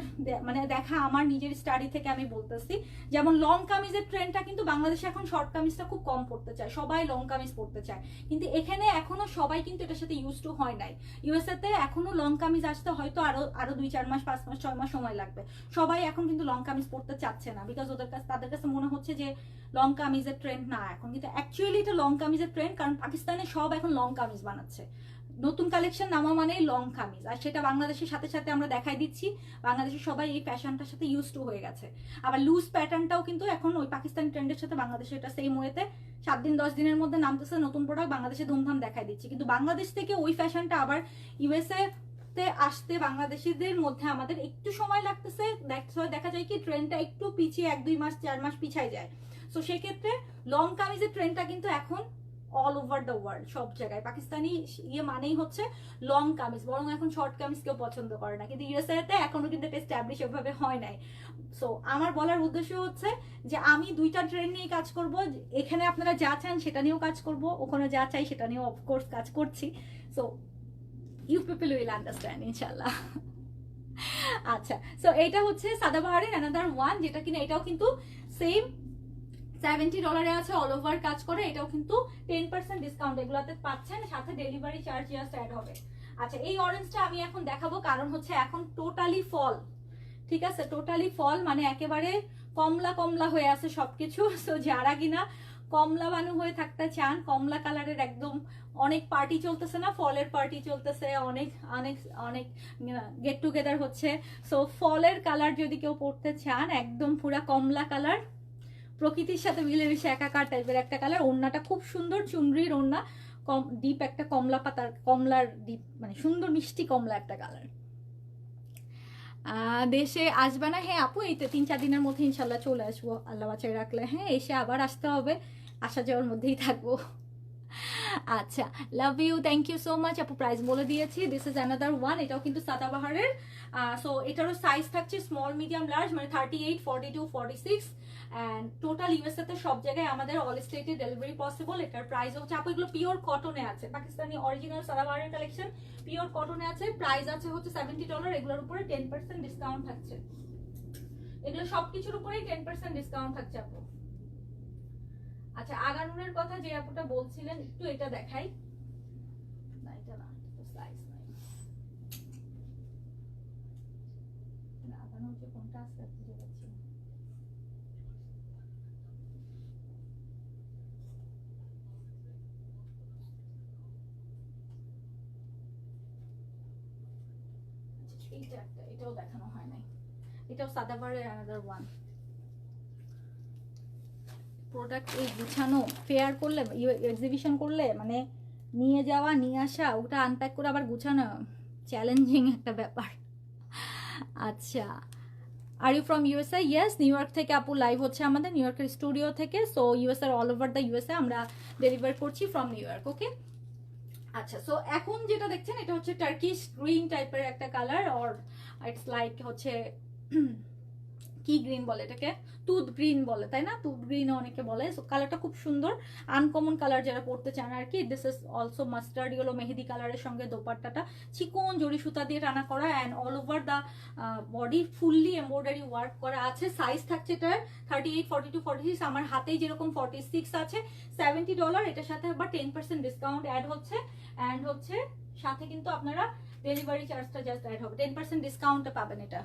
মানে দেখা, আমার নিজের স্টাডি থেকে আমি বলতেছি, যেমন লং কামিজের ট্রেন্ডটা কিন্তু বাংলাদেশে এখন শর্ট কামিজটা খুব কম পড়তে চায়, সবাই লং কামিজ পড়তে চায়, কিন্তু এখানে এখনো সবাই কিন্তু এটার সাথে ইউজ টু হয় নাই। ইউএসএ তে এখনো লং কামিজ আসতে হয়তো আরো 2-4 মাস 5 মাস 6 মাস সময় লাগবে। সবাই এখন কিন্তু লং কামিজ পড়তে চাচ্ছে না, বিকজ তাদের কাছে মনে হচ্ছে যে লং কামিজের ট্রেন্ড না এখন, কিন্তু অ্যাকচুয়ালি এটা লং কামিজের ট্রেন্ড, কারণ পাকিস্তানে সব এখন লং কামিজ বানাচ্ছে। নতুন কালেকশন নামা মানেই লং কামিজ, আর সেটা বাংলাদেশের সাথে সাথে আমরা দেখাই দিচ্ছি, বাংলাদেশের সবাই এই ফ্যাশনটার সাথে ইউজ টু হয়ে গেছে। আবার লুজ প্যাটার্নটাও কিন্তু এখন ওই পাকিস্তানি ট্রেন্ডের সাথে বাংলাদেশে এটা সেম ওয়েতে 7 দিন 10 দিনের মধ্যে নামতেছে নতুন প্রোডাক্ট, বাংলাদেশে ধুমধাম দেখাই দিচ্ছি। কিন্তু বাংলাদেশ থেকে ওই ফ্যাশনটা আবার ইউএসএ তে আসতে বাংলাদেশিদের মধ্যে আমাদের একটু সময় লাগতেছে, দেখা যায় কি ট্রেন্ডটা একটু পিছিয়ে 1-2 মাস 4 মাস পিছায় যায়। সো সেক্ষেত্রে লং কামিজের ট্রেন্ডটা কিন্তু এখন অল ওভার দ্য ওয়ার্ল্ড, সব জায়গায় পাকিস্তানি ইয়ে মানেই হচ্ছে লং কামিজ, বরং এখন শর্ট কামিজ কেউ পছন্দ করে না, কিন্তু ইউএসএ তে এখনো কিন্তু এটা এস্টাবলিশ এভাবে হয় নাই। সো আমার বলার উদ্দেশ্য হচ্ছে যে আমি দুইটা ট্রেন্ড নিয়ে কাজ করব, এখানে আপনারা যা চান সেটা নিয়েও কাজ করব, ওখানে যা চাই সেটা নিয়েও অফকোর্স কাজ করছি। So you people will understand ইনশাল্লাহ। আচ্ছা, সো এইটা হচ্ছে সাদাবাহারের অ্যানাদার ওয়ান, যেটা কিনা এটাও কিন্তু সেম $70 আছে, অল ওভার কাজ করে, এটাও কিন্তু 10% ডিসকাউন্ট এগুলাতে পাচ্ছেন, সাথে ডেলিভারি চার্জ জাস্ট অ্যাড হবে। আচ্ছা, এই অরেঞ্জটা আমি এখন দেখাবো, কারণ হচ্ছে এখন টোটালি ফল, ঠিক আছে, টোটালি ফল, মানে একেবারে কমলা কমলা হয়ে আছে সবকিছু। সো যারা কিনা কমলা বানু হয়ে থাকতে চান, কমলা কালারের একদম, অনেক পার্টি চলতেছে না, ফলের পার্টি চলতেছে, অনেক অনেক অনেক গেট টুগেদার হচ্ছে। সো ফলের কালার যদি কেউ পড়তে চান, একদম পুরা কমলা কালার, প্রকৃতির সাথে মিলেমিশে একাকার টাইপের একটা কালার, ওড়নাটা খুব সুন্দর, চুনরির ওড়না, ডিপ একটা কমলা পাতার, কমলার ডিপ, মানে সুন্দর মিষ্টি কমলা একটা কালার। দেশে আসবে না? হ্যাঁ আপু, এই তো 3-4 দিনের মধ্যে ইনশাল্লাহ চলে আসবো, আল্লাহ বাঁচায় রাখলে। হ্যাঁ, এসে আবার আসতে হবে, আসা যাওয়ার মধ্যেই থাকবো। আচ্ছা, love you, thank you so much আপু, প্রাইস বলে দিয়েছি। দিস ইজ অ্যানাদার ওয়ান, এটাও কিন্তু সাদাবাহারের। সো এটারও সাইজ থাকছে স্মল, মিডিয়াম, লার্জ, মানে 38, 42, 46, অ্যান্ড টোটাল ইউএসএ তে সব জায়গায় আমাদের অল স্টেটে ডেলিভারি পসিবল। এটার প্রাইস হচ্ছে আপু, এগুলো পিওর কটনে আছে, পাকিস্তানি অরিজিনাল সাদাবাহারের কালেকশন, পিওর কটনে আছে, প্রাইস আছে হচ্ছে $70, এগুলোর উপরে 10% ডিসকাউন্ট থাকছে, এগুলো সবকিছুর উপরেই 10% ডিসকাউন্ট থাকছে আপু। আচ্ছা, আগানুরের কথা যে আপুটা বলছিলেন, একটু এটা দেখাই, না এটা না, এটা সাইজ নাই, আগানুর যে কোনটা আছে খুঁজে পাচ্ছি না। এইটা একটা, এটাও দেখানো হয় নাই, এটাও সাদাবাহারের অ্যানাদার ওয়ান প্রোডাক্ট। এই গুছানো ফেয়ার করলে, এক্সিবিশন করলে, মানে নিয়ে যাওয়া নিয়ে আসা, ওটা আনপ্যাক করে আবার গুছানো চ্যালেঞ্জিং একটা ব্যাপার। আচ্ছা, are you from USA? Yes, New York থেকে আপু লাইভ হচ্ছে আমাদের, নিউ ইয়র্কের স্টুডিও থেকে। So USA, all over the USA আমরা ডেলিভার করছি ফ্রম নিউ ইয়র্ক। ওকে, আচ্ছা, সো এখন যেটা দেখছেন এটা হচ্ছে টার্কিশ গ্রিন টাইপের একটা কালার, অর ইটস লাইক হচ্ছে কি গ্রিন বলে এটাকে, তুত গ্রিন বলে, তাই না? তুত গ্রিন অনেকে বলে। সো কালারটা খুব সুন্দর, আনকমন কালার যারা পড়তে চান আর কি। This is also mustard yellow mehndi কালারের সঙ্গে দোপাট্টাটা চিকন জড়ি সুতা দিয়ে টানা করা, and all over the body fully embroidery work করা আছে। সাইজ থাকছে এটার 38, 42, 46, আমার হাতেই যেরকম 46 আছে। $70, এটার সাথে আবার 10% ডিসকাউন্ট অ্যাড হচ্ছে, অ্যান্ড হচ্ছে সাথে কিন্তু আপনারা ডেলিভারি চার্জটা জাস্ট অ্যাড হবে, 10% ডিসকাউন্টে পাবেন এটা।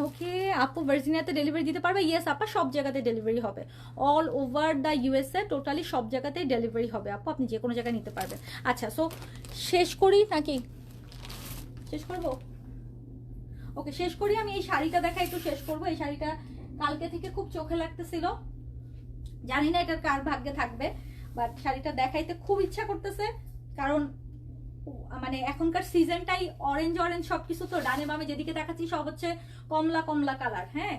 ওকে আপু, ভার্জিনিয়াতে ডেলিভারি দিতে পারবে? ইয়েস আপা, সব জায়গাতে ডেলিভারি হবে, all over the USA, totally সব জায়গাতেই ডেলিভারি হবে আপু, আপনি যে কোনো জায়গায় নিতে পারবেন। আচ্ছা, সো শেষ করি নাকি? শেষ করবো? ওকে, শেষ করি। আমি এই শাড়িটা দেখা একটু শেষ করবো। এই শাড়িটা কালকে থেকে খুব চোখে লাগতেছিল, জানি না এটার কার ভাগ্যে থাকবে, বাট শাড়িটা দেখাইতে খুব ইচ্ছা করতেছে, কারণ মানে এখনকার সিজনটাই অরেঞ্জ অরেঞ্জ সবকিছু, তো ডানে বামে যেদিকে দেখাচ্ছি সব হচ্ছে কমলা কমলা কালার। হ্যাঁ,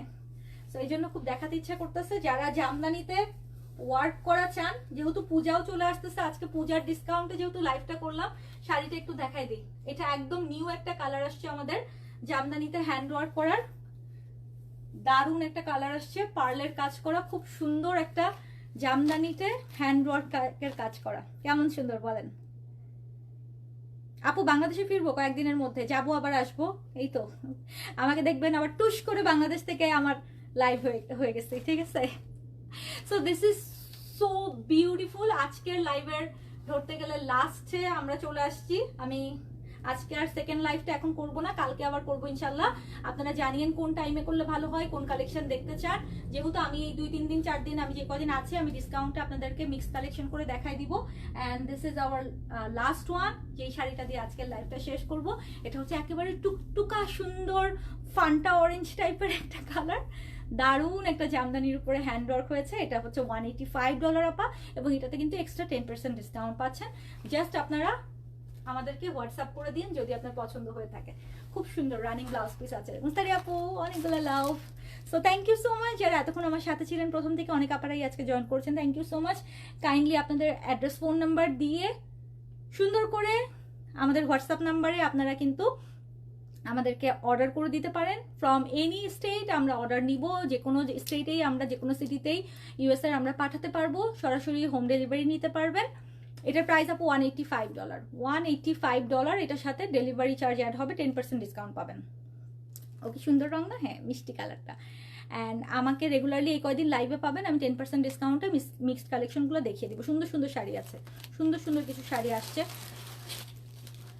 তো এই জন্য খুব দেখাতে ইচ্ছা করতেছে। যারা জামদানিতে ওয়ার্ক করা চান, যেহেতু পূজাও চলে আসতেছে, আজকে পূজার ডিসকাউন্টে যেহেতু লাইভটা করলাম, শাড়িটা একটু দেখাই দিই। এটা একদম নিউ একটা কালার আসছে আমাদের জামদানিতে হ্যান্ড ওয়ার্ক করার, দারুণ একটা কালার আসছে, পার্লের কাজ করা, খুব সুন্দর একটা জামদানিতে হ্যান্ড ওয়ার্কের কাজ করা। কেমন সুন্দর বলেন? আপু বাংলাদেশে ফিরবো কয়েকদিনের মধ্যে, যাবো আবার আসবো। এই তো আমাকে দেখবেন আবার টুস করে বাংলাদেশ থেকে আমার লাইভ হয়ে গেছে, ঠিক আছে? So this is so beautiful. আজকের লাইভের ধরতে গেলে লাস্টে আমরা চলে আসছি। আমি আজকে আর সেকেন্ড লাইভটা এখন করব না, কালকে আবার করবো ইনশাল্লাহ। আপনারা জানিয়েন কোন টাইমে করলে ভালো হয়, কোন কালেকশন দেখতে চান। যেহেতু আমি এই 2-3 দিন 4 দিন আমি যে কদিন আছি, আমি ডিসকাউন্টে আপনাদেরকে মিক্স কালেকশন করে দেখাই দিব। And this is our last one, যেই শাড়িটা দিয়ে আজকের লাইভটা শেষ করব। এটা হচ্ছে একেবারে টুকটুকা সুন্দর ফান্টা অরেঞ্জ টাইপের একটা কালার, দারুণ একটা জামদানির উপরে হ্যান্ড ওয়ার্ক হয়েছে। এটা হচ্ছে $185 আপা, এবং এটাতে কিন্তু এক্সট্রা 10% ডিসকাউন্ট পাচ্ছেন। জাস্ট আপনারা আমাদেরকে হোয়াটসঅ্যাপ করে দিন যদি আপনার পছন্দ হয়ে থাকে। খুব সুন্দর রানিং ব্লাউজ পিস আছে। মুস্তারি আপু অনেকগুলো love. So thank you so much যারা এতক্ষণ আমার সাথে ছিলেন প্রথম থেকে, অনেক আপনারাই আজকে জয়েন করছেন, thank you so much. Kindly আপনাদের অ্যাড্রেস ফোন নাম্বার দিয়ে সুন্দর করে আমাদের হোয়াটসঅ্যাপ নাম্বারে আপনারা কিন্তু আমাদেরকে অর্ডার করে দিতে পারেন। ফ্রম এনি স্টেট আমরা অর্ডার নিব, যে কোনো স্টেটেই আমরা, যে কোনো সিটিতেই ইউএসএ আমরা পাঠাতে পারবো, সরাসরি হোম ডেলিভারি নিতে পারবেন। এটার প্রাইস আপু $185, $185। এটার সাথে ডেলিভারি চার্জ অ্যাড হবে, 10% ডিসকাউন্ট পাবেন। ওকে, সুন্দর রং না? হ্যাঁ, মিষ্টি কালারটা। অ্যান্ড আমাকে রেগুলারলি এই কয়দিন লাইভে পাবেন, আমি 10% ডিসকাউন্টে মিক্সড কালেকশনগুলো দেখিয়ে দিব। সুন্দর সুন্দর শাড়ি আছে, সুন্দর সুন্দর কিছু শাড়ি আসছে।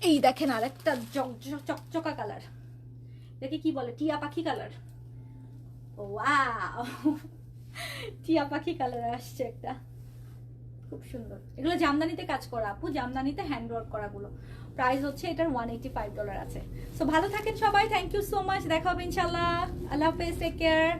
এই দেখেন আর একটা চকচকা কালার, দেখে কি বলে, টিয়া পাখি কালার। ওয়াও, টিয়া পাখি কালার আসছে একটা, খুব সুন্দর। এগুলো জামদানিতে কাজ করা আপু, জামদানিতে হ্যান্ড ওয়ার্ক করাগুলো। প্রাইস হচ্ছে এটার $185 আছে। সো ভালো থাকেন সবাই, থ্যাংক ইউ সো মাচ, দেখা হবে ইনশাল্লাহ। আল্লাহ হাফেজ, টেক কেয়ার।